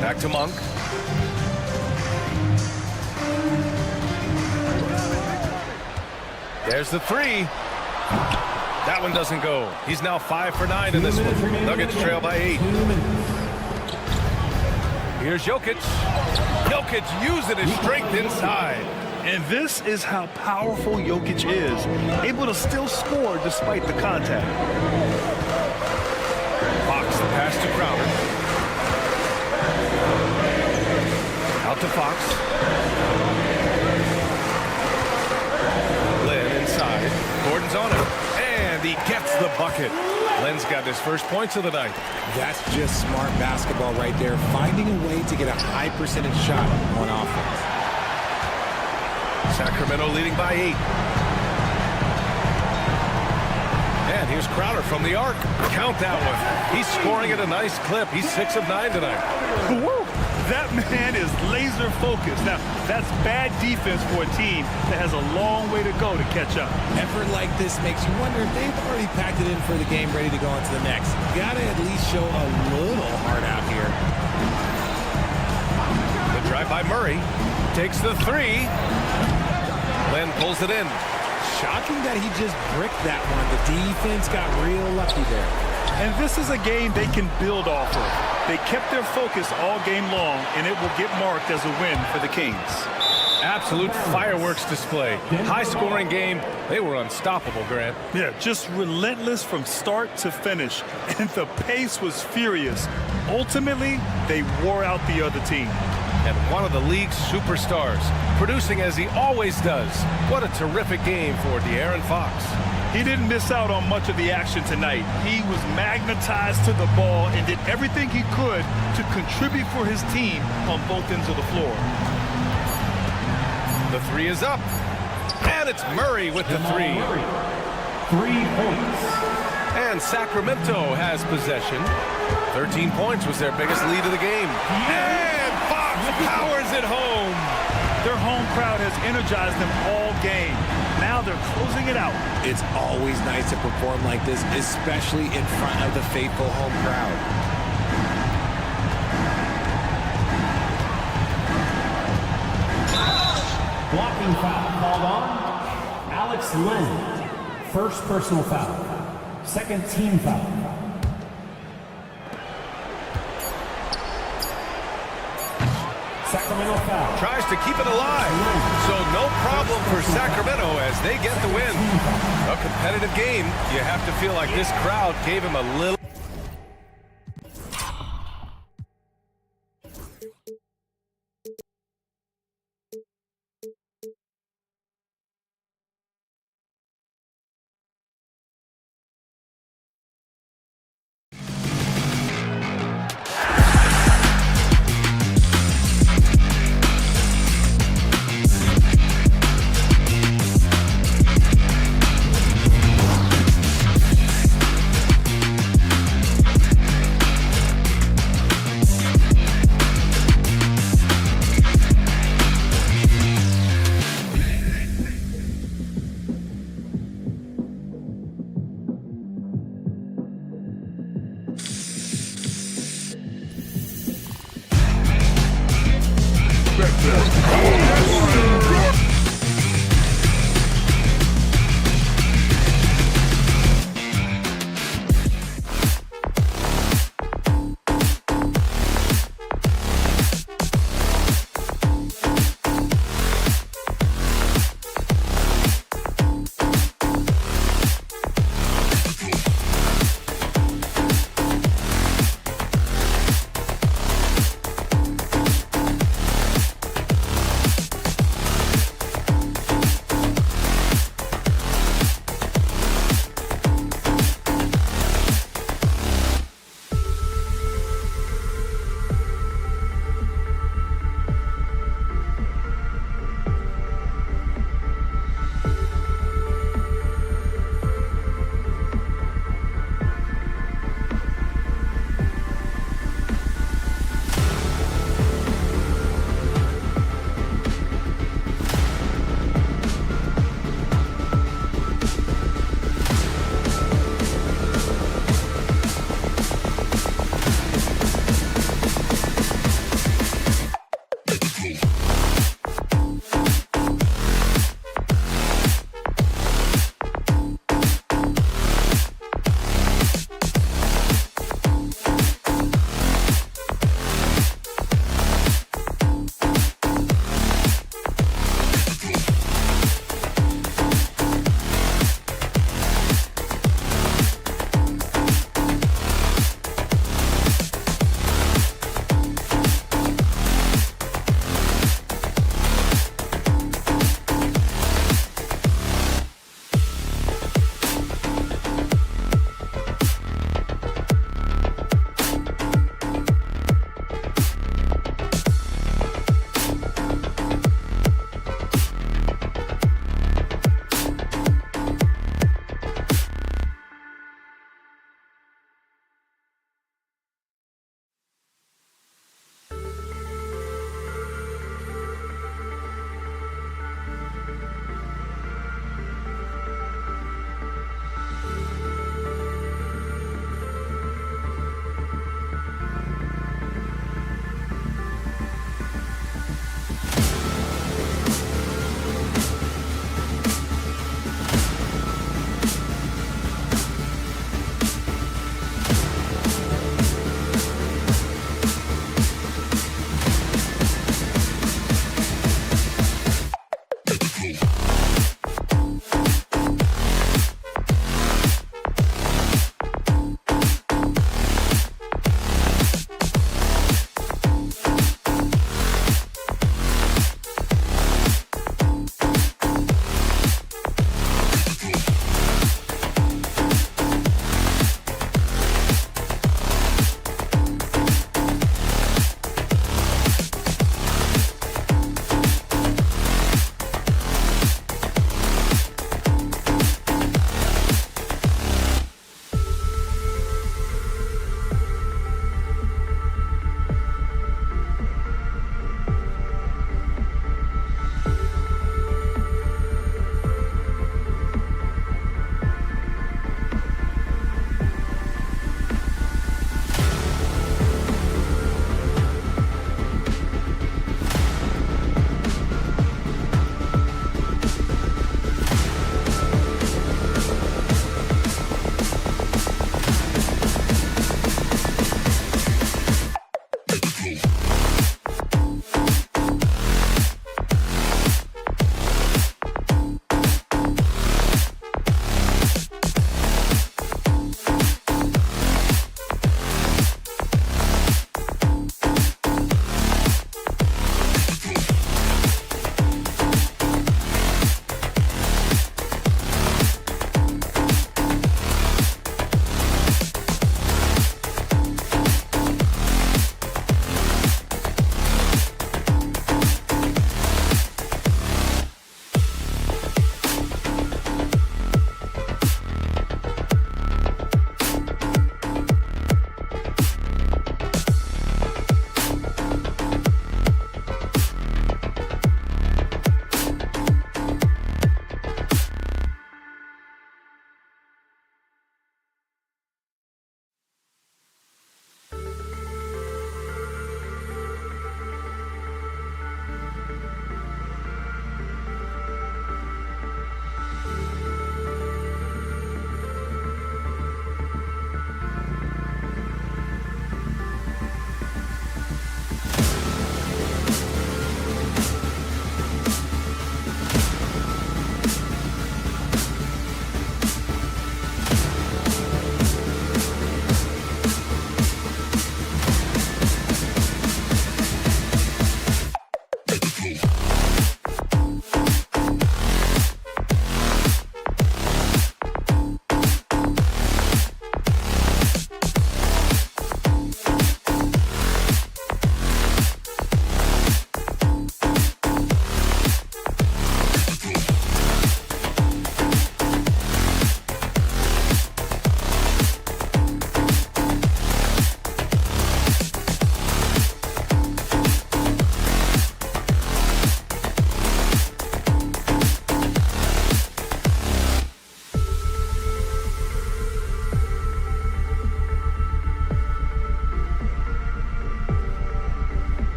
Back to Monk. There's the 3. That one doesn't go. He's now 5 for 9 in this one. Nuggets trail by 8. Here's Jokic. Jokic using his strength inside. And this is how powerful Jokic is, able to still score despite the contact. Fox, the pass to Crowder. Out to Fox. Len inside. Gordon's on him. And he gets the bucket. Len's got his first points of the night. That's just smart basketball right there, finding a way to get a high percentage shot on offense. Sacramento leading by 8. And here's Crowder from the arc. Count that one. He's scoring at a nice clip. He's 6 of 9 tonight. Woo! That man is laser focused. Now, that's bad defense for a team that has a long way to go to catch up. Effort like this makes you wonder if they've already packed it in for the game, ready to go on to the next. Got to at least show a little heart out here. The drive by Murray. Takes the 3. Len pulls it in. Shocking that he just bricked that one. The defense got real lucky there. And this is a game they can build off of. They kept their focus all game long, and it will get marked as a win for the Kings. Absolute fireworks display. High-scoring game. They were unstoppable, Grant. Yeah, just relentless from start to finish. And the pace was furious. Ultimately, they wore out the other team. And one of the league's superstars, producing as he always does. What a terrific game for De'Aaron Fox. He didn't miss out on much of the action tonight. He was magnetized to the ball and did everything he could to contribute for his team on both ends of the floor. The 3 is up. And it's Murray with the 3. 3 points. And Sacramento has possession. 13 points was their biggest lead of the game. And Fox powers it home. Their home crowd has energized them all game. now they're closing it out. It's always nice to perform like this, especially in front of the faithful home crowd. Blocking foul called on Alex Len. First personal foul. Second team foul. Sacramento foul. Tries to keep it alive. So no problem for Sacramento as they get the win. A competitive game. You have to feel like this crowd gave him a little.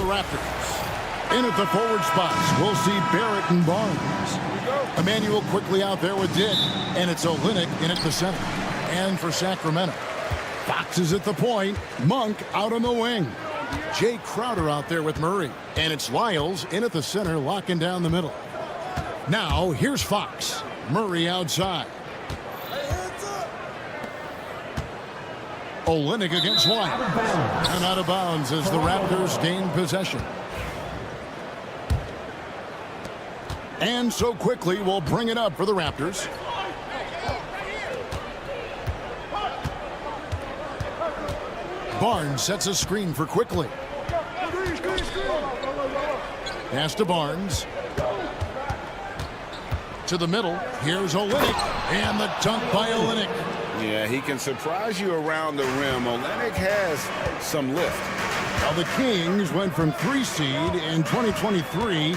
Raptors. In at the forward spots, we'll see Barrett and Barnes. Emmanuel quickly out there with Dick, and it's Olynyk in at the center. And for Sacramento, Fox is at the point, Monk out on the wing. Jay Crowder out there with Murray, and it's Lyles in at the center, locking down the middle. Now, here's Fox. Murray outside. Olynyk against White. And out of bounds as the Raptors gain possession. And so quickly, we'll bring it up for the Raptors. Barnes sets a screen for Quickly. Pass to Barnes. To the middle. Here's Olynyk. And the dunk by Olynyk. Yeah, he can surprise you around the rim. Olynyk has some lift. Now the Kings went from 3 seed in 2023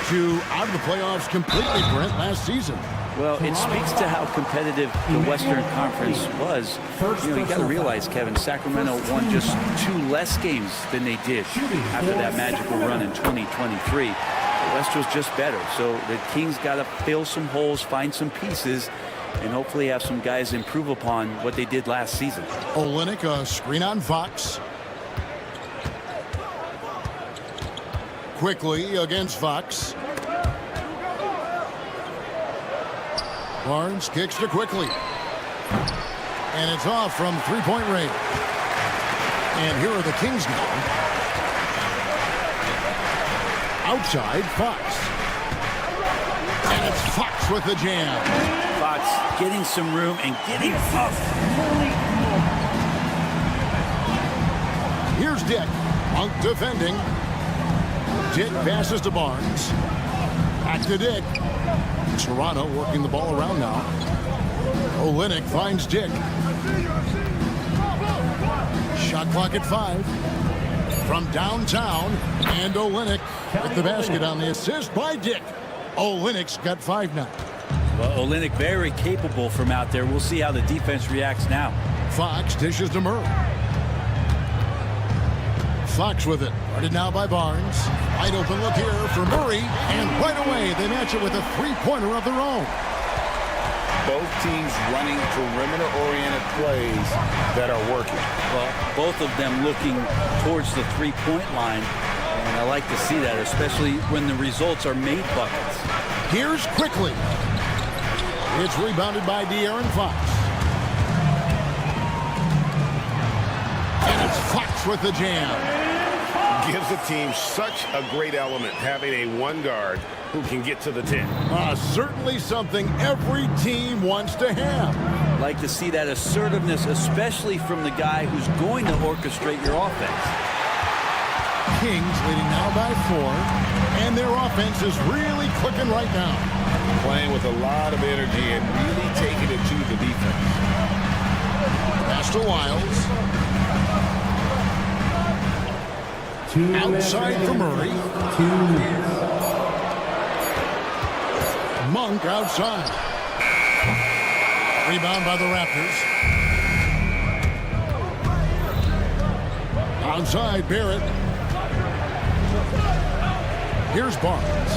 to out of the playoffs completely, Brent, last season. Well, it speaks to how competitive the Western Conference was. You know, you got to realize, Kevin, Sacramento won just 2 less games than they did after that magical run in 2023. The West was just better. So the Kings got to fill some holes, find some pieces, and hopefully have some guys improve upon what they did last season. Olynyk, a screen on Fox. Quickly against Fox. Barnes kicks to Quickly. And it's off from three-point range. And here are the Kings now. Outside, Fox. And it's Fox with the jam. Fox getting some room and getting up. Here's Dick. Monk defending. Dick passes to Barnes. Back to Dick. Toronto working the ball around now. Olynyk finds Dick. Shot clock at 5. From downtown. And Olynyk with the basket on the assist by Dick. Olynyk's got 5 now. Well, Olynyk very capable from out there. We'll see how the defense reacts now. Fox dishes to Murray. Fox with it. Guarded now by Barnes. Wide open look here for Murray. And right away, they match it with a three-pointer of their own. Both teams running perimeter-oriented plays that are working. Well, both of them looking towards the three-point line. And I like to see that, especially when the results are made buckets. Here's Quickly. It's rebounded by De'Aaron Fox. And it's Fox with the jam. Gives the team such a great element having a one guard who can get to the 10. Certainly something every team wants to have. Like to see that assertiveness, especially from the guy who's going to orchestrate your offense. Kings leading now by 4, and their offense is really clicking right now. Playing with a lot of energy and really taking it to the defense. Pass to Lyles. Outside for Murray. 2 minutes. Monk outside. Rebound by the Raptors. Outside, Barrett. Here's Barnes.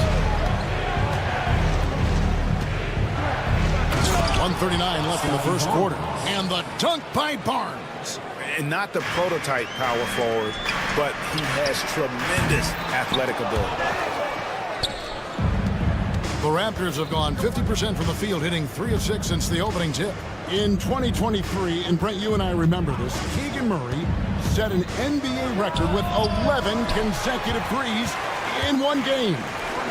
1:39 left in the first quarter. And the dunk by Barnes. And not the prototype power forward, but he has tremendous athletic ability. The Raptors have gone 50% from the field, hitting 3 of 6 since the opening tip. In 2023, and Brent, you and I remember this, Keegan Murray set an NBA record with 11 consecutive threes in one game.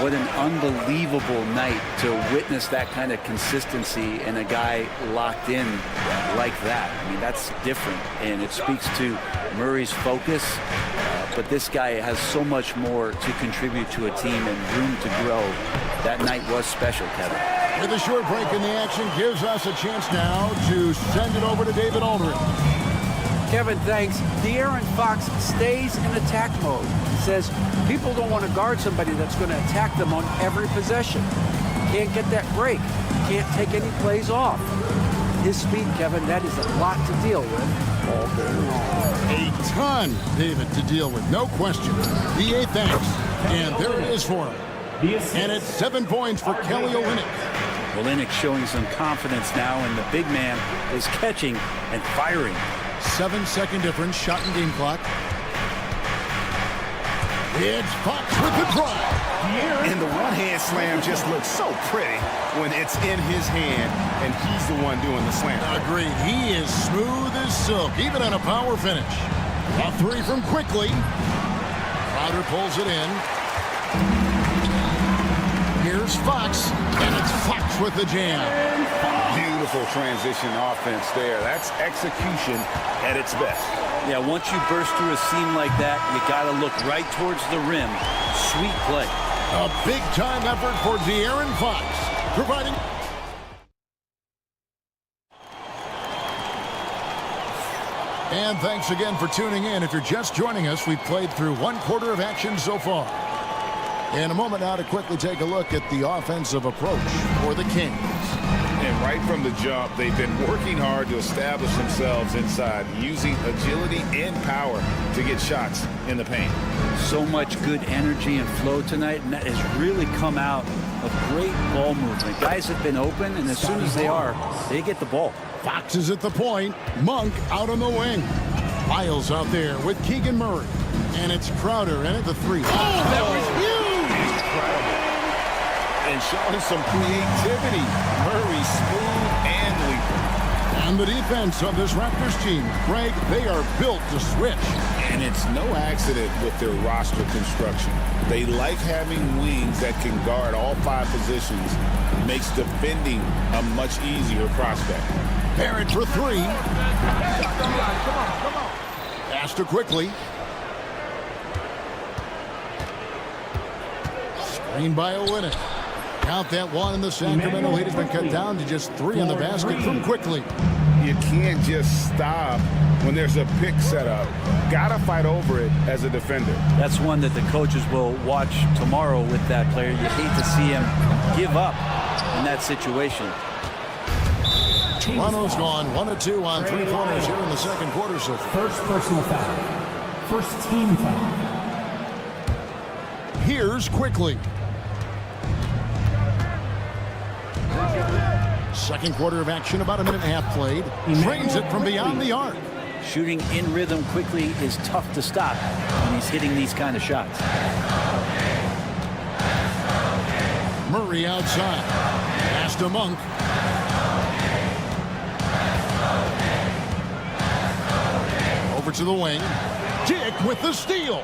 What an unbelievable night to witness that kind of consistency and a guy locked in like that. I mean, that's different, and it speaks to Murray's focus. But this guy has so much more to contribute to a team and room to grow. That night was special, Kevin. With a short break in the action gives us a chance now to send it over to David Aldridge. Kevin, thanks. De'Aaron Fox stays in attack mode. He says people don't want to guard somebody that's going to attack them on every possession. Can't get that break. Can't take any plays off. his speed, Kevin, that is a lot to deal with all day long. A ton, David, to deal with, no question. BA thanks. And there it is for him. And it's 7 points for Kelly Olynyk. Olynyk showing some confidence now, and the big man is catching and firing. 7-second difference, shot and game clock. It's Fox with the drive. And the one-hand slam just looks so pretty when it's in his hand and he's the one doing the slam. Agreed. He is smooth as silk, even on a power finish. A three from Quickly. Crowder pulls it in. Here's Fox, and it's Fox with the jam. Beautiful transition offense there. That's execution at its best. Yeah, once you burst through a seam like that, you got to look right towards the rim. Sweet play. A big-time effort for De'Aaron Fox, providing... And thanks again for tuning in. If you're just joining us, we've played through 1/4 of action so far. In a moment now to quickly take a look at the offensive approach for the Kings. And right from the jump, they've been working hard to establish themselves inside, using agility and power to get shots in the paint. So much good energy and flow tonight, and that has really come out of great ball movement. Guys have been open, and as soon as they are, they get the ball. Fox is at the point. Monk out on the wing. Miles out there with Keegan Murray. And it's Crowder in at the three. Oh, that was huge! Incredible. And showing some creativity. Murray smooth and lethal. And the defense of this Raptors team, Greg, they are built to switch. And it's no accident with their roster construction. They like having wings that can guard all 5 positions. Makes defending a much easier prospect. Barrett for three. Come on. Pass to Quickly. Screen by Olynyk. Count that one, and the Sacramento lead has been cut down to just 3 in the basket from Quickly. You can't just stop when there's a pick set up. Gotta fight over it as a defender. That's one that the coaches will watch tomorrow with that player. You hate to see him give up in that situation. Toronto's gone 1-2 on 3 corners here in the second quarter. So First personal foul. First team foul. Here's Quickly. Second quarter of action, about a minute and a half played. Drains it from beyond the arc. Shooting in rhythm quickly is tough to stop when he's hitting these kind of shots. Murray outside. Pass to Monk. Over to the wing. Dick with the steal.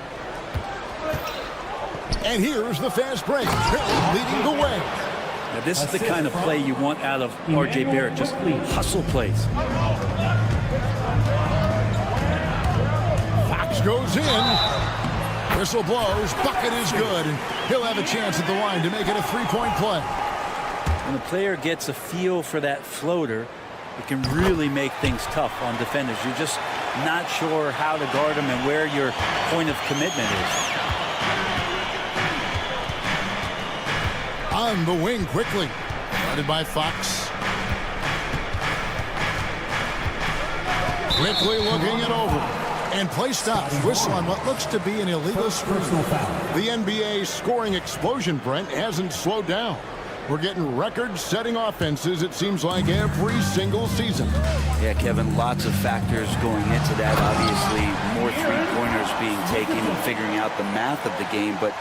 And here's the fast break. Leading the way. Now this is the kind of play you want out of R.J. Barrett. Just hustle plays. Fox goes in. Whistle blows. Bucket is good. And he'll have a chance at the line to make it a 3-point play. When the player gets a feel for that floater, it can really make things tough on defenders. You're just not sure how to guard them and where your point of commitment is. On the wing quickly. Guarded by Fox. Quickly looking it over. And play stops. Whistle on what looks to be an illegal screen. The NBA scoring explosion, Brent, hasn't slowed down. We're getting record-setting offenses, it seems like, every single season. Yeah, Kevin, lots of factors going into that. Obviously, more three-pointers being taken and figuring out the math of the game. But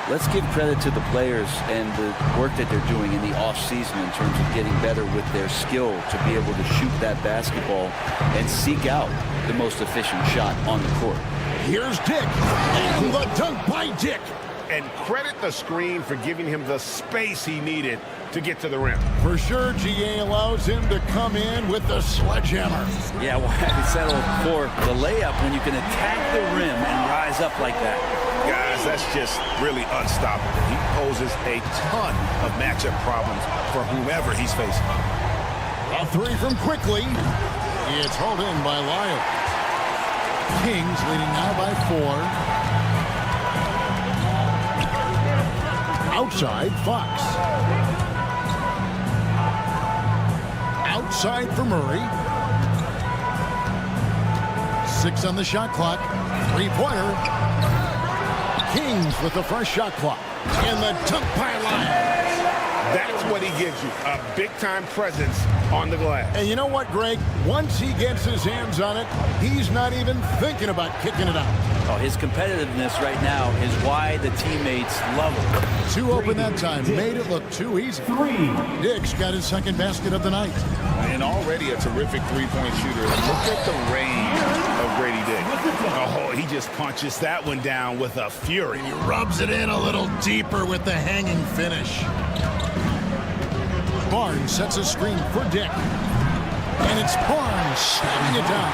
let's give credit to the players and the work that they're doing in the off-season in terms of getting better with their skill to be able to shoot that basketball and seek out the most efficient shot on the court. Here's Dick, and the dunk by Dick. And credit the screen for giving him the space he needed to get to the rim. For sure, GA allows him to come in with the sledgehammer. Yeah, well, I settled for the layup when you can attack the rim and rise up like that. Guys, that's just really unstoppable. He poses a ton of matchup problems for whomever he's facing. A three from Quickly. It's hauled in by Lyle. Kings leading now by 4. Outside, Fox. outside for Murray. 6 on the shot clock. 3-pointer. Kings with the first shot clock. And the dunk by Lyons. That's what he gives you, a big-time presence on the glass. And you know what, Greg? Once he gets his hands on it, he's not even thinking about kicking it out. Oh, his competitiveness right now is why the teammates love him. Too open that time. Made it look too easy. Dick's got his second basket of the night. And already a terrific three-point shooter. Look at the range of Grady Dick. Oh, he just punches that one down with a fury. He rubs it in a little deeper with the hanging finish. Barnes sets a screen for Dick. And it's Barnes slamming it down.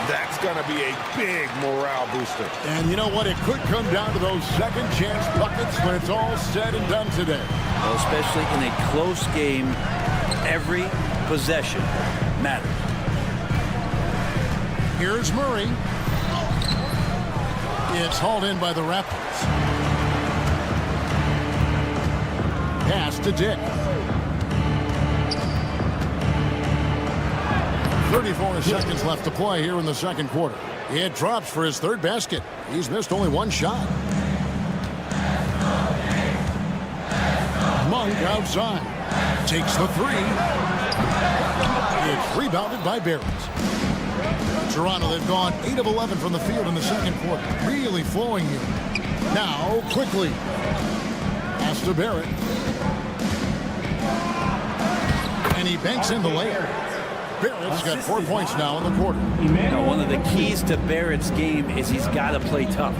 That's going to be a big morale booster. And you know what? It could come down to those second chance buckets when it's all said and done today. Well, especially in a close game, every possession matters. Here's Murray. It's hauled in by the Raptors. Pass to Dick. 34 seconds left to play here in the second quarter. It drops for his third basket. He's missed only one shot. Monk outside. Takes the three. It's rebounded by Barrett. Toronto, they've gone 8 of 11 from the field in the second quarter. Really flowing here. Now, quickly. Pass to Barrett. And he banks in the layup. Barrett's got 4 points now in the quarter. Now, one of the keys to Barrett's game is he's got to play tough.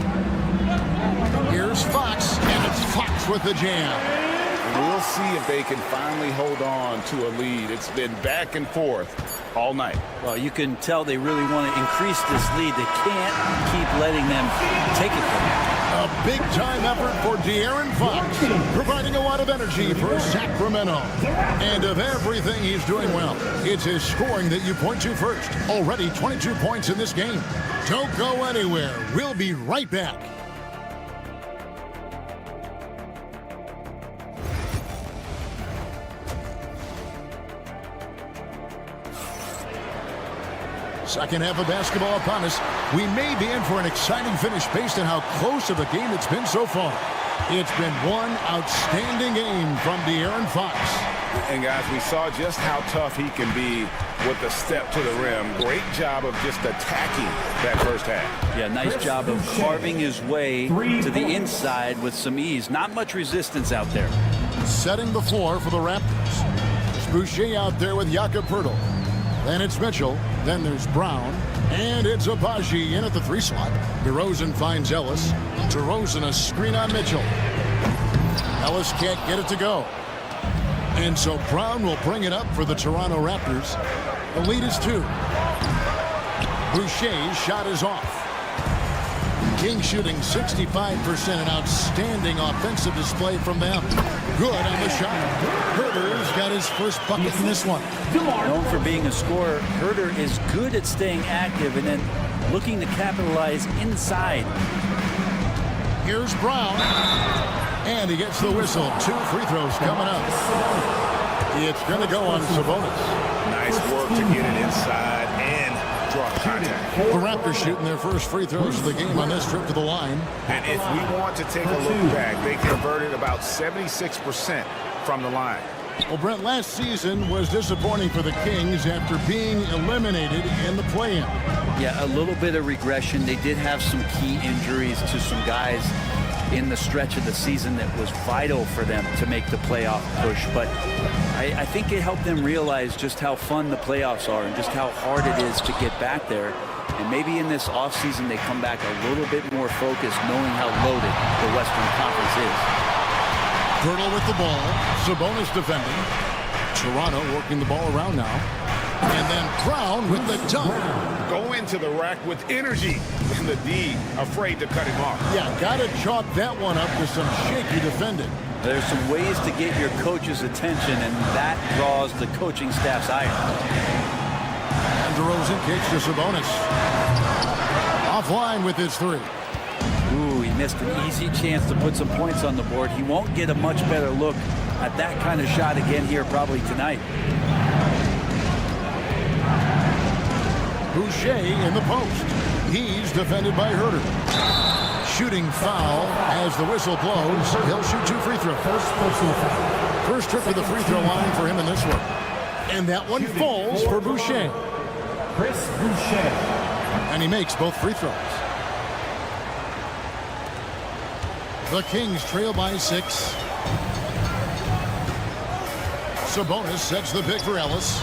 Here's Fox, and it's Fox with the jam. We'll see if they can finally hold on to a lead. It's been back and forth all night. Well, you can tell they really want to increase this lead. They can't keep letting them take it from them. A big-time effort for De'Aaron Fox, providing a lot of energy for Sacramento. And of everything he's doing well, it's his scoring that you point to first. Already 22 points in this game. Don't go anywhere. We'll be right back. Second half of basketball upon us. We may be in for an exciting finish based on how close of a game it's been so far. It's been one outstanding game from De'Aaron Fox. And guys, we saw just how tough he can be with the step to the rim. Great job of just attacking that first half. Yeah, nice job of carving his way to the inside with some ease. Not much resistance out there. Setting the floor for the Raptors. It's Boucher out there with Jakob Poeltl. Then it's Mitchell. Then there's Brown. And it's Abaji in at the 3 slot. DeRozan finds Ellis. DeRozan a screen on Mitchell. Ellis can't get it to go. And so Brown will bring it up for the Toronto Raptors. The lead is 2. Boucher's shot is off. King shooting 65%, an outstanding offensive display from them. Good on the shot. Herter's got his first bucket in this one. Known for being a scorer, Herter is good at staying active and then looking to capitalize inside. Here's Brown. And he gets the whistle. 2 free throws coming up. It's going to go on Sabonis. Nice work to get it inside and draw contact. The Raptors shooting their first free throws of the game on this trip to the line. And if we want to take a look back, they converted about 76% from the line. Well, Brent, last season was disappointing for the Kings after being eliminated in the play-in. Yeah, a little bit of regression. They did have some key injuries to some guys in the stretch of the season that was vital for them to make the playoff push. But I think it helped them realize just how fun the playoffs are and just how hard it is to get back there. And maybe in this offseason they come back a little bit more focused, knowing how loaded the Western Conference is. Poeltl with the ball. Sabonis defending. Toronto working the ball around now. And then Brown with the dunk. Go into the rack with energy. And the D afraid to cut him off. Yeah, got to chalk that one up to some shaky defending. There's some ways to get your coach's attention, and that draws the coaching staff's ire. And DeRozan kicks to Sabonis. Offline with his 3. Ooh, he missed an easy chance to put some points on the board. He won't get a much better look at that kind of shot again here probably tonight. Boucher in the post. He's defended by Herter. Shooting foul as the whistle blows. He'll shoot 2 free throws. First personal foul. First trip to the free throw line for him in this one. And that one falls for Boucher. Chris Boucher. And he makes both free throws. The Kings trail by 6. Sabonis sets the pick for Ellis.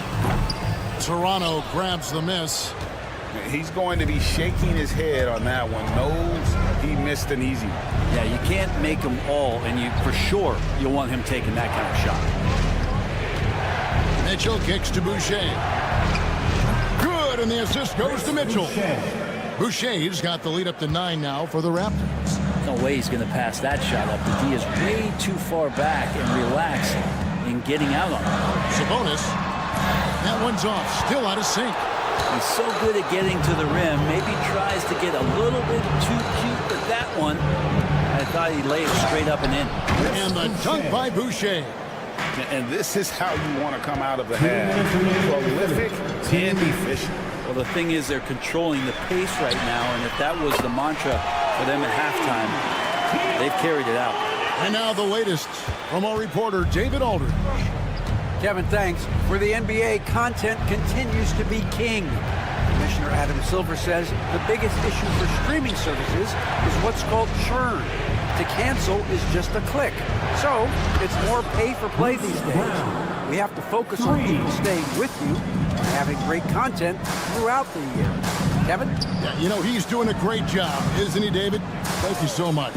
Toronto grabs the miss. He's going to be shaking his head on that one. Knows he missed an easy one. Yeah, you can't make them all, and you for sure you'll want him taking that kind of shot. Mitchell kicks to Boucher. Good, and the assist goes to Mitchell. Boucher's got the lead up to 9 now for the Raptors. No way he's going to pass that shot up. The D is way too far back and relaxed in getting out on it. Sabonis. That one's off. Still out of sync. He's so good at getting to the rim. Maybe tries to get a little bit too cute with that one. I thought he laid it straight up and in. And the dunk by Boucher. And this is how you want to come out of the half. Prolific and efficient. Well, the thing is they're controlling the pace right now, and if that was the mantra for them at halftime, they've carried it out. And now the latest from our reporter, David Aldridge. Kevin, thanks. For the NBA, content continues to be king. Commissioner Adam Silver says the biggest issue for streaming services is what's called churn. To cancel is just a click. So it's more pay for play these days. We have to focus on people staying with you and having great content throughout the year. Kevin? Yeah, you know, he's doing a great job, isn't he, David? Thank you so much.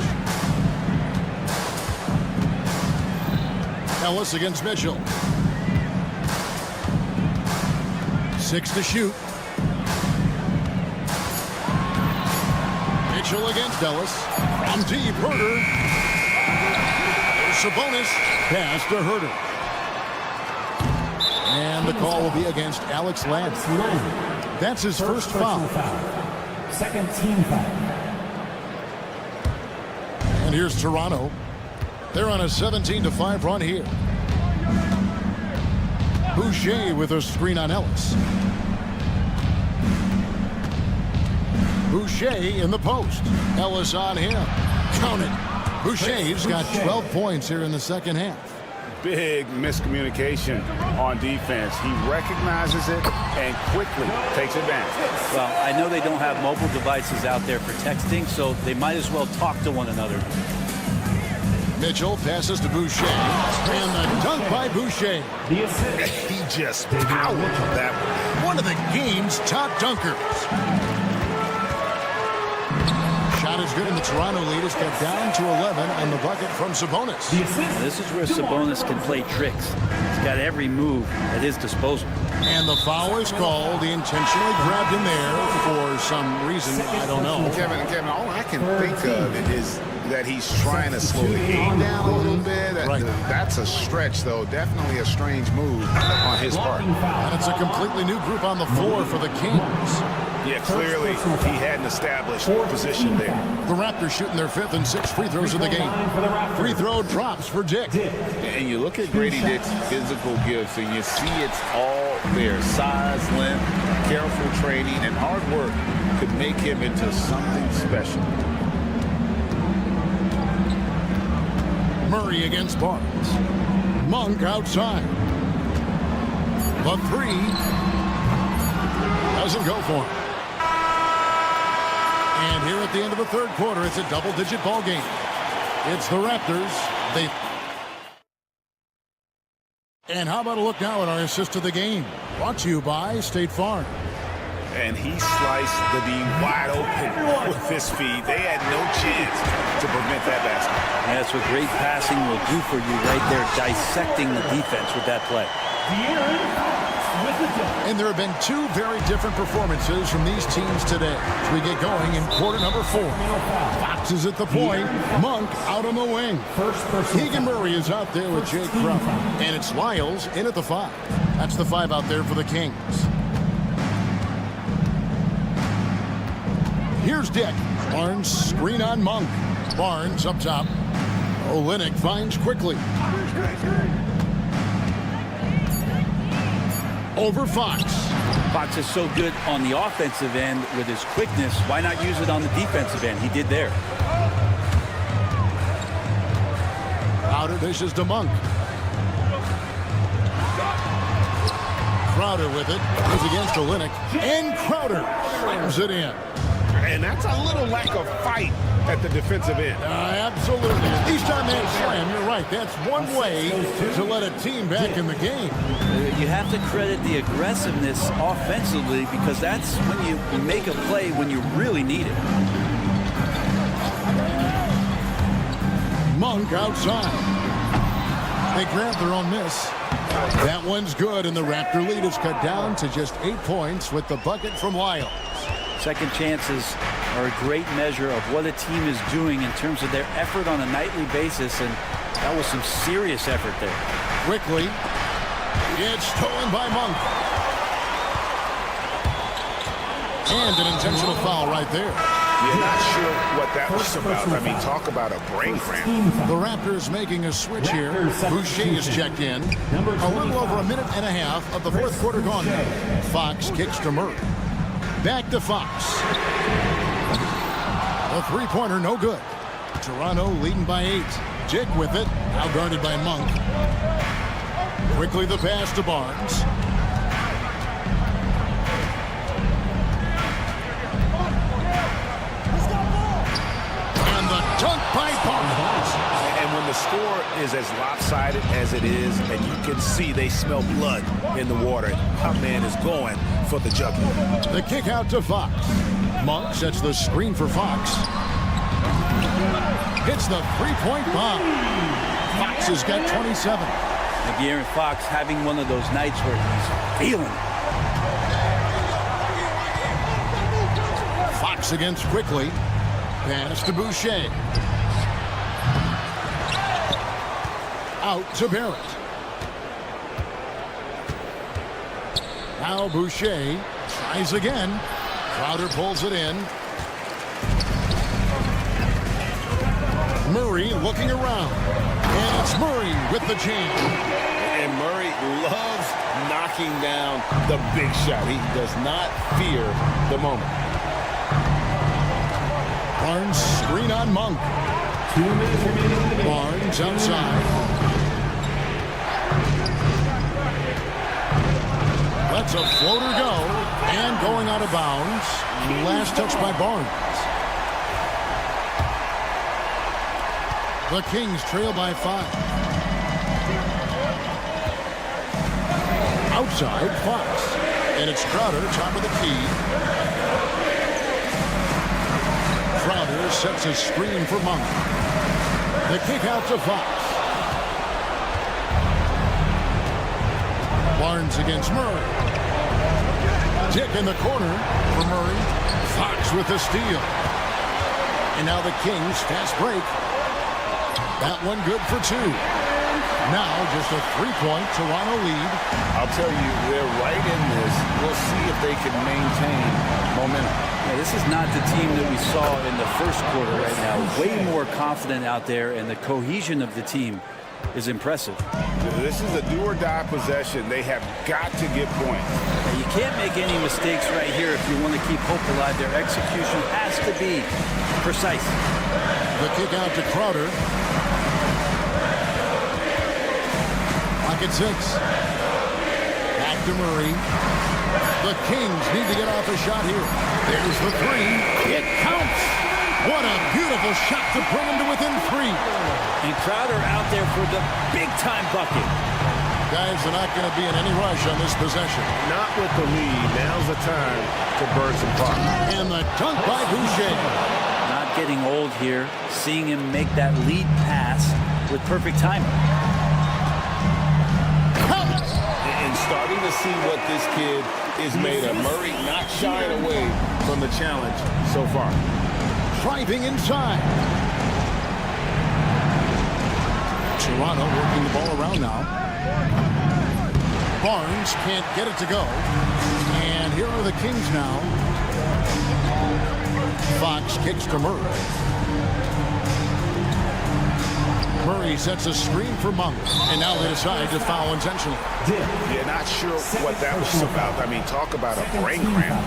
Ellis against Mitchell. 6 to shoot. Mitchell against Ellis. From deep, Herter. Sabonis. Pass to Herter. And the call will be against Alex Len. That's his first foul. Second team foul. And here's Toronto. They're on a 17-5 run here. Boucher with a screen on Ellis. Boucher in the post. Ellis on him. Count it. Boucher's got 12 points here in the second half. Big miscommunication on defense. He recognizes it and quickly takes advantage. Well, I know they don't have mobile devices out there for texting, so they might as well talk to one another. Mitchell passes to Boucher. And the dunk by Boucher. He just powered that one. One of the game's top dunkers. Shot is good, and the Toronto lead is cut down to 11 on the bucket from Sabonis. This is where Sabonis can play tricks. He's got every move at his disposal. And the foul is called. He intentionally grabbed him there for some reason. I don't know. Kevin, all I can think of is that he's trying to slow the game down a little bit. That's a stretch, though. Definitely a strange move on his part. And it's a completely new group on the floor for the Kings. Yeah, clearly he had an established position there. The Raptors shooting their 5th and 6th free throws of the game. Free throw drops for Dick. And you look at Grady Dick's physical gifts, and you see it's all there. Size, length, careful training, and hard work could make him into something special. Murray against Barnes. Monk outside. The 3 doesn't go for him. And here at the end of the third quarter, it's a double-digit ball game. It's the Raptors. And how about a look now at our assist to the game? Brought to you by State Farm. And he sliced the D wide open with his feet. They had no chance to prevent that basket. Yeah, that's what great passing will do for you right there, dissecting the defense with that play. And there have been 2 very different performances from these teams today as we get going in quarter number 4. Fox is at the point. Monk out on the wing. Keegan Murray is out there with Jake Crump. And it's Lyles in at the 5. That's the 5 out there for the Kings. Here's Dick. Barnes screen on Monk. Barnes up top. Olynyk finds quickly. Over Fox. Fox is so good on the offensive end with his quickness. Why not use it on the defensive end? He did there. Crowder dishes to Monk. Crowder with it. He's against Olynyk. And Crowder slams it in. And that's a little lack of fight at the defensive end. Absolutely. At least on that slam, you're right. That's one way to let a team back in the game. You have to credit the aggressiveness offensively because that's when you make a play when you really need it. Monk outside. They grab their own miss. That one's good, and the Raptor lead is cut down to just 8 points with the bucket from Wiles. Second chances are a great measure of what a team is doing in terms of their effort on a nightly basis, and that was some serious effort there. Quickly, it's stolen by Monk. And an intentional foul right there. You're not sure what that was about. I mean, talk about a brain cramp. The Raptors making a switch here. Boucher is checked in. A little over a minute and a half of the fourth quarter gone now. Fox kicks to Murray. Back to Fox. A three-pointer, no good. Toronto leading by 8. Dick with it, now guarded by Monk. Quickly the pass to Barnes. And the dunk by Barnes. And when the score is as lopsided as it is, and you can see they smell blood in the water, our man is going for the jugular. The kick out to Fox. Monk sets the screen for Fox. Hits the three-point bomb. Fox has got 27. De'Aaron Fox having one of those nights where he's feeling it. Fox against Quickly. Pass to Boucher. Out to Barrett. Now Boucher tries again. Crowder pulls it in. Murray looking around. And it's Murray with the jam. And Murray loves knocking down the big shot. He does not fear the moment. Barnes screen on Monk. Barnes outside. Lets a floater go. And going out of bounds. Last touch by Barnes. The Kings trail by 5. Outside, Fox. And it's Crowder, top of the key. Crowder sets a screen for Monk. The kick out to Fox. Barnes against Murray. Dick in the corner for Murray. Fox with the steal. And now the Kings fast break. That one good for 2. Now just a 3-point Toronto lead. I'll tell you, they're right in this. We'll see if they can maintain momentum. Yeah, this is not the team that we saw in the first quarter right now. Way more confident out there, and the cohesion of the team is impressive. This is a do-or-die possession. They have got to get points. You can't make any mistakes right here if you want to keep hope alive. Their execution has to be precise. The kick out to Crowder. Pocket 6. Back to Murray. The Kings need to get off a shot here. There's the 3. It counts. What a beautiful shot to bring him to within 3. And Crowder out there for the big-time bucket. Guys are not going to be in any rush on this possession. Not with the lead. Now's the time to burn some clock. And the dunk by Boucher. Not getting old here. Seeing him make that lead pass with perfect timing. And starting to see what this kid is made of. Murray not shying away from the challenge so far. Driving inside. Toronto working the ball around now. Barnes can't get it to go. And here are the Kings now. Fox kicks to Murray. Murray Murray sets a screen for Monk, and now they decide to foul intentionally. Yeah, not sure what that was about. I mean, talk about a brain cramp.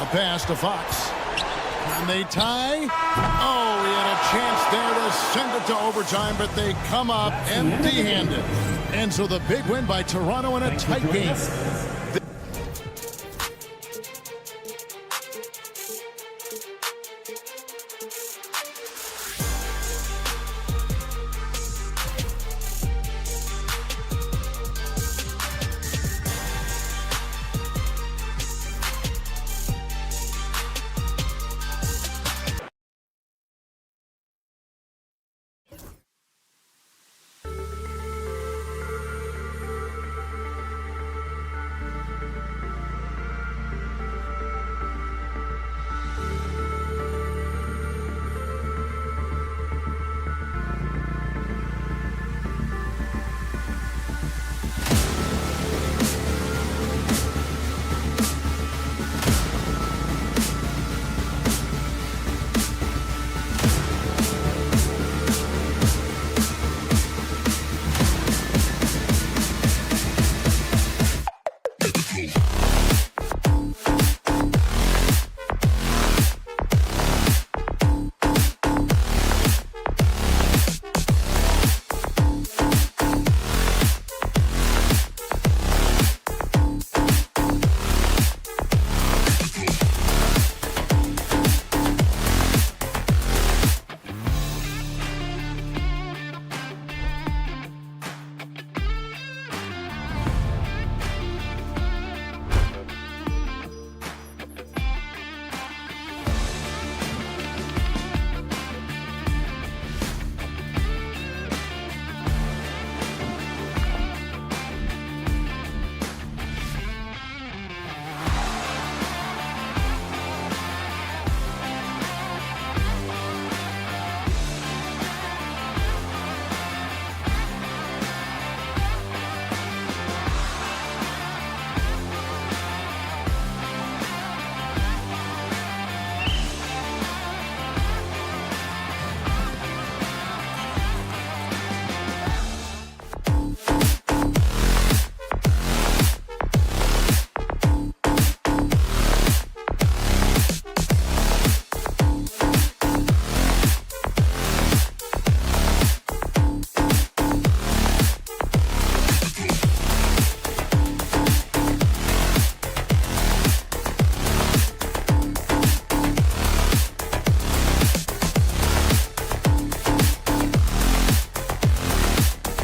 A pass to Fox. And they tie. Oh, he had a chance there to send it to overtime, but they come up empty-handed. And so the big win by Toronto in a tight game.